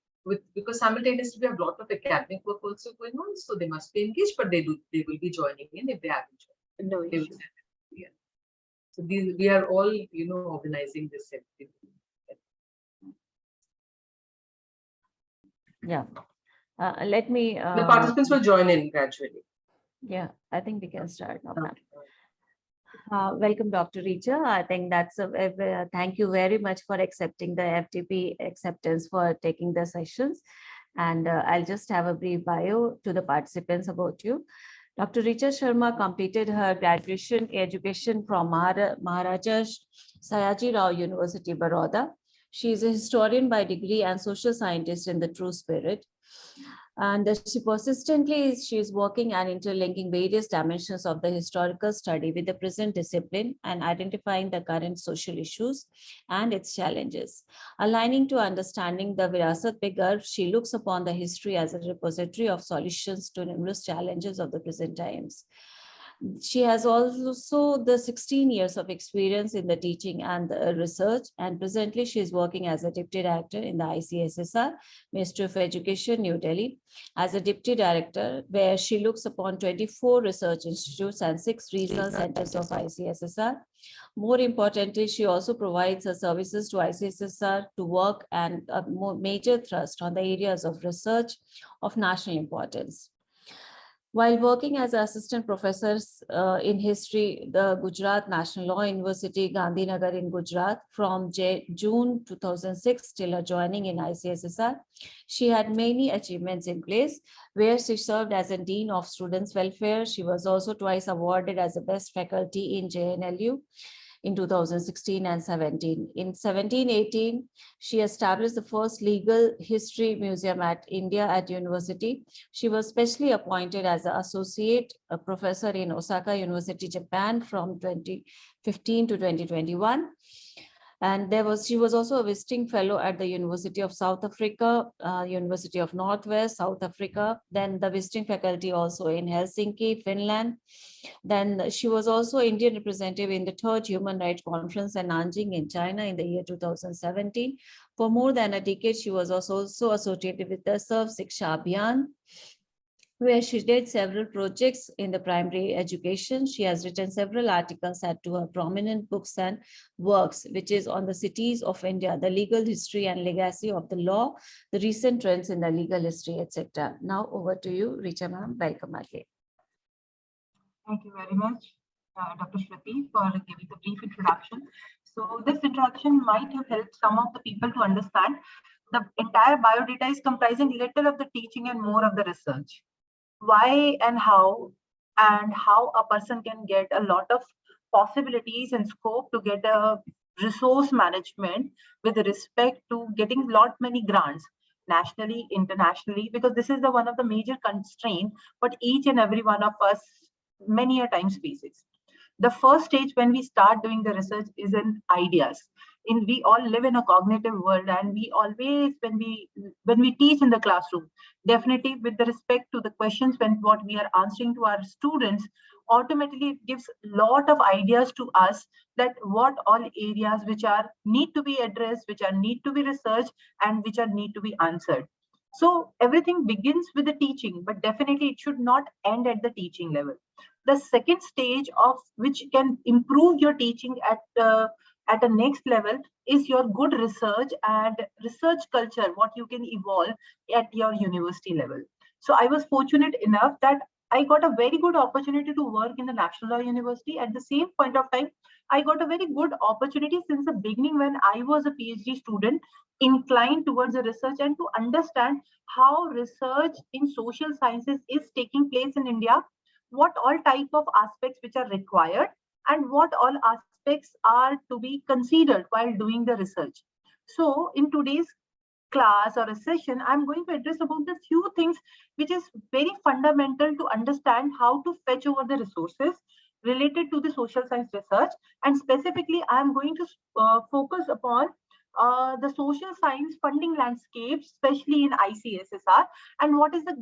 because simultaneously we have a lot of academic work also going on, so they must be engaged. But they will be joining in if they haven't joined. No issue. Yeah. So we are all organizing this activity. Yeah. Let me. The participants will join in gradually. Yeah, I think we can start now, ma'am. Okay. Welcome, Dr. Richa. I think that's thank you very much for accepting the FDP acceptance for taking the sessions. And I'll just have a brief bio to the participants about you. Dr. Richa Sharma completed her graduation education from Maharaja Sayaji Rao University, Baroda. She is a historian by degree and social scientist in the true spirit. And she is working and interlinking various dimensions of the historical study with the present discipline and identifying the current social issues and its challenges. Aligning to understanding the Virasat-e-Garb, she looks upon the history as a repository of solutions to numerous challenges of the present times. She has also the 16 years of experience in the teaching and the research, and presently she is working as a deputy director in the ICSSR, Ministry of Education, New Delhi, as a deputy director, where she looks upon 24 research institutes and 6 regional centers of ICSSR. More importantly, she also provides her services to ICSSR to work and a major thrust on the areas of research of national importance. While working as assistant professors in history, the Gujarat National Law University, Gandhinagar in Gujarat, from June 2006 till her joining in ICSSR, she had many achievements in place, where she served as a Dean of Students' Welfare. She was also twice awarded as the best faculty in JNLU in 2016 and 17. In 17-18, she established the first legal history museum at India at university. She was specially appointed as an associate professor in Osaka University, Japan from 2015 to 2021. And she was also a visiting fellow at the University of South Africa, University of Northwest, South Africa, then the visiting faculty also in Helsinki, Finland. Then she was also Indian representative in the 3rd Human Rights Conference in Nanjing in China in the year 2017. For more than a decade, she was also associated with the Sarv Siksha Abhiyan, where she did several projects in the primary education. She has written several articles, add to her prominent books and works, which is on the cities of India, the legal history and legacy of the law, the recent trends in the legal history, etc. Now over to you, Richa ma'am. Welcome again. Thank you very much, Dr. Shruti, for giving the brief introduction. So this introduction might have helped some of the people to understand the entire biodata is comprising little of the teaching and more of the research. Why and how a person can get a lot of possibilities and scope to get a resource management with respect to getting many grants nationally, internationally, because this is the one of the major constraint but each and every one of us many a times faces. The first stage when we start doing the research is in ideas. We all live in a cognitive world, and we always, when we teach in the classroom, definitely with the respect to the questions when what we are answering to our students, automatically it gives a lot of ideas to us that what all areas which are need to be addressed, which are need to be researched, and which are need to be answered. So everything begins with the teaching, but definitely it should not end at the teaching level. The second stage of which can improve your teaching at the next level is your good research and research culture, what you can evolve at your university level. So I was fortunate enough that I got a very good opportunity to work in the National Law University. At the same point of time, I got a very good opportunity since the beginning when I was a PhD student, inclined towards the research and to understand how research in social sciences is taking place in India, what all type of aspects which are required, and what all aspects are to be considered while doing the research. So in today's class or a session, I'm going to address about the few things which is very fundamental to understand how to fetch over the resources related to the social science research. And specifically, I'm going to focus upon the social science funding landscape, especially in ICSSR, and what is the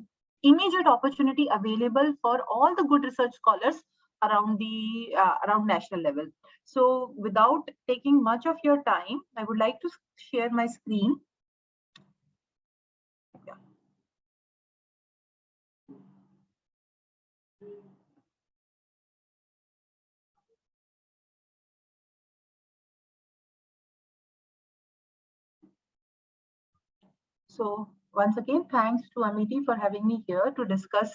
immediate opportunity available for all the good research scholars around the around national level. So without taking much of your time, I would like to share my screen. Yeah. So once again, thanks to Amity for having me here to discuss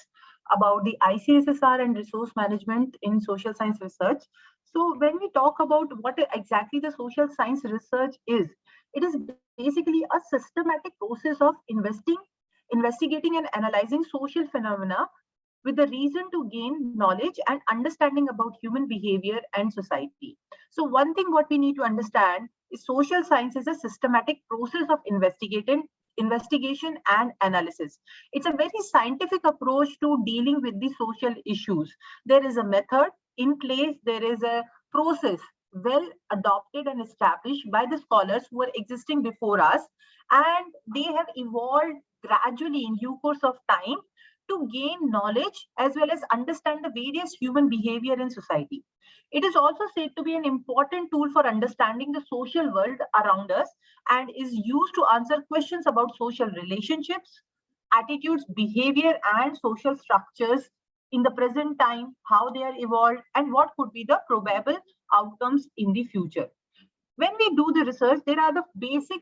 about the ICSSR and resource management in social science research. So when we talk about what exactly the social science research is, it is basically a systematic process of investigating and analyzing social phenomena with the reason to gain knowledge and understanding about human behavior and society. So one thing what we need to understand is social science is a systematic process of investigation and analysis. It's a very scientific approach to dealing with the social issues. There is a method in place, there is a process well adopted and established by the scholars who are existing before us, and they have evolved gradually in due course of time to gain knowledge as well as understand the various human behavior in society. It is also said to be an important tool for understanding the social world around us and is used to answer questions about social relationships, attitudes, behavior, and social structures in the present time, how they are evolved, and what could be the probable outcomes in the future. When we do the research, there are the basic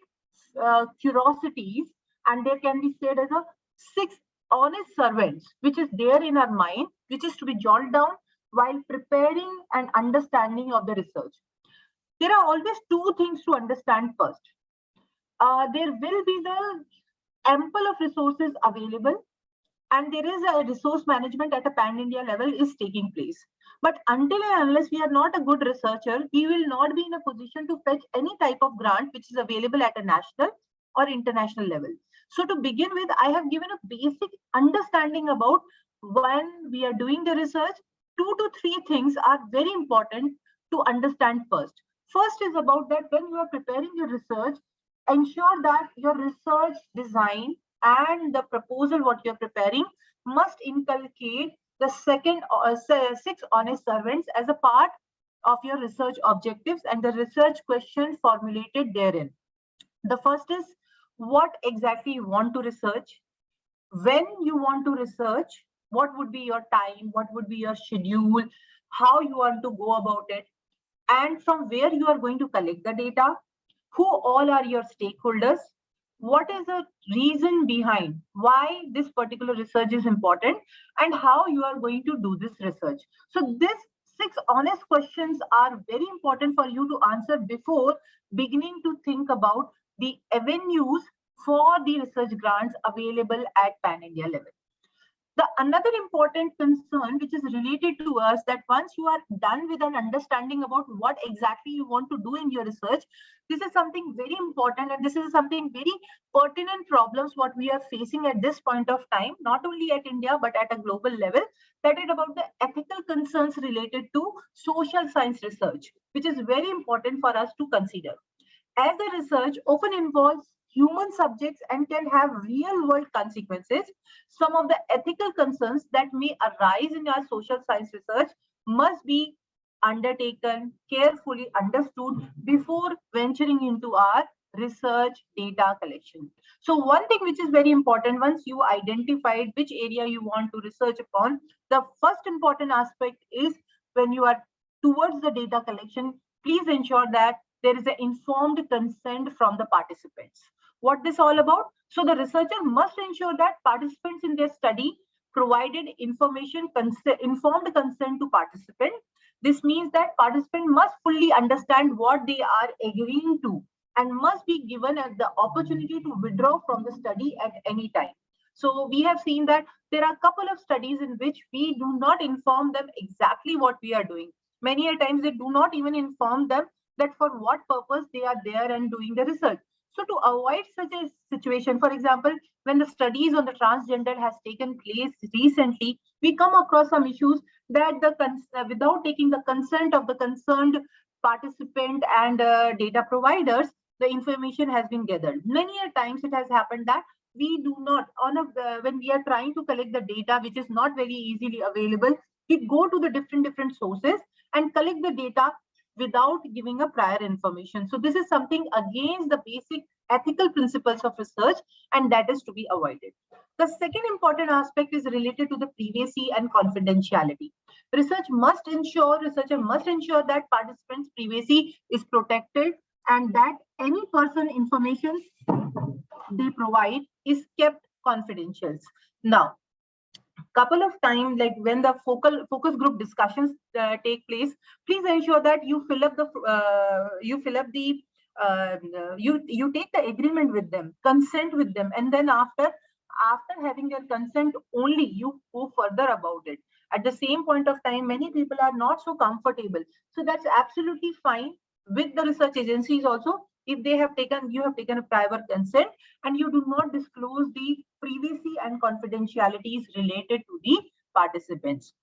curiosities, and there can be said as a 6 honest servants, which is there in our mind, which is to be jotted down while preparing and understanding of the research. There are always two things to understand first. There will be the ample of resources available, and there is a resource management at a pan-India level is taking place. But until and unless we are not a good researcher, we will not be in a position to fetch any type of grant which is available at a national or international level. So to begin with, I have given a basic understanding about when we are doing the research. 2 to 3 things are very important to understand first. First is about that when you are preparing your research, ensure that your research design and the proposal what you're preparing must inculcate the 6 honest servants as a part of your research objectives and the research questions formulated therein. The first is what exactly you want to research, when you want to research, what would be your time, what would be your schedule, how you want to go about it, and from where you are going to collect the data, who all are your stakeholders, what is the reason behind why this particular research is important, and how you are going to do this research. So these 6 honest questions are very important for you to answer before beginning to think about the avenues for the research grants available at pan-India level. The another important concern which is related to us, that once you are done with an understanding about what exactly you want to do in your research, this is something very important, and this is something very pertinent problems what we are facing at this point of time, not only at India but at a global level, that is about the ethical concerns related to social science research, which is very important for us to consider, as the research often involves human subjects and can have real world consequences. Some of the ethical concerns that may arise in our social science research must be undertaken, carefully understood before venturing into our research data collection. So one thing which is very important, once you identified which area you want to research upon, the first important aspect is, when you are towards the data collection, please ensure that there is an informed consent from the participants. What this all about? So the researcher must ensure that participants in their study provided information, informed consent to participant. This means that participant must fully understand what they are agreeing to and must be given as the opportunity to withdraw from the study at any time. So we have seen that there are a couple of studies in which we do not inform them exactly what we are doing. Many a times they do not even inform them that for what purpose they are there and doing the research. So to avoid such a situation, for example, when the studies on the transgender has taken place recently, we come across some issues that without taking the consent of the concerned participant and data providers, the information has been gathered. Many a times it has happened that we do not, when we are trying to collect the data, which is not very easily available, we go to the different sources and collect the data without giving a prior information. So this is something against the basic ethical principles of research, and that is to be avoided. The second important aspect is related to the privacy and confidentiality. Researcher must ensure that participants' privacy is protected and that any person information they provide is kept confidential. Now, couple of times, like when the focus group discussions take place, please ensure that you you take the agreement with them, consent with them, and then after having their consent only, you go further about it. At the same point of time, many people are not so comfortable, so that's absolutely fine with the research agencies also. If you have taken a prior consent and you do not disclose the privacy and confidentialities related to the participants.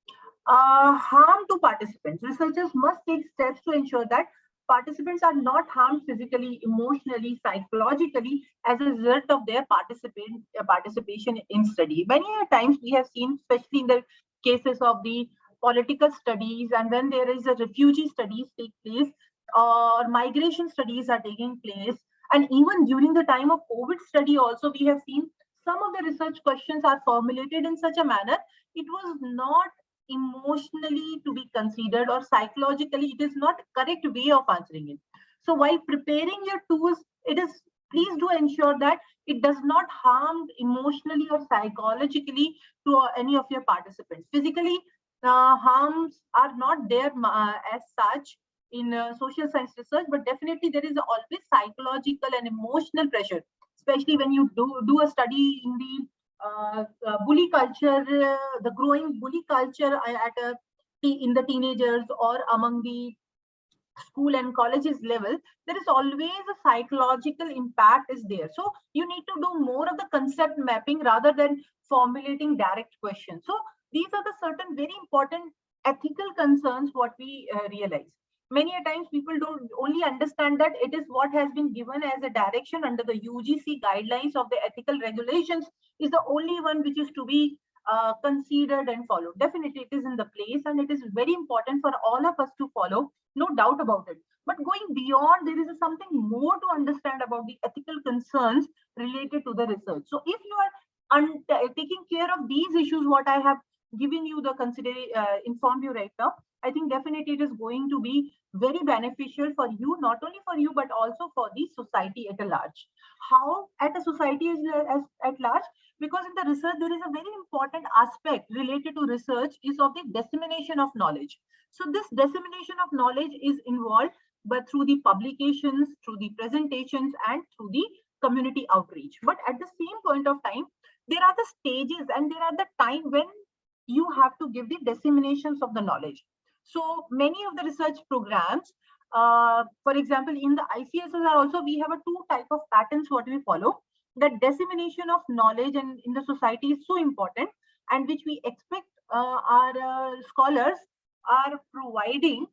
Harm to participants. Researchers must take steps to ensure that participants are not harmed physically, emotionally, psychologically as a result of their participation in study. Many times we have seen, especially in the cases of the political studies, and when there is a refugee studies take place or migration studies are taking place, and even during the time of COVID study also, we have seen some of the research questions are formulated in such a manner it was not emotionally to be considered, or psychologically it is not correct way of answering it. So while preparing your tools, please do ensure that it does not harm emotionally or psychologically to any of your participants. Physically, harms are not there as such in social science research, but definitely there is always psychological and emotional pressure, especially when you do a study in the bully culture, the growing bully culture in the teenagers or among the school and colleges level. There is always a psychological impact is there. So you need to do more of the concept mapping rather than formulating direct questions. So these are the certain very important ethical concerns what we realize. Many a times people don't only understand that it is what has been given as a direction under the UGC guidelines of the ethical regulations is the only one which is to be considered and followed. Definitely it is in the place and it is very important for all of us to follow, no doubt about it. But going beyond, there is something more to understand about the ethical concerns related to the research. So if you are taking care of these issues, what I have given you the informed you right now, I think definitely it is going to be very beneficial for you, not only for you, but also for the society at a large. How at a society as at large? Because in the research, there is a very important aspect related to research is of the dissemination of knowledge. So this dissemination of knowledge is involved, but through the publications, through the presentations, and through the community outreach. But at the same point of time, there are the stages and there are the time when you have to give the disseminations of the knowledge. So many of the research programs, for example, in the ICSSR also, we have a two type of patterns what we follow. The dissemination of knowledge and in the society is so important, and which we expect our scholars are providing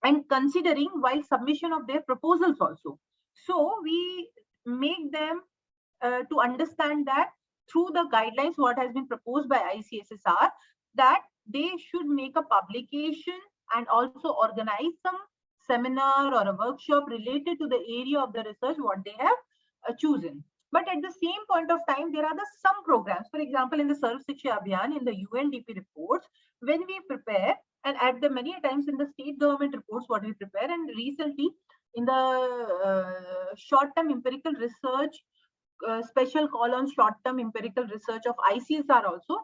and considering while submission of their proposals also. So we make them to understand that through the guidelines what has been proposed by ICSSR, that they should make a publication and also organize some seminar or a workshop related to the area of the research what they have chosen. But at the same point of time, there are some programs. For example, in the Sarv Shiksha Abhiyan, in the UNDP reports, when we prepare, and at the many times in the state government reports what we prepare, and recently in the short-term empirical research, special call on short-term empirical research of ICSR also,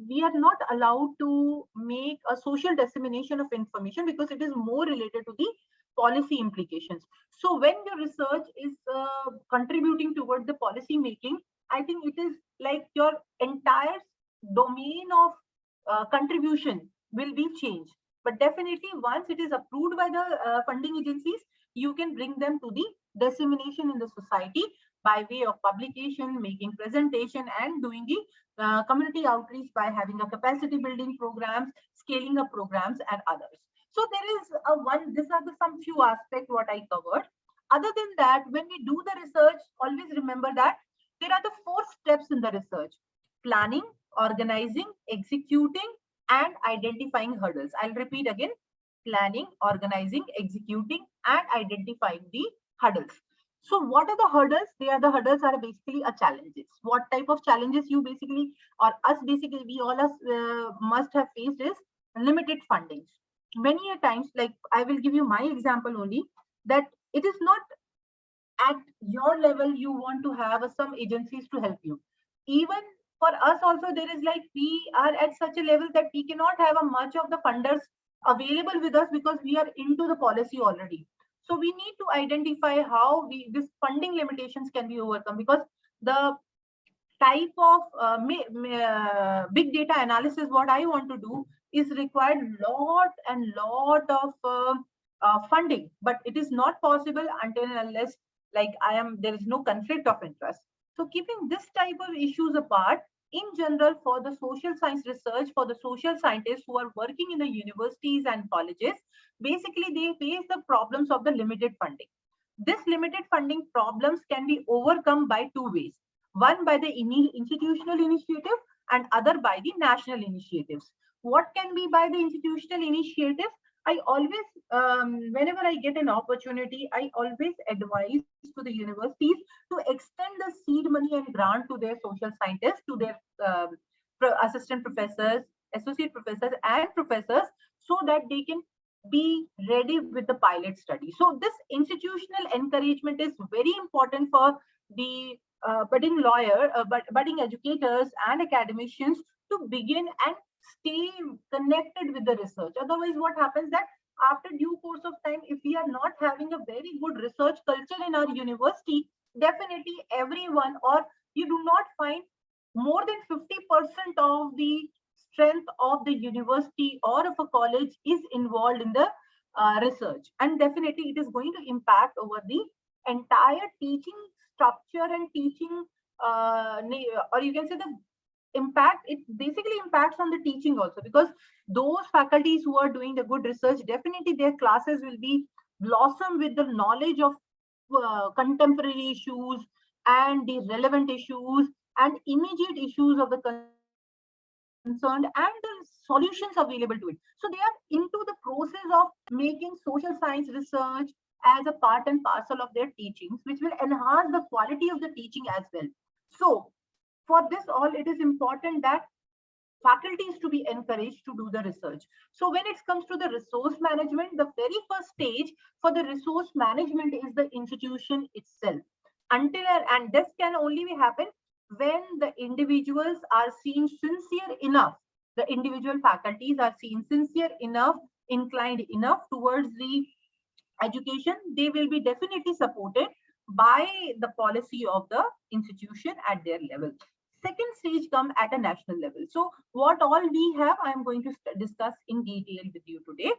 we are not allowed to make a social dissemination of information because it is more related to the policy implications. So when your research is contributing towards the policy making, I think it is like your entire domain of contribution will be changed. But definitely once it is approved by the funding agencies, you can bring them to the dissemination in the society by way of publication, making presentation, and doing the community outreach by having a capacity building programs, scaling up programs, and others. So there is these are some few aspects what I covered. Other than that, when we do the research, always remember that there are the 4 steps in the research: planning, organizing, executing, and identifying hurdles. I'll repeat again: planning, organizing, executing, and identifying the hurdles. So what are the hurdles? The hurdles are basically challenges. What type of challenges you basically, or us basically, we all must have faced is limited fundings. Many a times, like I will give you my example only, that it is not at your level you want to have some agencies to help you. Even for us also, there is like we are at such a level that we cannot have a much of the funders available with us because we are into the policy already. So we need to identify how this funding limitations can be overcome, because the type of big data analysis what I want to do is required lot of funding, but it is not possible until and unless like there is no conflict of interest. So keeping this type of issues apart, in general, for the social science research, for the social scientists who are working in the universities and colleges, basically they face the problems of the limited funding. This limited funding problems can be overcome by 2 ways. One by the institutional initiative and other by the national initiatives. What can be by the institutional initiatives? I always, whenever I get an opportunity, I always advise to the universities to extend the seed money and grant to their social scientists, to their assistant professors, associate professors, and professors, so that they can be ready with the pilot study. So this institutional encouragement is very important for the budding budding educators and academicians to begin and stay connected with the research. Otherwise, what happens that after due course of time, if we are not having a very good research culture in our university, definitely everyone, or you do not find more than 50% of the strength of the university or of a college is involved in the research. And definitely it is going to impact over the entire teaching structure and teaching, or you can say the impact, it basically impacts on the teaching also, because those faculties who are doing the good research, definitely their classes will be blossom with the knowledge of contemporary issues and the relevant issues and immediate issues of the concerned and the solutions available to it. So they are into the process of making social science research as a part and parcel of their teachings, which will enhance the quality of the teaching as well. So for this all, it is important that faculties to be encouraged to do the research. So when it comes to the resource management, the very first stage for the resource management is the institution itself. And this can only be happen when the individuals are seen sincere enough, the individual faculties are seen sincere enough, inclined enough towards the education, they will be definitely supported by the policy of the institution at their level. Second stage come at a national level. So what all we have, I am going to discuss in detail with you today.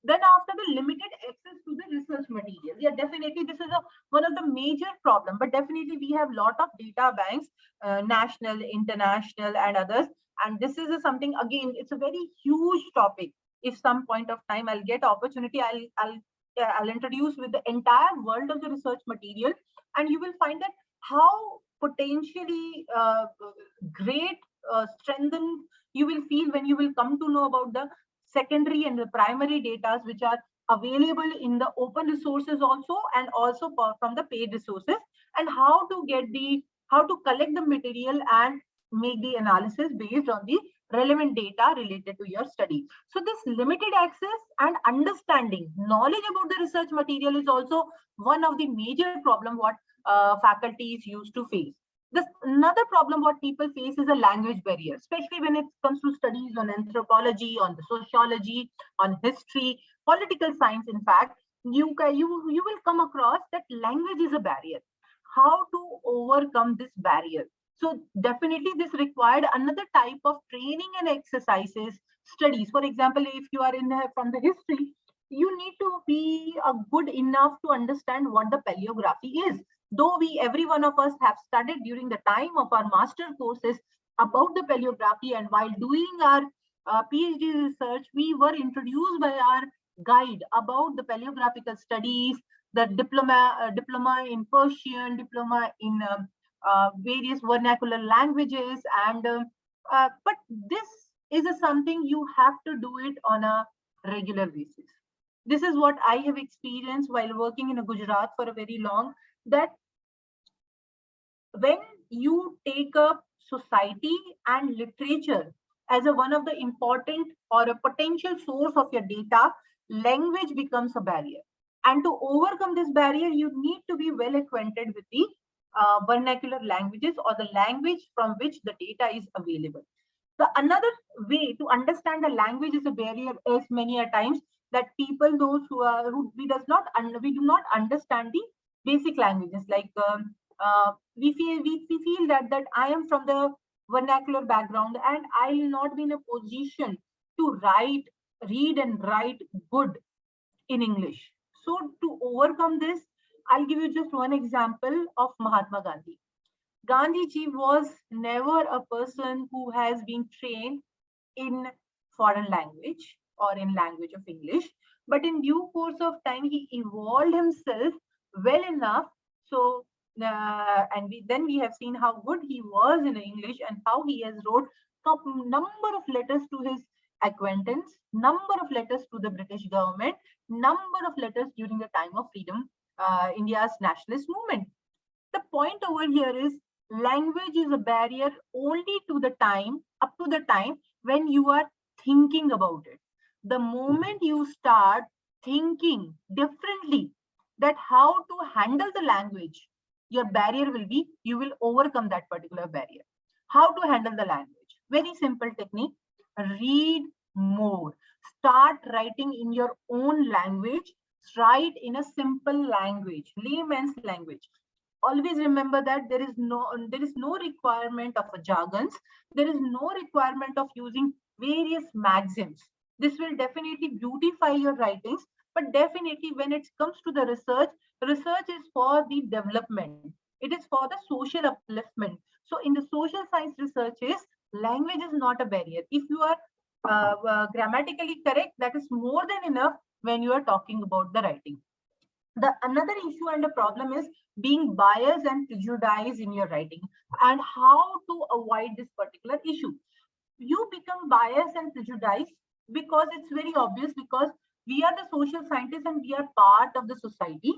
Then after the limited access to the research material, yeah, definitely this is one of the major problem, but definitely we have lot of data banks, national, international and others. And this is something, again, it's a very huge topic. If some point of time I'll get opportunity, I'll introduce with the entire world of the research material, and you will find that how potentially great strengthened you will feel when you will come to know about the secondary and the primary data which are available in the open resources also, and also from the paid resources, and how to collect the material and make the analysis based on the relevant data related to your study. So this limited access and understanding, knowledge about the research material is also one of the major problem what faculties used to face. Another problem what people face is a language barrier, especially when it comes to studies on anthropology, on the sociology, on history, political science. In fact, you will come across that language is a barrier. How to overcome this barrier? So definitely this required another type of training and exercises, studies. For example, if you are from the history, you need to be good enough to understand what the paleography is. Though every one of us have studied during the time of our master courses about the paleography, and while doing our PhD research, we were introduced by our guide about the paleographical studies, the diploma in Persian, diploma in various vernacular languages, and but this is something you have to do it on a regular basis. This is what I have experienced while working in Gujarat for a very long, that when you take up society and literature as one of the important or a potential source of your data, language becomes a barrier. And to overcome this barrier, you need to be well acquainted with the vernacular languages or the language from which the data is available. The another way to understand the language is a barrier is many a times that people, those who we do not understand the basic languages, like we feel that I am from the vernacular background and I will not be in a position to read and write good in English. So to overcome this, I'll give you just one example of Mahatma Gandhi. Gandhi ji was never a person who has been trained in foreign language or in language of English, but in due course of time, he evolved himself well enough. So, then we have seen how good he was in English and how he has wrote a number of letters to his acquaintance, number of letters to the British government, number of letters during the time of freedom, India's nationalist movement. The point over here is language is a barrier only to the time, up to the time when you are thinking about it. The moment you start thinking differently that how to handle the language, your barrier will be, you will overcome that particular barrier. How to handle the language? Very simple technique. Read more. Start writing in your own language. Write in a simple language, layman's language. Always remember that there is no requirement of a jargons. There is no requirement of using various maxims. This will definitely beautify your writings, but definitely when it comes to the research is for the development. It is for the social upliftment. So in the social science researches, language is not a barrier. If you are grammatically correct, that is more than enough when you are talking about the writing. The another issue and a problem is being biased and prejudiced in your writing, and how to avoid this particular issue. You become biased and prejudiced because it's very obvious, because we are the social scientists and we are part of the society,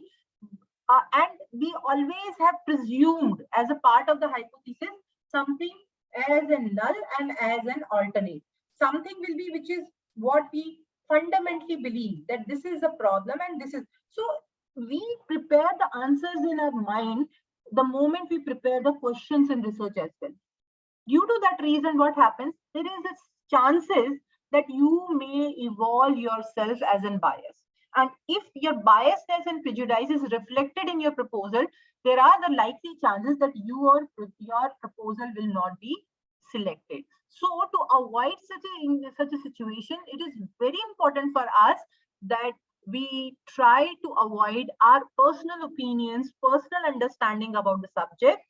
and we always have presumed as a part of the hypothesis something as a null and as an alternate. Something will be which is what we fundamentally believe that this is a problem and this is. So we prepare the answers in our mind the moment we prepare the questions in research as well. Due to that reason, what happens? There is a chances that you may evolve yourself as a bias. And if your biasness and prejudice is reflected in your proposal, there are the likely chances that your proposal will not be selected. So to avoid such a situation, it is very important for us that we try to avoid our personal opinions, personal understanding about the subject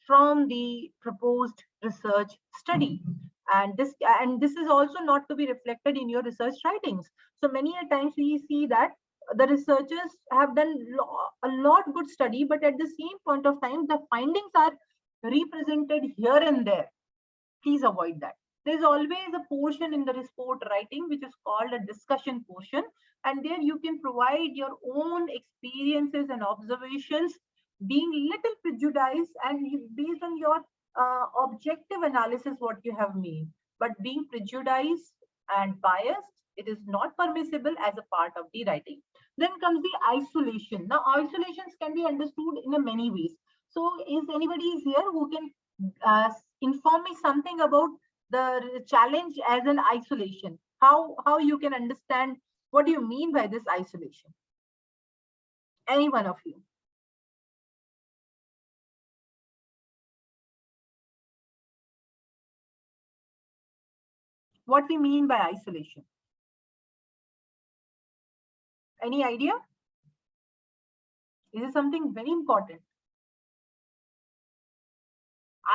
from the proposed research study. And this is also not to be reflected in your research writings. So many a times we see that the researchers have done a lot good study, but at the same point of time, the findings are represented here and there. Please avoid that. There's always a portion in the report writing which is called a discussion portion, and there you can provide your own experiences and observations, being little prejudiced and based on your objective analysis what you have made. But being prejudiced and biased, it is not permissible as a part of the writing. Then comes the isolation. Now isolations can be understood in a many ways. So is anybody here who can inform me something about the challenge as an isolation? How you can understand what do you mean by this isolation? Any one of you? What we mean by isolation? Any idea? This is something very important.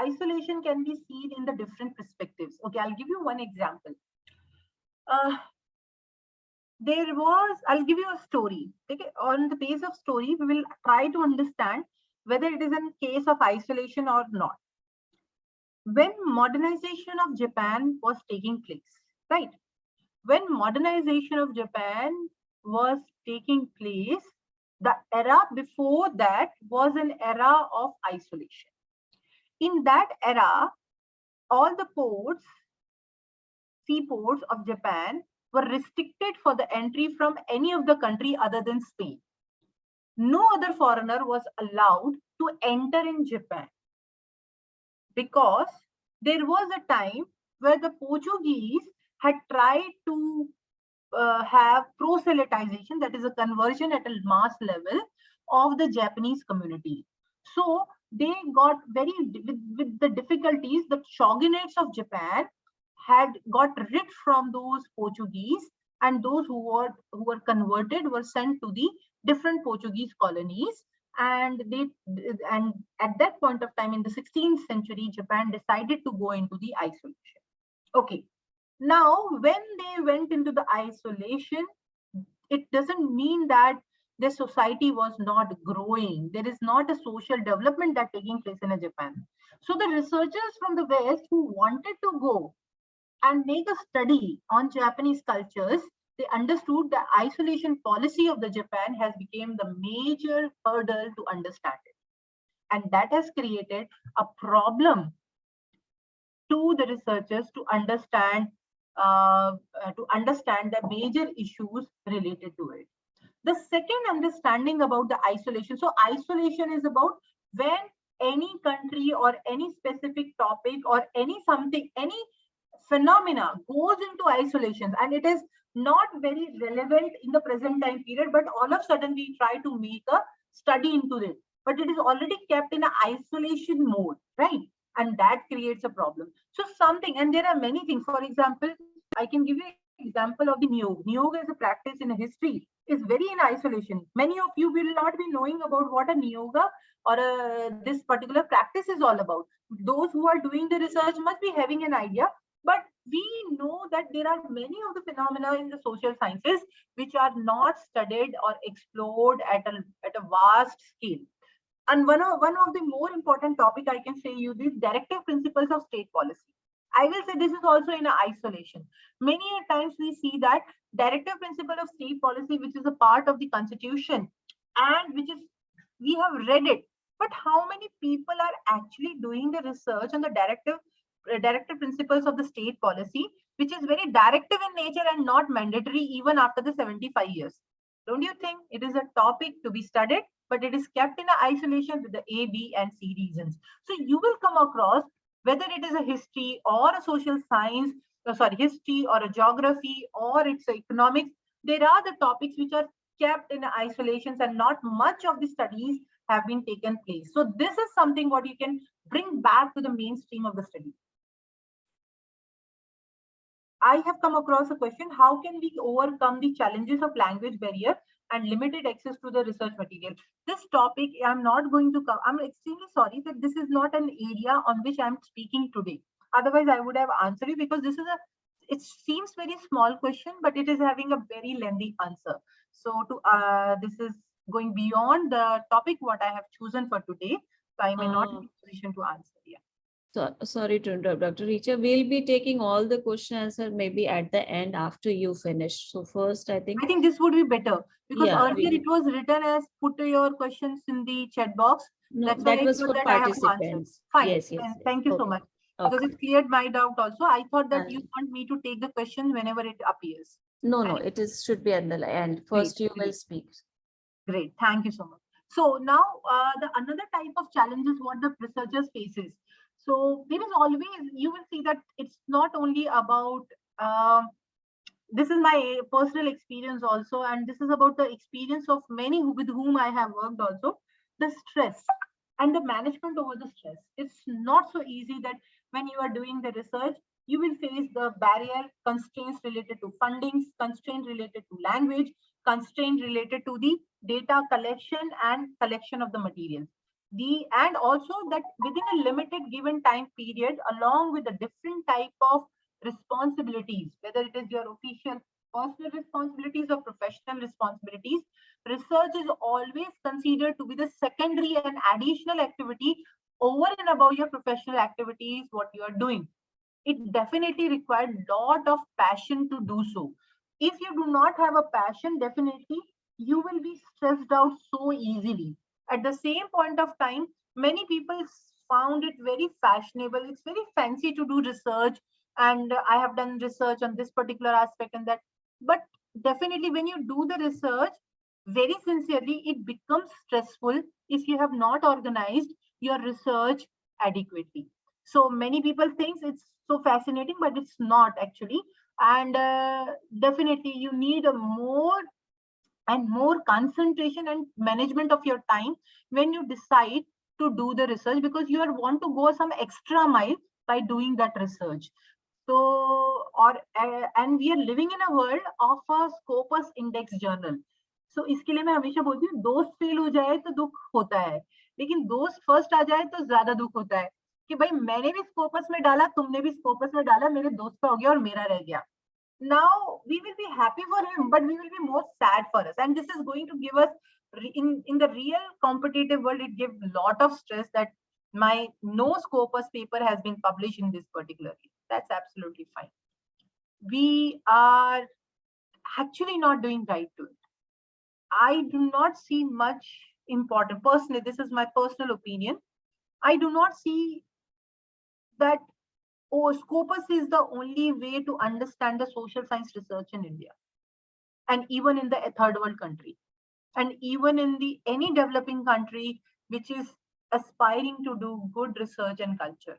Isolation can be seen in the different perspectives. Okay, I'll give you one example. I'll give you a story. Okay, on the base of story, we will try to understand whether it is a case of isolation or not. When modernization of Japan was taking place, right? When modernization of Japan was taking place, the era before that was an era of isolation. In that era, all the ports, seaports of Japan were restricted for the entry from any of the country other than Spain. No other foreigner was allowed to enter in Japan because there was a time where the Portuguese had tried to have proselytization, that is a conversion at a mass level of the Japanese community. So they got with the difficulties. The shogunates of Japan had got rid from those Portuguese, and those who were converted were sent to the different Portuguese colonies. And at that point of time in the 16th century, Japan decided to go into the isolation. Okay. Now, when they went into the isolation, it doesn't mean that the society was not growing. There is not a social development that taking place in Japan. So the researchers from the West who wanted to go and make a study on Japanese cultures, they understood the isolation policy of the Japan has become the major hurdle to understand it. And that has created a problem to the researchers to understand the major issues related to it. The second understanding about the isolation. So isolation is about when any country or any specific topic or any phenomena goes into isolation, and it is not very relevant in the present time period, but all of a sudden we try to make a study into it, but it is already kept in an isolation mode, right? And that creates a problem. So something, and there are many things. For example, I can give you an example of the Niyog. Niyog as a practice in a history is very in isolation. Many of you will not be knowing about what a Niyoga or this particular practice is all about. Those who are doing the research must be having an idea, but we know that there are many of the phenomena in the social sciences which are not studied or explored at a vast scale. And one of the more important topic I can say you is directive principles of state policy. I will say this is also in isolation. Many times we see that directive principle of state policy, which is a part of the constitution and which is, we have read it, but how many people are actually doing the research on the directive principles of the state policy, which is very directive in nature and not mandatory even after the 75 years? Don't you think it is a topic to be studied, but it is kept in isolation with the A, B, and C reasons? So you will come across, whether it is a history or a social science, history or a geography or it's economics, there are the topics which are kept in isolations and not much of the studies have been taken place. So this is something what you can bring back to the mainstream of the study. I have come across a question: how can we overcome the challenges of language barrier and limited access to the research material? This topic I'm not going to cover. I'm extremely sorry that this is not an area on which I'm speaking today. Otherwise, I would have answered you, because this is it seems very small question, but it is having a very lengthy answer. So this is going beyond the topic what I have chosen for today. So I may not be in position to answer. Yeah. So, sorry to interrupt, Dr. Richa. We'll be taking all the question answer maybe at the end after you finish. So first, I think this would be better, because Yeah, earlier it was written as put your questions in the chat box. no, That's why that I was thought for that I have to answer. participants. Fine. Yes, yes. And yes. thank you so Okay, much. Because okay. it cleared my doubt also. I thought that you And- want me to take the question whenever it appears. No, no, And it is should be at the end. First, you will great. speak. Great. Thank you so much. So now the another type of challenges what the researchers faces. So there is always, you will see that it's not only about this is my personal experience also, and this is about the experience of many with whom I have worked also. The stress and the management over the stress. It's not so easy that when you are doing the research, you will face the barrier, constraints related to fundings, constraint related to language, constraint related to the data collection and collection of the materials. And also that within a limited given time period, along with the different type of responsibilities, whether it is your official personal responsibilities or professional responsibilities, research is always considered to be the secondary and additional activity over and above your professional activities, what you are doing. It definitely requires a lot of passion to do so. If you do not have a passion, definitely you will be stressed out so easily. At the same point of time, many people found it very fashionable. It's very fancy to do research, and I have done research on this particular aspect and that. But definitely, when you do the research very sincerely, it becomes stressful if you have not organized your research adequately. So many people think it's so fascinating, but it's not actually. And definitely, you need a more and more concentration and management of your time when you decide to do the research, because you want to go some extra mile by doing that research. So and we are living in a world of a Scopus index journal. So इसके लिए मैं हमेशा बोलती हूँ, दोस्त fail हो जाए तो दुख होता है, लेकिन दोस्त फर्स्ट आ जाए तो ज्यादा दुख होता है कि भाई मैंने भी स्कोपस में डाला, तुमने भी स्कोपस में डाला, मेरे दोस्त का हो गया और मेरा रह गया. Now we will be happy for him, but we will be more sad for us, and this is going to give us in the real competitive world, it gives a lot of stress that my no scopus paper has been published in this particular year. That's absolutely fine. We are actually not doing right to it. I do not see much important, personally, this is my personal opinion, I do not see that Scopus is the only way to understand the social science research in India, and even in the third world country, and even in the any developing country which is aspiring to do good research and culture.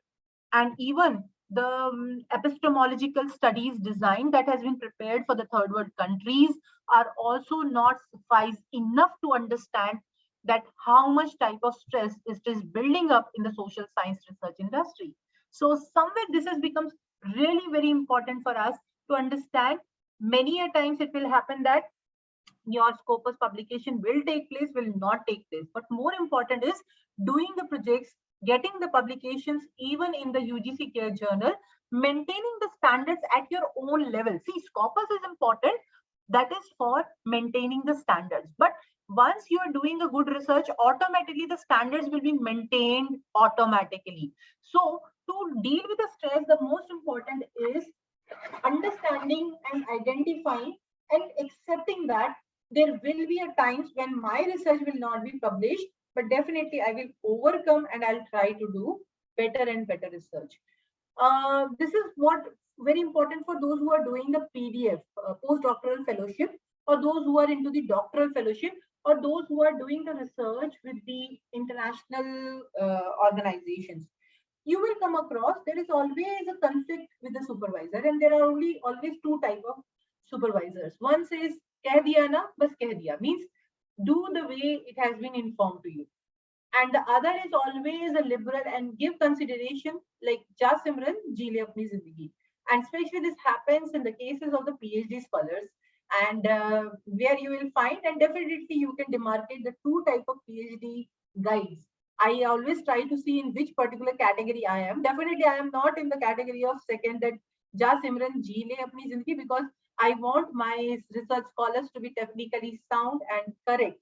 And even the epistemological studies design that has been prepared for the third world countries are also not suffice enough to understand that how much type of stress is building up in the social science research industry. So somewhere this has become really very important for us to understand. Many a times it will happen that your scopus publication will take place, will not take place. But more important is doing the projects, getting the publications even in the UGC Care Journal, maintaining the standards at your own level. See, scopus is important. That is for maintaining the standards. But once you are doing a good research, automatically the standards will be maintained automatically. So to deal with the stress, the most important is understanding and identifying and accepting that there will be a times when my research will not be published, but definitely I will overcome and I'll try to do better and better research. This is what very important for those who are doing the PDF, postdoctoral fellowship, or those who are into the doctoral fellowship, or those who are doing the research with the international organizations. You will come across there is always a conflict with the supervisor, and there are only always two type of supervisors. One says keh diya na, bas keh diya, means do the way it has been informed to you, and the other is always a liberal and give consideration, like ja simran ji le apni zindagi. And especially this happens in the cases of the PhD scholars, and where you will find, and definitely you can demarcate the two type of PhD guides. I always try to see in which particular category I am. Definitely I am not in the category of second, that ja simran ji le apni zindagi, because I want my research scholars to be technically sound and correct.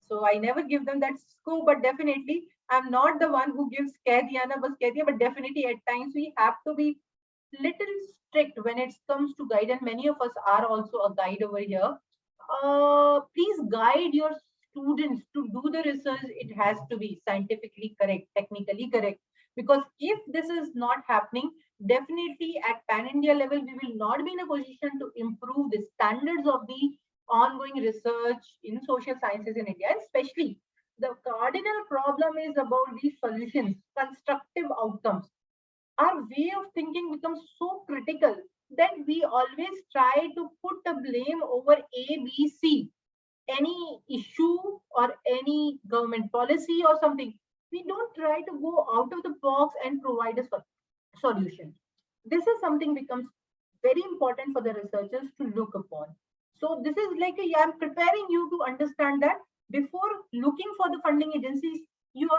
So I never give them that scope, but definitely I'm not the one who gives keh diya na bas keh diya, but definitely at times we have to be little strict when it comes to guide, and many of us are also a guide over here. Please guide your students to do the research. It has to be scientifically correct, technically correct, because if this is not happening, definitely at pan-India level, we will not be in a position to improve the standards of the ongoing research in social sciences in India. And especially the cardinal problem is about these solutions, constructive outcomes. Our way of thinking becomes so critical that we always try to put the blame over A, B, C, any issue or any government policy or something. We don't try to go out of the box and provide a solution. This is something becomes very important for the researchers to look upon. So this is like I'm preparing you to understand that before looking for the funding agencies, your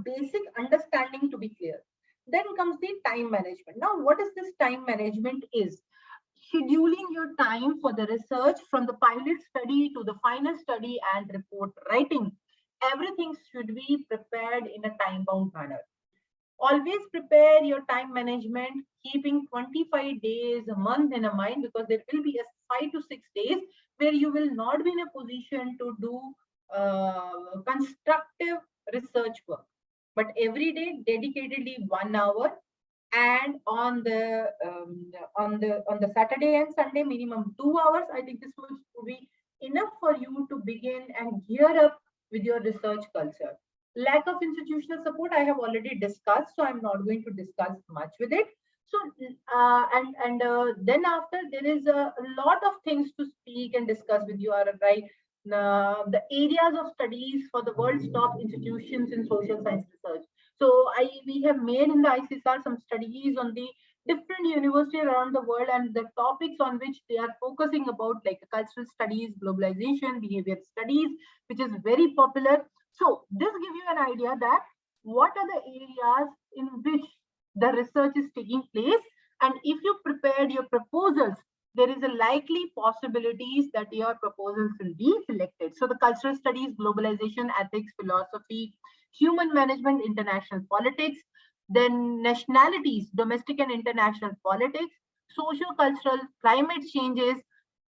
basic understanding to be clear. Then comes the time management. Now, what is this time management is? Scheduling your time for the research from the pilot study to the final study and report writing. Everything should be prepared in a time-bound manner. Always prepare your time management, keeping 25 days a month in a mind, because there will be a 5 to 6 days where you will not be in a position to do constructive research work. But every day, dedicatedly 1 hour, and on the Saturday and Sunday, minimum 2 hours. I think this will be enough for you to begin and gear up with your research culture. Lack of institutional support, I have already discussed, so I'm not going to discuss much with it. So, then after, there is a lot of things to speak and discuss with you, are right? The areas of studies for the world's top institutions in social science research. So we have made in the ICSR some studies on the different universities around the world and the topics on which they are focusing about, like cultural studies, globalization, behavior studies, which is very popular. So this gives you an idea that what are the areas in which the research is taking place, and if you prepared your proposals, there is a likely possibilities that your proposals will be selected. So the cultural studies, globalization, ethics, philosophy, human management, international politics, then nationalities, domestic and international politics, socio-cultural, climate changes,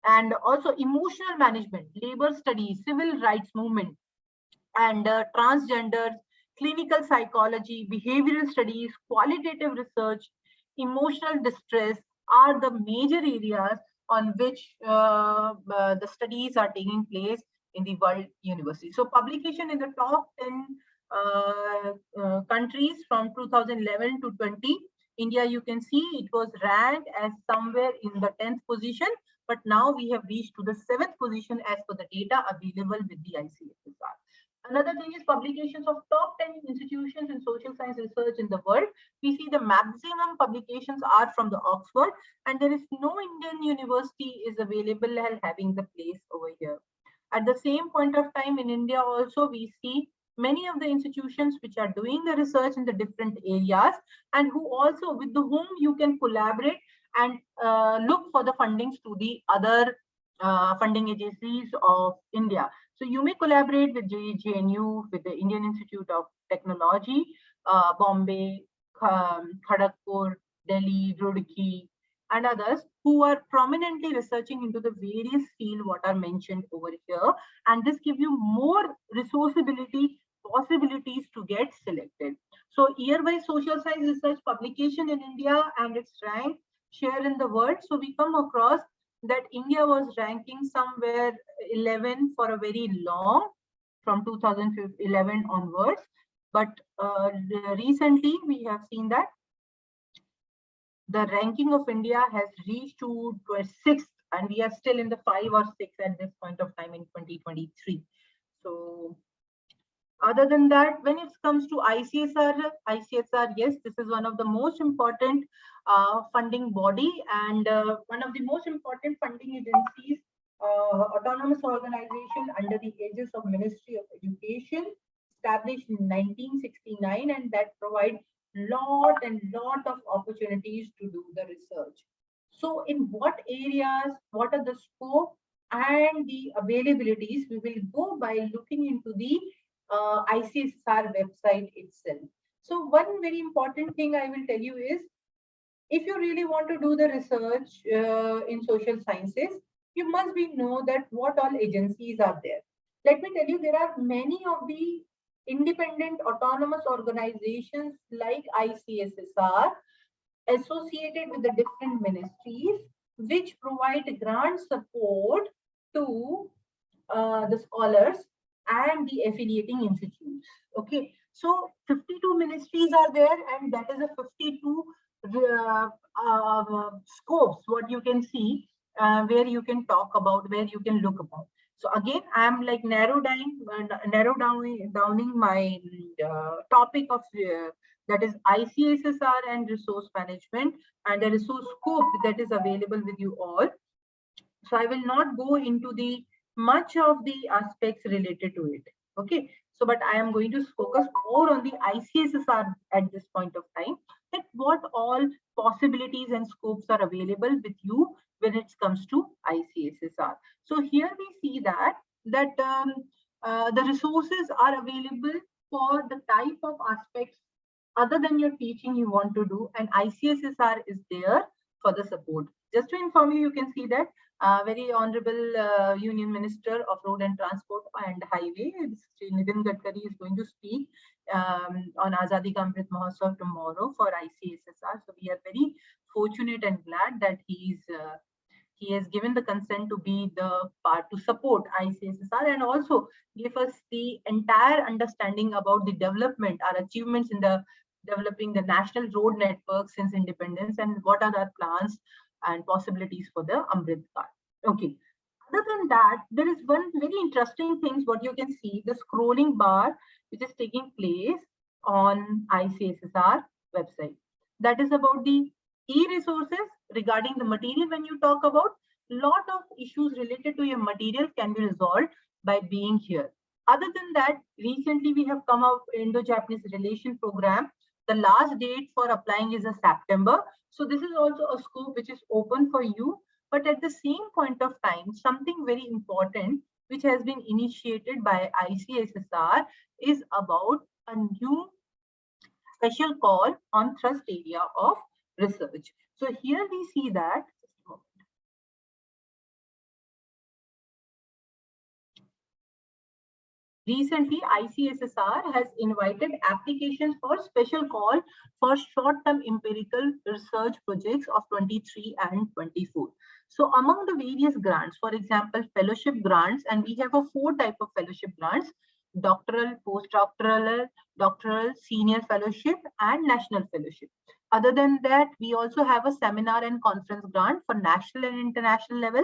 and also emotional management, labor studies, civil rights movement, and transgenders, clinical psychology, behavioral studies, qualitative research, emotional distress are the major areas on which the studies are taking place in the world university. So publication in the top 10 countries from 2011 to 20. India, you can see it was ranked as somewhere in the 10th position, but now we have reached to the 7th position as per the data available with the ICSR. Another thing is publications of top 10 institutions in social science research in the world. We see the maximum publications are from the Oxford, and there is no Indian university is available and having the place over here. At the same point of time in India also, we see many of the institutions which are doing the research in the different areas, and who also with whom you can collaborate and look for the fundings to the other funding agencies of India. So you may collaborate with JNU, with the Indian Institute of Technology, Bombay, Kharagpur, Delhi, Roorkee, and others who are prominently researching into the various fields what are mentioned over here. And this gives you more resourceability possibilities to get selected. So year-wise social science research publication in India and its rank share in the world. So we come across that India was ranking somewhere 11 for a very long, from 2011 onwards. But recently we have seen that the ranking of India has reached to 6th, and we are still in the 5 or 6 at this point of time in 2023. So other than that, when it comes to ICSR, yes, this is one of the most important funding body and one of the most important funding agencies, autonomous organization under the aegis of Ministry of Education, established in 1969, and that provides lot of opportunities to do the research. So in what areas, what are the scope and the availabilities, we will go by looking into the ICSR website itself. So one very important thing I will tell you is, if you really want to do the research in social sciences, you must know that what all agencies are there. Let me tell you, there are many of the independent autonomous organizations like ICSSR associated with the different ministries, which provide grant support to the scholars and the affiliating institutes. Okay, so 52 ministries are there, and that is a 52 scopes what you can see, where you can talk about, where you can look about. So again, I am like downing my topic of that is ICSSR and resource management, and the resource scope that is available with you all. So I will not go into the much of the aspects related to it. Okay, so but I am going to focus more on the ICSSR at this point of time, that what all possibilities and scopes are available with you when it comes to ICSSR. So here we see that the resources are available for the type of aspects other than your teaching you want to do, and ICSSR is there for the support. Just to inform you, you can see that very honorable Union Minister of Road and Transport and Highway, Shri Nitin Gadkari, is going to speak on Azadi Ka Amrit Mahotsav tomorrow for ICSSR. So we are very fortunate and glad that he has given the consent to be the part to support ICSSR, and also give us the entire understanding about the development, our achievements in the developing the national road network since independence, and what are our plans and possibilities for the Amrit Kaal. Okay. Other than that, there is one very interesting thing, what you can see, the scrolling bar, which is taking place on ICSSR website. That is about the e-resources regarding the material. When you talk about, lot of issues related to your material can be resolved by being here. Other than that, recently we have come out Indo-Japanese relation program. The last date for applying is September. So this is also a scope which is open for you. But at the same point of time, something very important which has been initiated by ICSSR is about a new special call on thrust area of research. So here we see that, recently, ICSSR has invited applications for special call for short-term empirical research projects of 23 and 24. So among the various grants, for example, fellowship grants, and we have 4 types of fellowship grants: doctoral, postdoctoral, doctoral, senior fellowship, and national fellowship. Other than that, we also have a seminar and conference grant for national and international level.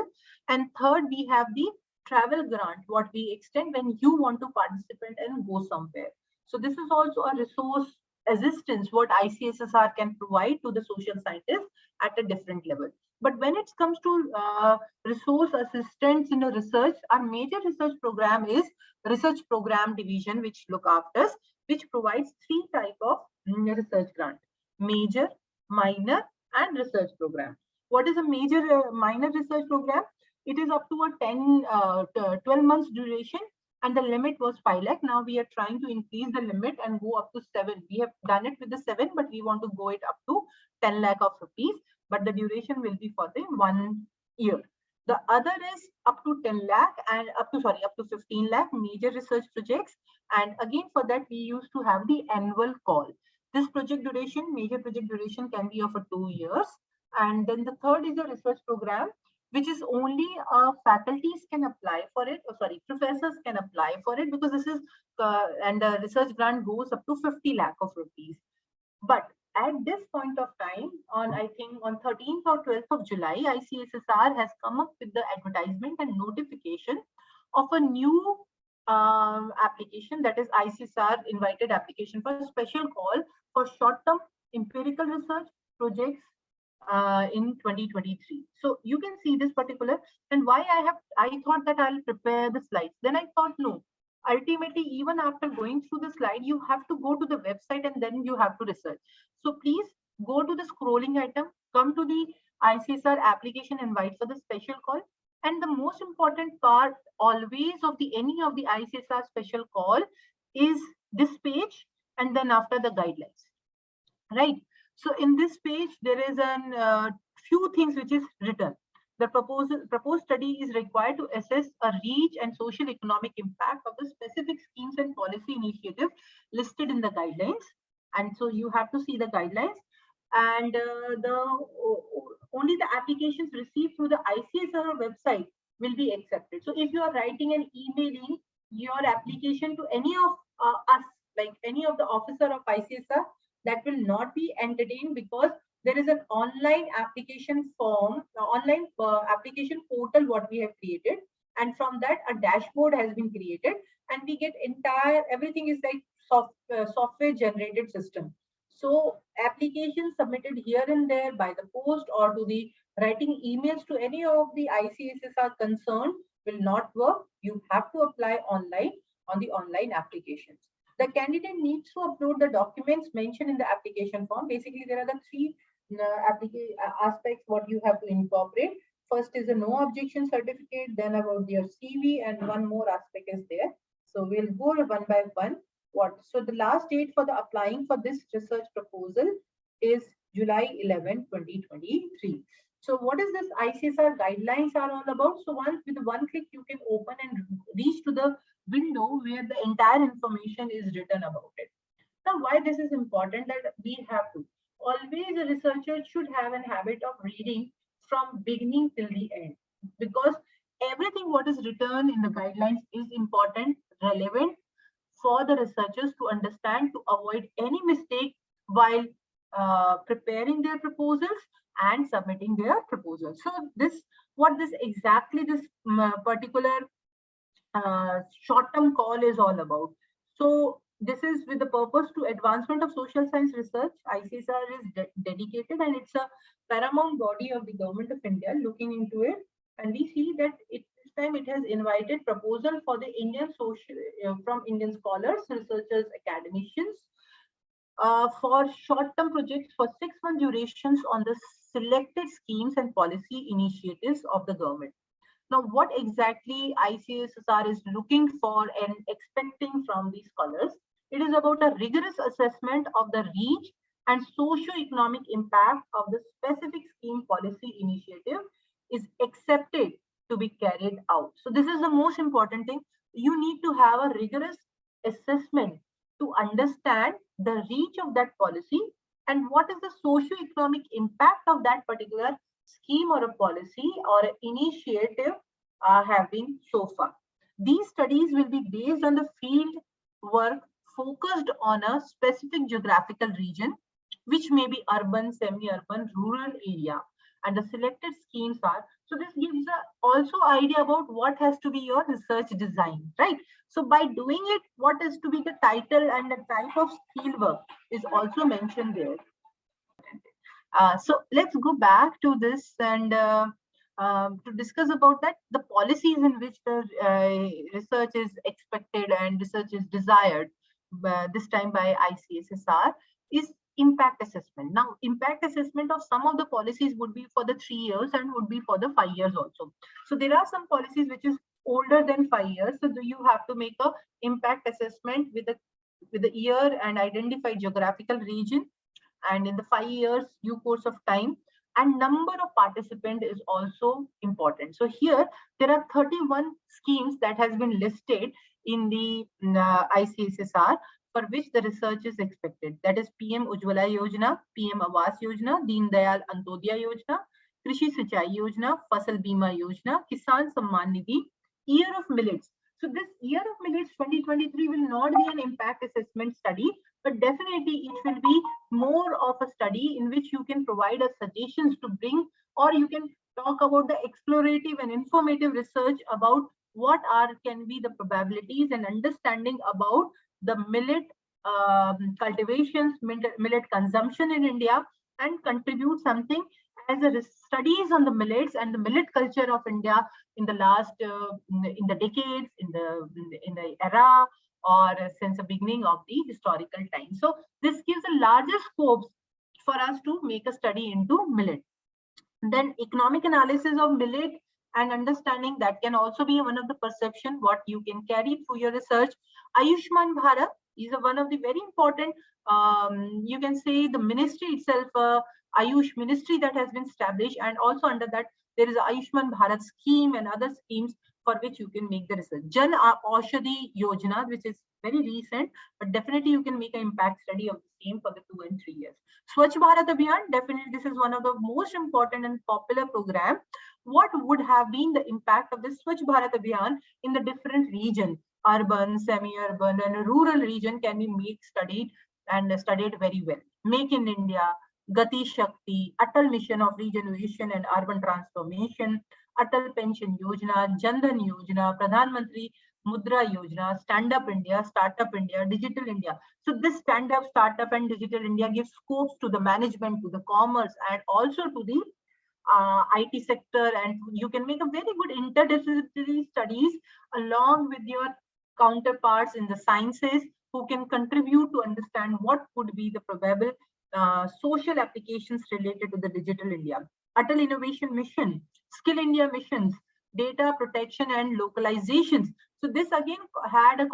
And third, we have the travel grant, what we extend when you want to participate and go somewhere. So this is also a resource assistance what ICSSR can provide to the social scientists at a different level. But when it comes to resource assistance in a research, our major research program is research program division, which look after, which provides 3 types of research grant: major, minor, and research program. What is a major minor research program? It is up to a 12 months duration, and the limit was 5 lakh. Now we are trying to increase the limit and go up to 7. We have done it with the 7, but we want to go it up to 10 lakh of rupees, but the duration will be for the 1 year. The other is up to 10 lakh and up to 15 lakh major research projects. And again, for that, we used to have the annual call. This major project duration can be of 2 years. And then the third is a research program, which is only faculties can apply for it, professors can apply for it, because this is, and the research grant goes up to 50 lakh of rupees. But at this point of time, I think on 13th or 12th of July, ICSSR has come up with the advertisement and notification of a new application, that is ICSR invited application for a special call for short-term empirical research projects in 2023. So you can see this particular, and why I thought that I'll prepare the slides. Then I thought, no, ultimately, even after going through the slide, you have to go to the website and then you have to research. So please go to the scrolling item, come to the ICSR application invite for the special call. And the most important part always of any of the ICSR special call is this page, and then after the guidelines, right? So in this page, there is a few things which is written. The proposed study is required to assess a reach and social economic impact of the specific schemes and policy initiatives listed in the guidelines. And so you have to see the guidelines, and only the applications received through the ICSR website will be accepted. So if you are writing and emailing your application to any of us, like any of the officer of ICSR, that will not be entertained, because there is an online application form, online application portal what we have created, and from that a dashboard has been created, and we get everything is like software generated system. So applications submitted here and there by the post or to the writing emails to any of the ICSSR concerned will not work. You have to apply online on the online applications. The candidate needs to upload the documents mentioned in the application form. Basically, there are the three aspects what you have to incorporate. First is a no objection certificate, then about your CV, and one more aspect is there. So we'll go one by one. So the last date for the applying for this research proposal is July 11, 2023. So what is this ICSR guidelines are all about? So with one click, you can open and reach to the window where the entire information is written about it. Now, why this is important, that we have to always, a researcher should have a habit of reading from beginning till the end, because everything what is written in the guidelines is important, relevant for the researchers to understand, to avoid any mistake while preparing their proposals and submitting their proposals. So this particular short-term call is all about. So this is with the purpose to advancement of social science research. ICSR is dedicated, and it's a paramount body of the government of India looking into it. And we see that this time it has invited proposal for the Indian from Indian scholars, researchers, academicians for short-term projects for 6-month durations on the selected schemes and policy initiatives of the government. Now, what exactly ICSSR is looking for and expecting from these scholars? It is about a rigorous assessment of the reach and socio-economic impact of the specific scheme policy initiative is accepted to be carried out. So this is the most important thing. You need to have a rigorous assessment to understand the reach of that policy and what is the socio-economic impact of that particular scheme or a policy or an initiative have been so far. These studies will be based on the field work focused on a specific geographical region, which may be urban, semi-urban, rural area, and the selected schemes are. So this gives also idea about what has to be your research design, right? So by doing it, what is to be the title and the type of field work is also mentioned there. So let's go back to this and to discuss about that, the policies in which the research is expected and research is desired this time by ICSSR is impact assessment. Now, impact assessment of some of the policies would be for the 3 years and would be for the 5 years also. So there are some policies which is older than 5 years. So you have to make a impact assessment with the year and identify geographical region, and in the 5 years due course of time, and number of participant is also important. So here there are 31 schemes that has been listed in the ICSSR for which the research is expected. That is PM Ujjwala Yojana, PM Awas Yojana, Deen Dayal Antyodaya Yojana, Krishi Sinchai Yojana, Fasal Bima Yojana, Kisan Samman Nidhi, Year of Millets. So this Year of Millets 2023 will not be an impact assessment study, but definitely it will be more of a study in which you can provide us suggestions to bring, or you can talk about the explorative and informative research about what can be the probabilities and understanding about the millet cultivations, millet consumption in India, and contribute something as a studies on the millets and the millet culture of India in the last in the decades, in the era, or since the beginning of the historical time. So this gives a larger scope for us to make a study into millet. Then economic analysis of millet and understanding that can also be one of the perception what you can carry through your research. Ayushman Bharat is one of the very important, you can say the ministry itself, Ayush ministry that has been established, and also under that there is a Ayushman Bharat scheme and other schemes for which you can make the research. Jan Aushadhi Yojana, which is very recent, but definitely you can make an impact study of the same for the 2 and 3 years. Swachh Bharat Abhiyan, definitely this is one of the most important and popular program. What would have been the impact of this Swachh Bharat Abhiyan in the different region, urban, semi-urban, and rural region can be studied very well. Make in India, Gati Shakti, Atal Mission of Regeneration and Urban Transformation, Atal Pension Yojana, Jan Dhan Yojana, Pradhan Mantri Mudra Yojana, Stand Up India, Startup India, Digital India. So this Stand Up, Startup and Digital India gives scopes to the management, to the commerce, and also to the IT sector, and you can make a very good interdisciplinary studies along with your counterparts in the sciences who can contribute to understand what could be the probable social applications related to the Digital India. Atal Innovation Mission, Skill India missions, data protection and localizations. So this again have a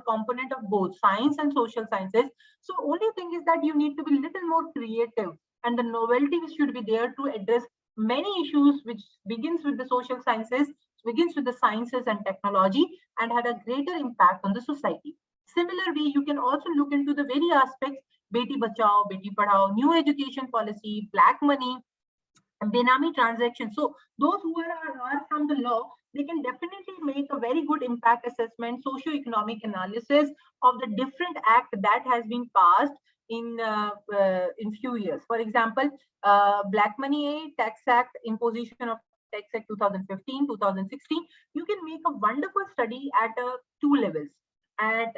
component of both science and social sciences. So only thing is that you need to be a little more creative, and the novelty should be there to address many issues which begins with the social sciences, begins with the sciences and technology, and had a greater impact on the society. Similarly, you can also look into the very aspects: Beti Bachao, Beti Padhao, new education policy, black money, Benami transactions. So those who are from the law, they can definitely make a very good impact assessment, socio-economic analysis of the different act that has been passed in few years. For example, Black Money Tax Act, imposition of Tax Act 2015, 2016. You can make a wonderful study at two levels, at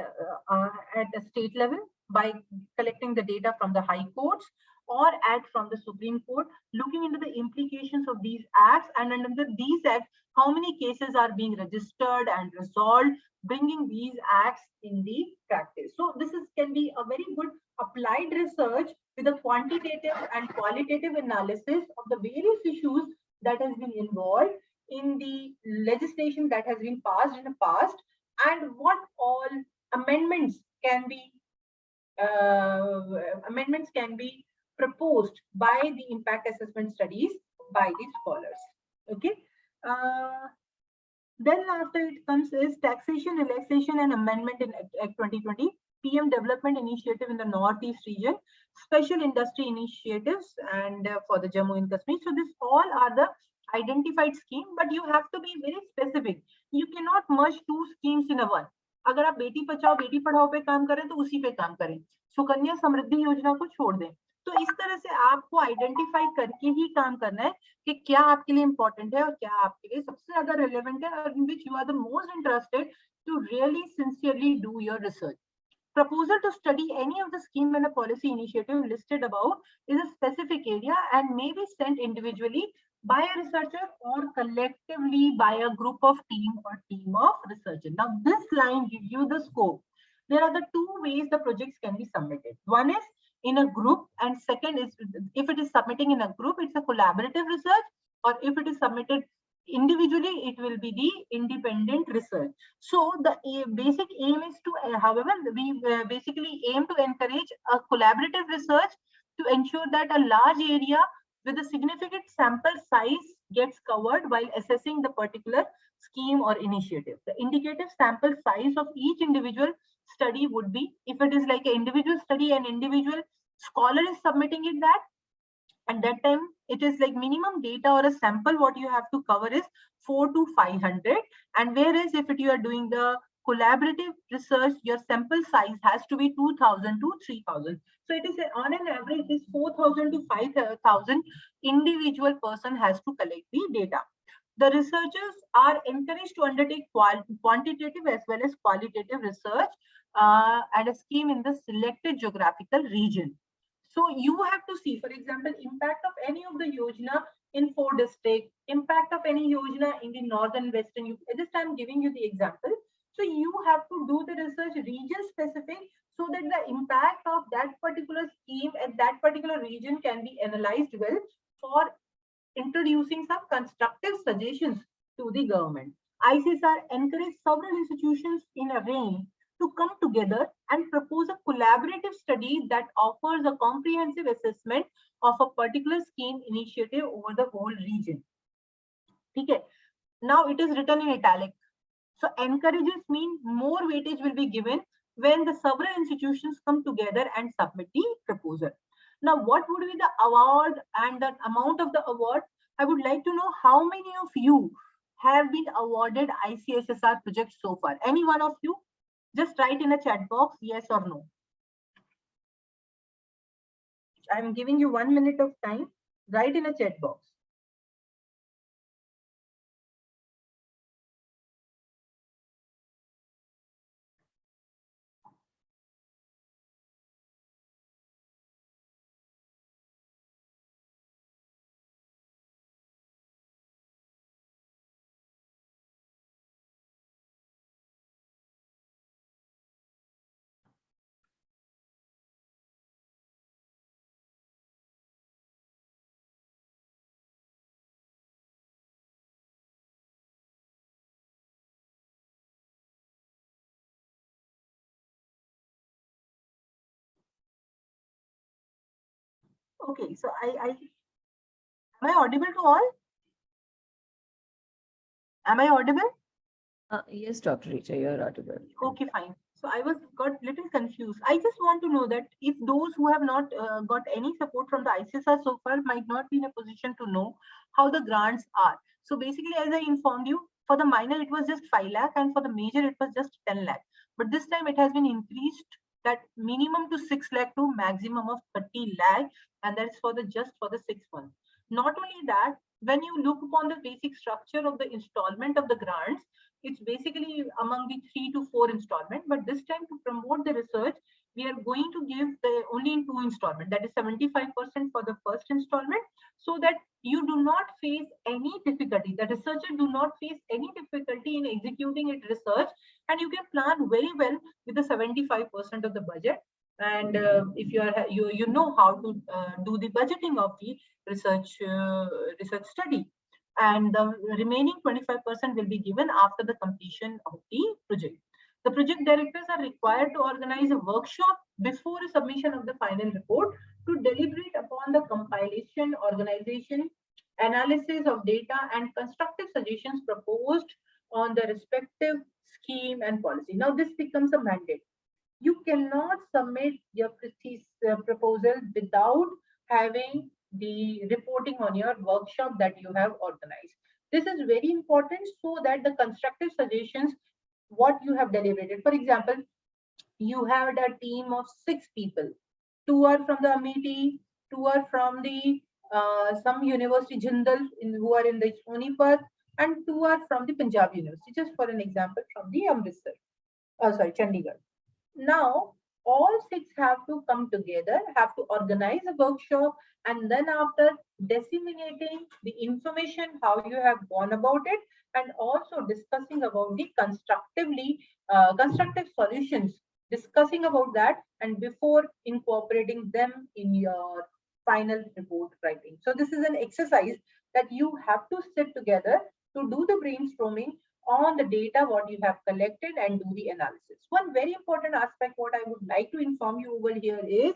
a state level by collecting the data from the high courts, or from the Supreme Court, looking into the implications of these acts, and under these acts, how many cases are being registered and resolved, bringing these acts in the practice. So this can be a very good applied research with a quantitative and qualitative analysis of the various issues that has been involved in the legislation that has been passed in the past, and what all amendments can be proposed by the impact assessment studies by the scholars. Okay. Then after it comes is taxation, relaxation and amendment in Act 2020, PM Development Initiative in the Northeast region, special industry initiatives, and for the Jammu and Kashmir. So this all are the identified scheme, but you have to be very specific. You cannot merge two schemes in a one. अगर आप बेटी बचाओ बेटी पढ़ाओ पे काम करें तो उसी पे काम करें, सुकन्या समृद्धि योजना को छोड़ दें. तो इस तरह से आपको आइडेंटिफाई करके ही काम करना है कि क्या आपके लिए इंपॉर्टेंट है और क्या आपके लिए सबसे ज्यादा रेलेवेंट है, और in which you are the most interested to really sincerely do your research. Proposal to study any of the scheme and a policy initiative listed above is a specific area and may be sent individually by a researcher or collectively by a group of team or team of researchers. Now this line gives you the scope. There are the two ways the projects can be submitted. One is in a group, and second is if it is submitting in a group, it's a collaborative research, or if it is submitted individually it will be the independent research. So the basic aim is to, however, we basically aim to encourage a collaborative research to ensure that a large area with a significant sample size gets covered while assessing the particular scheme or initiative. The indicative sample size of each individual study would be, if it is like an individual study, an individual scholar is submitting it, that at that time it is like minimum data or a sample what you have to cover is 4 to 500, and whereas if you are doing the collaborative research, your sample size has to be 2000 to 3000. So it is on an average is 4000 to 5000 individual person has to collect the data. The researchers are encouraged to undertake quantitative as well as qualitative research and a scheme in the selected geographical region. So you have to see, for example, impact of any of the yojana in 4 districts, impact of any yojana in the northern western. Just I'm giving you the example. So you have to do the research region specific so that the impact of that particular scheme at that particular region can be analyzed well for introducing some constructive suggestions to the government. ICSR encouraged several institutions in a range to come together and propose a collaborative study that offers a comprehensive assessment of a particular scheme initiative over the whole region. Okay. Now it is written in italic. So encourages mean more weightage will be given when the several institutions come together and submit the proposal. Now, what would be the award and the amount of the award? I would like to know how many of you have been awarded ICSSR projects so far. Any one of you? Just write in a chat box, yes or no. I'm giving you 1 minute of time. Write in a chat box. Okay, so am I audible to all? Am I audible? Yes, Dr. Richa, you're audible. Okay, fine. So I got little confused. I just want to know that if those who have not got any support from the ICSR so far might not be in a position to know how the grants are. So basically, as I informed you, for the minor it was just 5 lakh and for the major it was just 10 lakh. But this time it has been increased that minimum to 6 lakh to maximum of 30 lakh, and that's for the just for the 6 months. Not only that, when you look upon the basic structure of the installment of the grants, it's basically among the 3 to 4 installment, but this time to promote the research, we are going to give the only in 2 installment, that is 75% for the first installment, so that you do not face any difficulty. The researcher do not face any difficulty in executing its research, and you can plan very well with the 75% of the budget. And if you are you know how to do the budgeting of the research study, and the remaining 25% will be given after the completion of the project. The project directors are required to organize a workshop before a submission of the final report to deliberate upon the compilation, organization, analysis of data, and constructive suggestions proposed on the respective scheme and policy. Now, this becomes a mandate. You cannot submit your proposal without having the reporting on your workshop that you have organized. This is very important so that the constructive suggestions, what you have deliberated. For example, you had a team of 6 people. 2 are from the Amity, 2 are from the some university Jindal who are in the Sonipat, and 2 are from the Punjab University, just for an example, from the Amritsar, Chandigarh. Now, all 6 have to come together, have to organize a workshop, and then after disseminating the information, how you have gone about it, and also discussing about the constructive solutions, discussing about that, and before incorporating them in your final report writing. So this is an exercise that you have to sit together to do the brainstorming on the data what you have collected and do the analysis. One very important aspect what I would like to inform you over here is,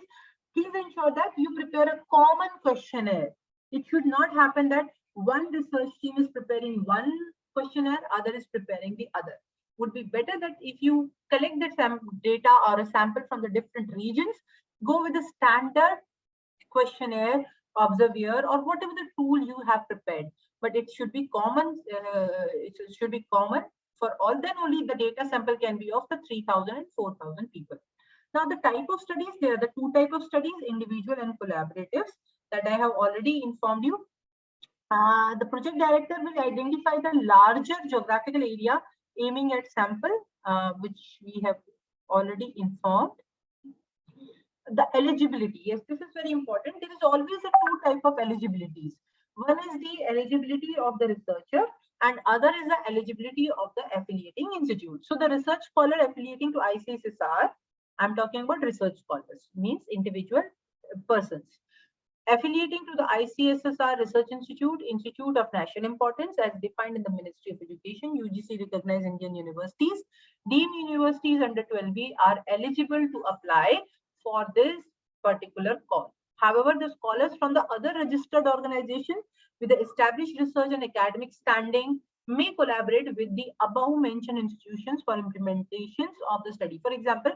please ensure that you prepare a common questionnaire. It should not happen that one research team is preparing one questionnaire, other is preparing the other. Would be better that if you collect the data or a sample from the different regions, go with the standard questionnaire, observer, or whatever the tool you have prepared. But it should be common. It should be common for all. Then only the data sample can be of the 3,000 and 4,000 people. Now, the type of studies, there are the two types of studies, individual and collaboratives, that I have already informed you. The project director will identify the larger geographical area aiming at sample, which we have already informed. The eligibility, yes, this is very important. There is always a two type of eligibilities. One is the eligibility of the researcher and other is the eligibility of the affiliating institute. So the research scholar affiliating to ICSSR, I'm talking about research scholars, means individual persons. Affiliating to the ICSSR Research Institute, Institute of National Importance as defined in the Ministry of Education, UGC recognized Indian universities, deemed universities under 12B are eligible to apply for this particular call. However, the scholars from the other registered organizations with the established research and academic standing may collaborate with the above mentioned institutions for implementations of the study. For example,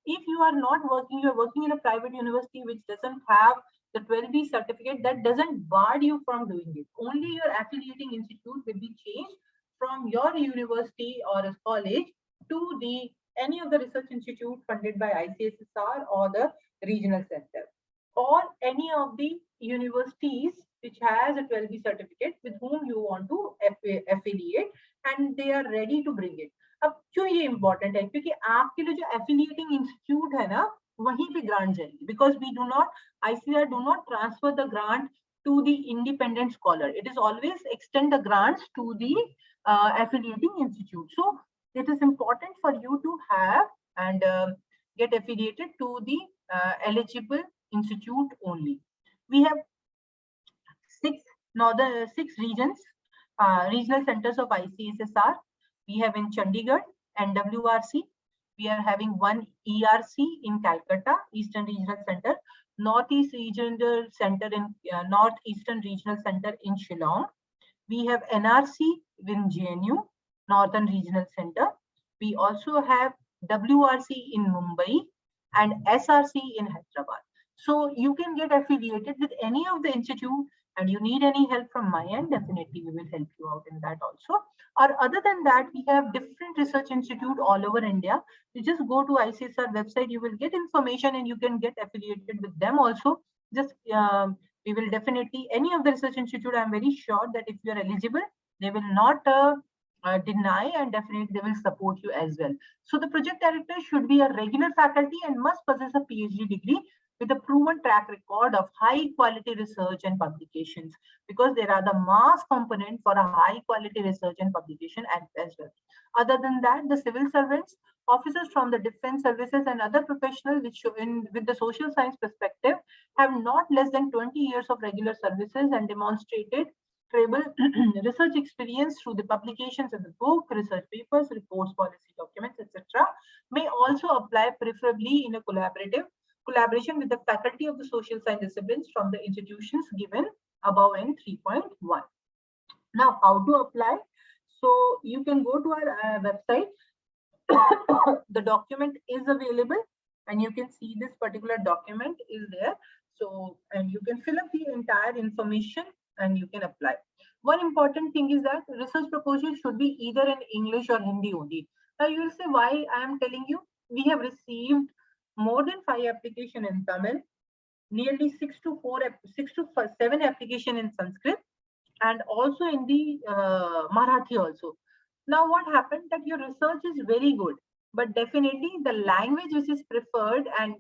if you are not working, you are working in a private university which doesn't have the 12B certificate, that doesn't bar you from doing it. Only your affiliating institute will be changed from your university or a college to the any of the research institute funded by ICSSR or the regional center, or any of the universities which has a 12B certificate with whom you want to affiliate and they are ready to bring it. अब क्यों ये important है, क्योंकि आपके लिए जो affiliating institute है ना, वहीं पे grant जाएगी, because we do not, ICSR do not transfer the grant to the independent scholar. It is always extend the grants to the affiliating institute. So it is important for you to have and get affiliated to the eligible institute only. We have six regions, regional centers of ICSSR. We have in Chandigarh, NWRC. We are having one ERC in Calcutta, Eastern Regional Center, Northeast Regional Center in Northeastern Regional Center in Shillong. We have NRC in JNU, Northern Regional Center. We also have WRC in Mumbai and SRC in Hyderabad. So you can get affiliated with any of the institute, and you need any help from my end, definitely we will help you out in that also. Or other than that, we have different research institute all over India. You just go to ICSR website, you will get information and you can get affiliated with them also. Just we will definitely, any of the research institute, I'm very sure that if you are eligible, they will not deny, and definitely they will support you as well. So the project director should be a regular faculty and must possess a PhD degree with a proven track record of high quality research and publications, because there are the mass component for a high quality research and publication as well. Other than that, the civil servants, officers from the defense services and other professionals which with the social science perspective have not less than 20 years of regular services and demonstrated credible research experience through the publications of the book, research papers, reports, policy documents, etc. may also apply, preferably in a collaboration with the faculty of the social science disciplines from the institutions given above in 3.1. Now, how to apply? So you can go to our website. The document is available and you can see this particular document is there. So, and you can fill up the entire information and you can apply. One important thing is that research proposal should be either in English or Hindi only. Now you will say, why I am telling you? We have received more than 5 applications in Tamil, nearly 6 to 7 applications in Sanskrit, and also in the Marathi also. Now what happened that your research is very good, but definitely the language which is preferred and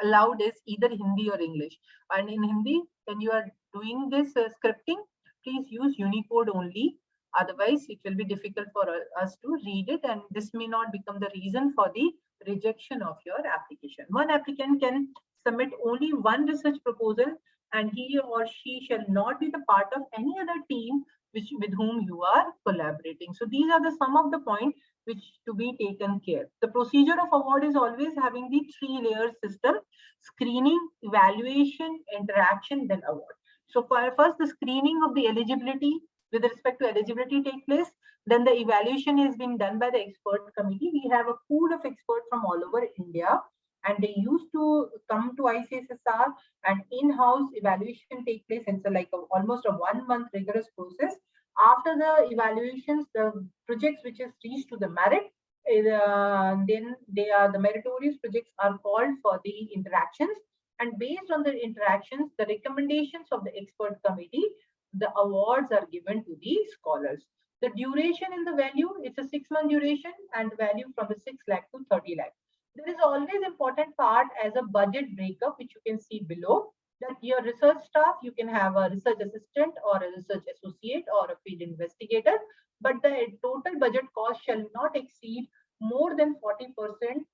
allowed is either Hindi or English. And in Hindi, when you are doing this scripting, please use Unicode only. Otherwise, it will be difficult for us to read it, and this may not become the reason for the rejection of your application. One applicant can submit only one research proposal, and he or she shall not be the part of any other team with whom you are collaborating. So these are the some of the points which to be taken care. The procedure of award is always having the 3-layer system: screening, evaluation, interaction, then award. So for first, the screening of the eligibility with respect to eligibility take place. Then the evaluation is being done by the expert committee. We have a pool of experts from all over India, and they used to come to ICSSR, and in-house evaluation take place. It's almost a 1-month rigorous process. After the evaluations, the projects which is reached to the merit, then the meritorious projects are called for the interactions, and based on the interactions, the recommendations of the expert committee, the awards are given to the scholars. The duration in the value, it's a 6-month duration, and value from the 6 lakh to 30 lakh. There is always important part as a budget breakup, which you can see below, that your research staff, you can have a research assistant or a research associate or a field investigator, but the total budget cost shall not exceed more than 40%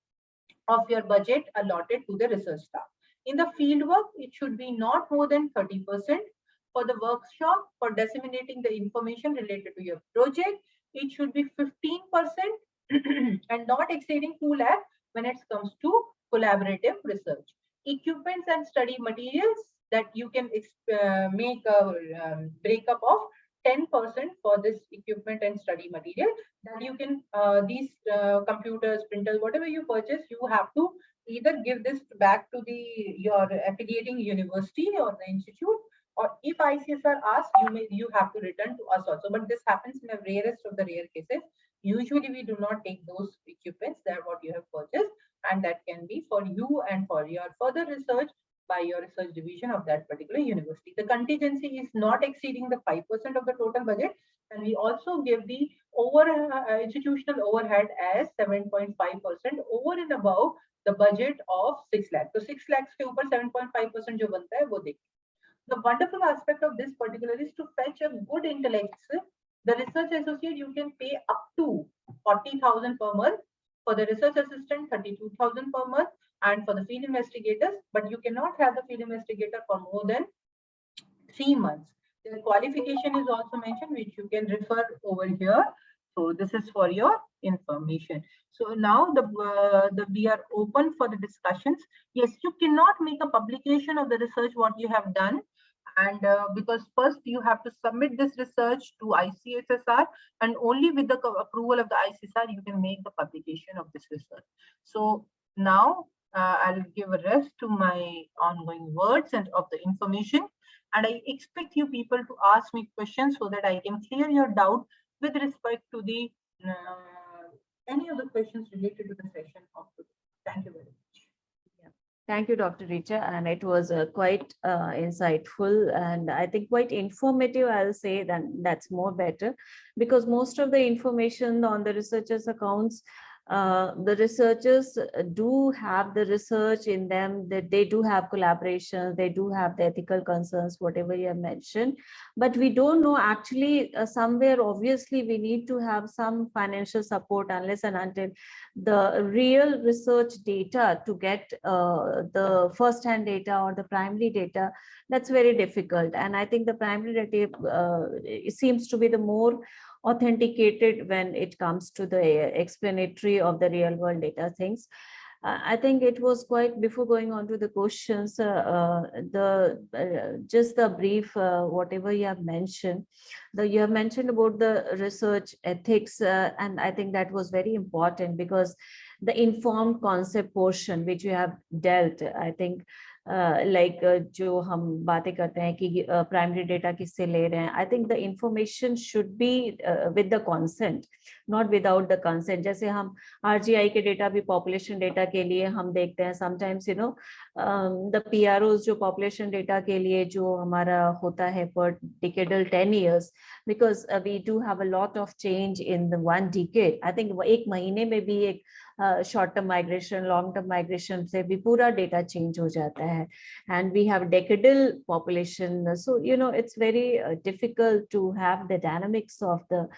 of your budget allotted to the research staff. In the field work, it should be not more than 30%. For the workshop, for disseminating the information related to your project, it should be 15% and not exceeding 2 lakh when it comes to collaborative research. Equipments and study materials, that you can make a breakup of 10% for this equipment and study material, that you can these computers, printers, whatever you purchase, you have to either give this back to your affiliating university or the institute, or if ICSR asks, you have to return to us also. But this happens in the rarest of the rare cases. Usually we do not take those equipments, that what you have purchased, and that can be for you and for your further research by your research division of that particular university. The contingency is not exceeding the 5% of the total budget, and we also give the institutional overhead as 7.5% over and above the budget of 6 lakh. So 6 lakhs ke upar 7.5% jo banta hai, wo dekh. The wonderful aspect of this particular is to fetch a good intellects. The research associate, you can pay up to 40,000 per month. For the research assistant, 32,000 per month, and for the field investigators, but you cannot have the field investigator for more than 3 months. The qualification is also mentioned, which you can refer over here. So this is for your information. So now we are open for the discussions. Yes, you cannot make a publication of the research what you have done, and because first you have to submit this research to ICSSR, and only with the approval of the ICSR you can make the publication of this research. So now I'll give a rest to my ongoing words and of the information, and I expect you people to ask me questions so that I can clear your doubt with respect to the any of the questions related to the session of today. Thank you very much. Thank you, Dr. Richa, and it was quite insightful and I think quite informative. I'll say that that's more better, because most of the information on the researchers' accounts, the researchers do have the research in them, that they do have collaborations, they do have the ethical concerns, whatever you have mentioned, but we don't know actually somewhere, obviously we need to have some financial support unless and until the real research data to get the first-hand data or the primary data, that's very difficult. And I think the primary data it seems to be the more authenticated when it comes to the explanatory of the real world data things. I think it was quite, before going on to the questions, just the brief, whatever you have mentioned, you have mentioned about the research ethics, and I think that was very important, because the informed concept portion which you have dealt, I think जो हम बातें करते हैं कि primary data किससे ले रहे हैं, I think the information should be with the consent, not without the consent. जैसे हम आरजीआई के डेटा भी पॉपुलेशन डेटा के लिए हम देखते हैं, समटाइम्स द पीआरओज जो पॉपुलेशन डेटा के लिए जो हमारा होता है पर decadal 10 years, because we do have a lot of change in the 1 decade. I think एक महीने में भी एक short term migration, long term migration से भी पूरा डेटा चेंज हो जाता है, and we have decadal population, so it's very difficult to have the dynamics of the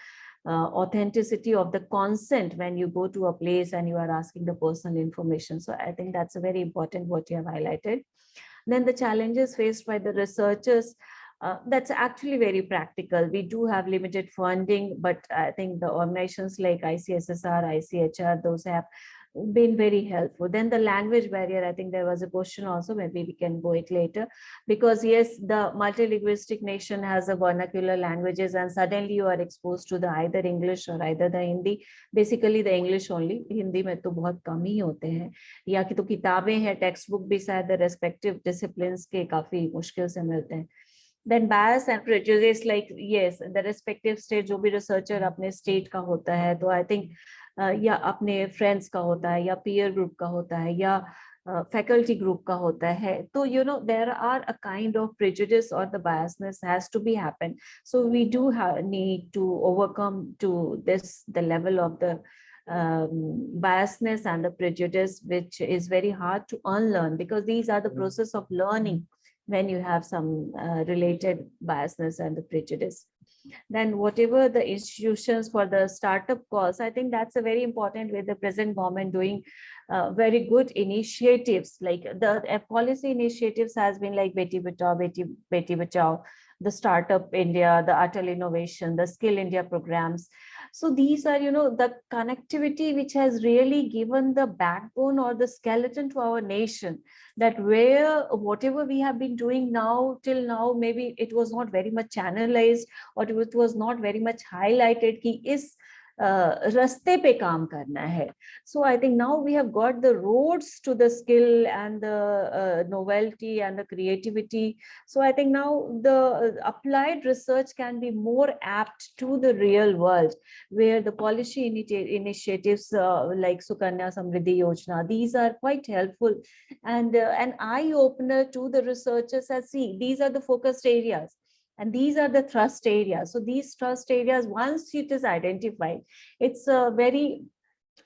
authenticity of the consent when you go to a place and you are asking the personal information. So I think that's a very important what you have highlighted. Then the challenges faced by the researchers That's actually very practical. We do have limited funding, but I think the organizations like ICSSR, ICHR, those have been very helpful. Then the language barrier, I think there was a question also, maybe we can go it later, because yes, the multilingualistic nation has a vernacular languages, and suddenly you are exposed to the either English or either the Hindi, basically the English only. Hindi में तो बहुत कम ही होते हैं, या कि तो किताबें हैं, टेक्स्ट बुक भी शायद रेस्पेक्टिव डिसिप्लिन्स के काफी मुश्किल से मिलते हैं. Then bias and prejudice, like yes, the respective state, जो भी researcher अपने state का होता है, तो I think या अपने friends का होता है, या peer group का होता है, या faculty group का होता है, तो there are a kind of prejudice or the biasness has to be happen. So we do need to overcome to this the level of the biasness and the prejudice, which is very hard to unlearn, because these are the process of learning when you have some related biasness and the prejudice. Then whatever the institutions for the startup calls, I think that's a very important with the present government doing very good initiatives, like the policy initiatives has been like Beti Bachao, the Startup India, the Atal Innovation, the Skill India programs. So these are, the connectivity which has really given the backbone or the skeleton to our nation, that where whatever we have been doing now till now, maybe it was not very much channelized, or it was not very much highlighted कि इस रास्ते पे काम करना है. So I think now we have got the roads to the skill and the novelty and the creativity. So I think now the applied research can be more apt to the real world, where the policy initiatives like Sukanya Samriddhi Yojana, these are quite helpful and an eye opener to the researchers as see these are the focused areas. And these are the thrust areas. So these thrust areas, once it is identified, it's very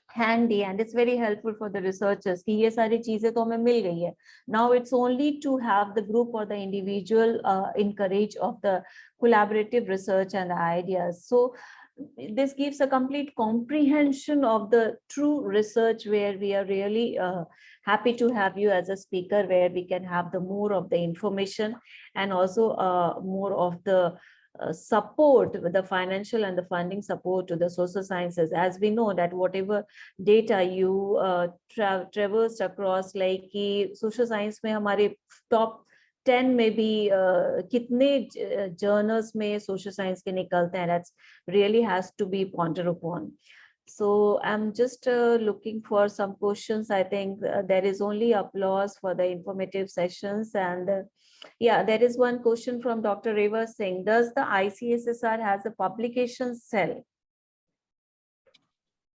handy and it's very helpful for the researchers. कि ये सारी चीजें तो हमें मिल गई है. Now it's only to have the group or the individual encourage of the collaborative research and the ideas. So this gives a complete comprehension of the true research, where we are really happy to have you as a speaker, where we can have the more of the information and also more of the support, the financial and the funding support to the social sciences. As we know that whatever data you traversed across, like कि social science में हमारे top 10 maybe कितने journals में social science के निकलते हैं, that's really has to be pondered upon. So I'm just looking for some questions. I think there is only applause for the informative sessions. And yeah, there is one question from Dr. Reva Singh. Does the ICSSR has a publication cell?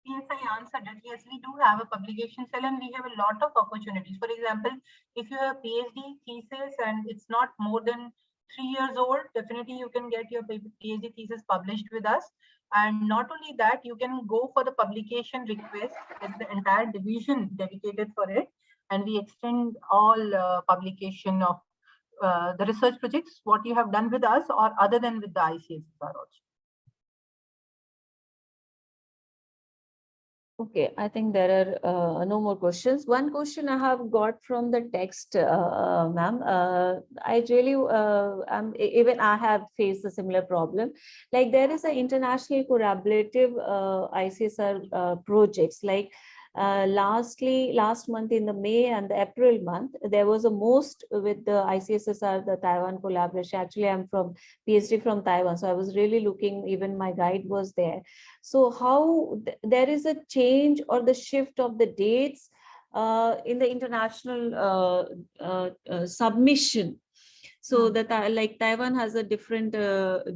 Yes, I answered it. Yes, we do have a publication cell and we have a lot of opportunities. For example, if you have PhD thesis and it's not more than 3 years old, definitely you can get your PhD thesis published with us. And not only that, you can go for the publication request. There's the entire division dedicated for it. And we extend all publication of the research projects, what you have done with us or other than with the ICSSR also. Okay, I think there are no more questions. One question I have got from the text, ma'am. I really, even I have faced a similar problem. Like there is an international collaborative ICSR projects. Like last month in the May and the April month, there was a most with the ICSSR, the Taiwan collaboration. Actually, I'm from PhD from Taiwan, so I was really looking. Even my guide was there. So how there is a change or the shift of the dates in the international submission. So that like Taiwan has a different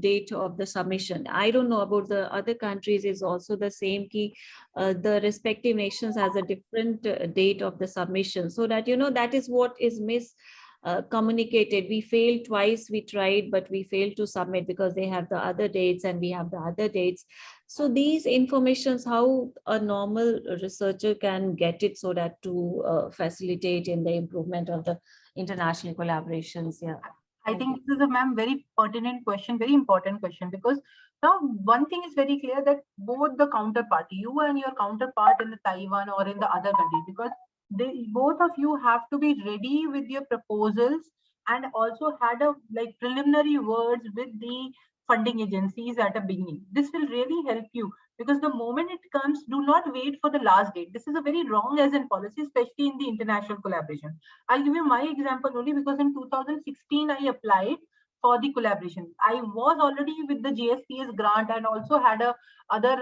date of the submission. I don't know about the other countries is also the same key. The respective nations has a different date of the submission. So that, that is what is communicated. We failed twice, we tried, but we failed to submit because they have the other dates and we have the other dates. So these informations, how a normal researcher can get it so that to facilitate in the improvement of the international collaborations. Yeah. I think this is a very pertinent question, very important question, because now one thing is very clear that both the counterparty, you and your counterpart in the Taiwan or in the other country, because both of you have to be ready with your proposals and also had a like preliminary words with the funding agencies at a beginning. This will really help you, because the moment it comes, do not wait for the last date. This is a very wrong as in policy, especially in the international collaboration. I'll give you my example only because in 2016 I applied for the collaboration. I was already with the GSPS grant and also had a other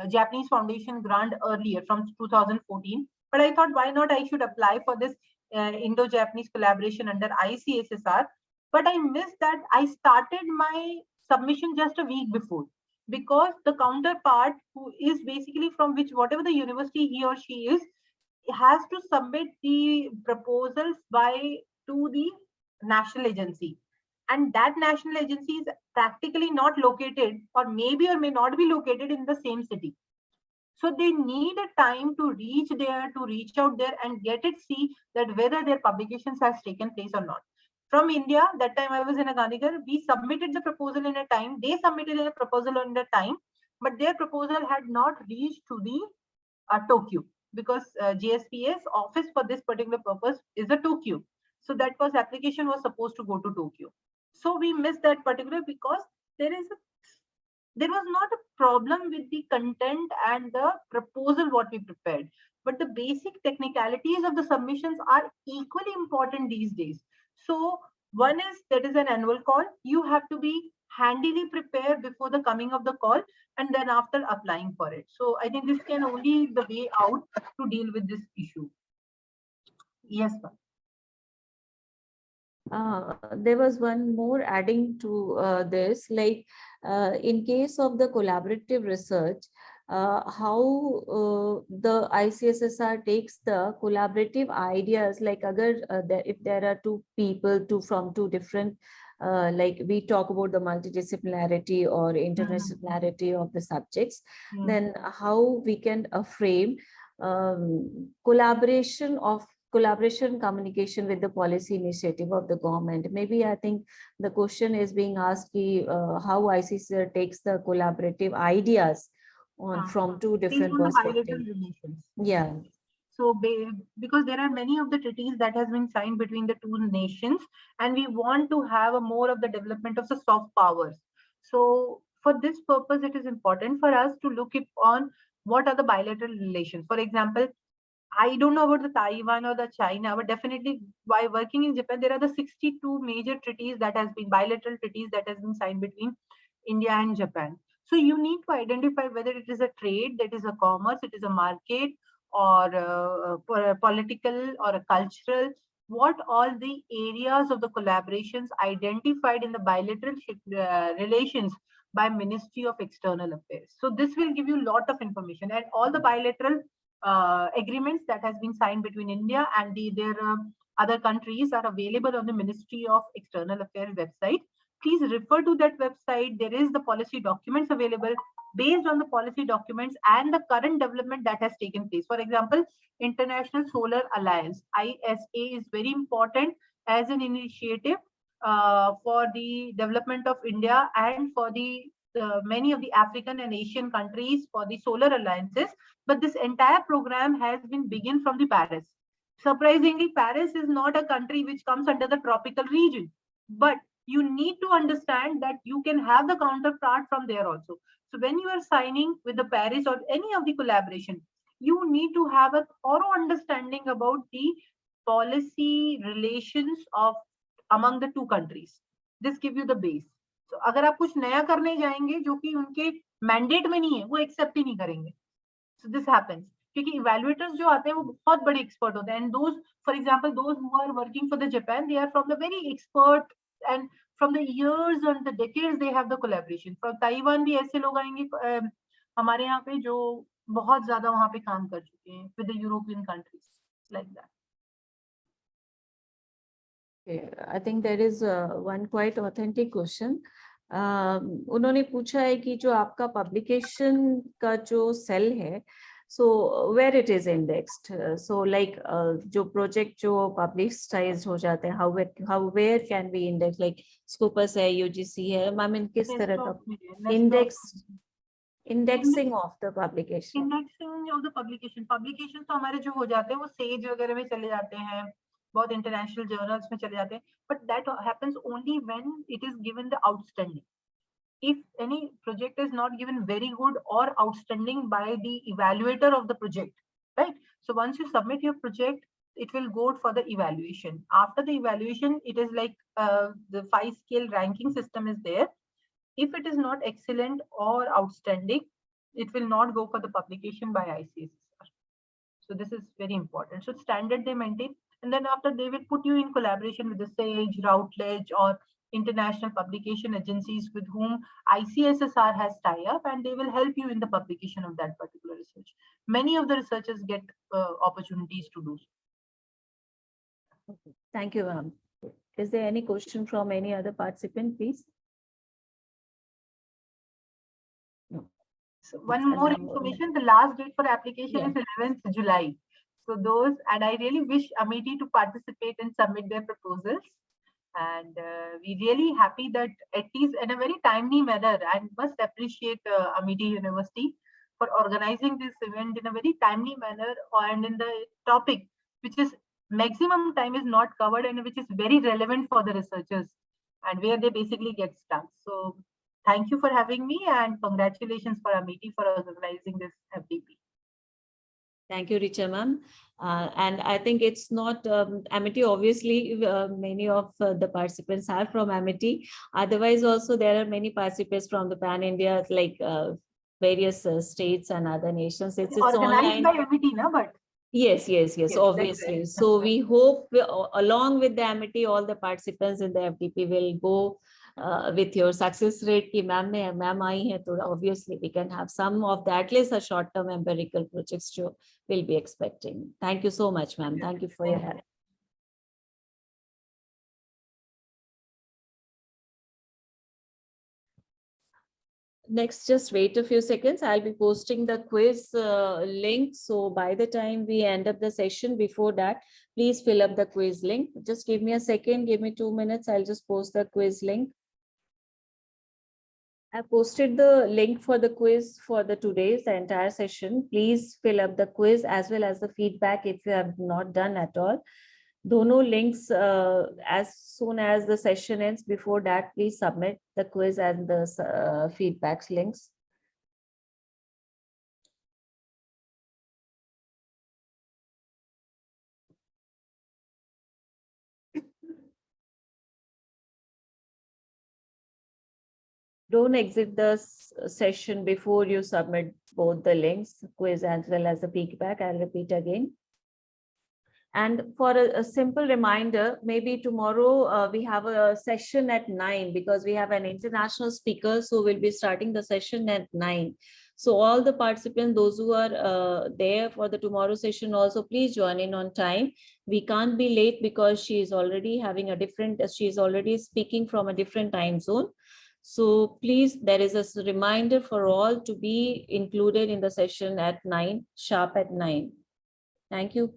Japanese Foundation grant earlier from 2014. But I thought, why not I should apply for this Indo-Japanese collaboration under ICSSR. But I missed that I started my submission just a week before, because the counterpart, who is basically from which whatever the university he or she is, has to submit the proposals to the national agency, and that national agency is practically not located, or maybe or may not be located in the same city. So they need a time to reach there, to reach out there and get it, see that whether their publications has taken place or not. From India, that time I was in a Gandhigar, we submitted the proposal in a time, they submitted a proposal in a time, but their proposal had not reached to the Tokyo, because GSPS office for this particular purpose is a Tokyo. So that was application was supposed to go to Tokyo. So we missed that particular, because there was not a problem with the content and the proposal what we prepared, but the basic technicalities of the submissions are equally important these days. So one is, that is an annual call. You have to be handily prepared before the coming of the call, and then after applying for it. So I think this can only the way out to deal with this issue. Yes, ma'am. There was one more adding to this, like in case of the collaborative research, how the ICSSR takes the collaborative ideas, like if there are two people from two different, like we talk about the multidisciplinarity or interdisciplinarity of the subjects, then how we can frame collaboration communication with the policy initiative of the government. Maybe I think the question is being asked how ICSSR takes the collaborative ideas from two different perspectives. Yeah. So because there are many of the treaties that has been signed between the two nations, and we want to have a more of the development of the soft powers. So for this purpose, it is important for us to look on what are the bilateral relations. For example, I don't know about the Taiwan or the China, but definitely by working in Japan, there are the 62 major treaties that has been bilateral treaties that has been signed between India and Japan. So you need to identify whether it is a trade, that is a commerce, it is a market, or a political or a cultural, what all the areas of the collaborations identified in the bilateral relations by Ministry of External Affairs. So this will give you a lot of information, and all the bilateral agreements that has been signed between India and their other countries are available on the Ministry of External Affairs website. Please refer to that website. There is the policy documents available based on the policy documents and the current development that has taken place. For example, International Solar Alliance, ISA, is very important as an initiative for the development of India and for the many of the African and Asian countries for the solar alliances. But this entire program has been begun from the Paris. Surprisingly, Paris is not a country which comes under the tropical region, but you need to understand that you can have the counterpart from there also. So when you are signing with the Paris or any of the collaboration, you need to have a thorough understanding about the policy relations of among the two countries. This gives you the base. So अगर आप कुछ नया करने जाएंगे जो कि उनके mandate में नहीं है, वो एक्सेप्ट ही नहीं करेंगे. So this happens क्योंकि evaluators जो आते हैं वो बहुत बड़े expert होते हैं, and those, for example, those who are working for the Japan, they are from the very expert and from the years and the decades they have the collaboration. From Taiwan भी ऐसे लोग आएंगे हमारे यहाँ पे जो बहुत ज्यादा वहाँ पे काम कर चुके हैं with the European countries like that. Okay, I think there is one quite authentic question. उन्होंने पूछा है कि जो आपका publication का जो cell है, so where it is indexed, so like जो project जो publicized हो जाते हैं, where can we index, like Scopus है, UGC है, I mean किस तरह का indexing of the publication? Indexing of the publication तो हमारे जो हो जाते हैं वो सेज वगैरह में चले जाते हैं, बहुत international journals में चले जाते हैं, but that happens only when it is given the outstanding. If any project is not given very good or outstanding by the evaluator of the project, right? So once you submit your project, it will go for the evaluation. After the evaluation, it is like the 5-scale ranking system is there. If it is not excellent or outstanding, it will not go for the publication by ICSSR. So this is very important. So standard they maintain, and then after they will put you in collaboration with the SAGE, Routledge, or international publication agencies with whom ICSSR has tie-up, and they will help you in the publication of that particular research. Many of the researchers get opportunities to do so. Okay. Thank you, ma'am. Is there any question from any other participant, please? No. So one more information, the last date for application is 11th July. So those, and I really wish Amity to participate and submit their proposals. And we're really happy that at least in a very timely manner, and must appreciate Amity University for organizing this event in a very timely manner and in the topic, which is maximum time is not covered and which is very relevant for the researchers and where they basically get stuck. So thank you for having me, and congratulations for Amity for organizing this FDP. Thank you, Richa ma'am. And I think it's not Amity. Obviously, many of the participants are from Amity. Otherwise, also there are many participants from the Pan India, like various states and other nations. It's organized online by Amity, no? But yes, obviously. Right. So we hope along with the Amity, all the participants in the FDP will go with your success rate ki ma'am aayi hai, so obviously we can have some of that, at least a short-term empirical projects jo we'll be expecting. Thank you so much, ma'am. Thank you for your help. Next, just wait a few seconds. I'll be posting the quiz link. So by the time we end up the session, before that, please fill up the quiz link. Just give me a second, give me 2 minutes. I'll just post the quiz link. I posted the link for the quiz for the entire session. Please fill up the quiz as well as the feedback if you have not done at all. Dono links as soon as the session ends. Before that, please submit the quiz and the feedbacks links. Don't exit the session before you submit both the links, quiz as well as the feedback. I'll repeat again. And for a simple reminder, maybe tomorrow we have a session at 9 because we have an international speaker. So we'll be starting the session at 9. So all the participants, those who are there for the tomorrow session also, please join in on time. We can't be late because she is already having a different, she is already speaking from a different time zone. So please, there is a reminder for all to be included in the session at 9, sharp at 9. Thank you.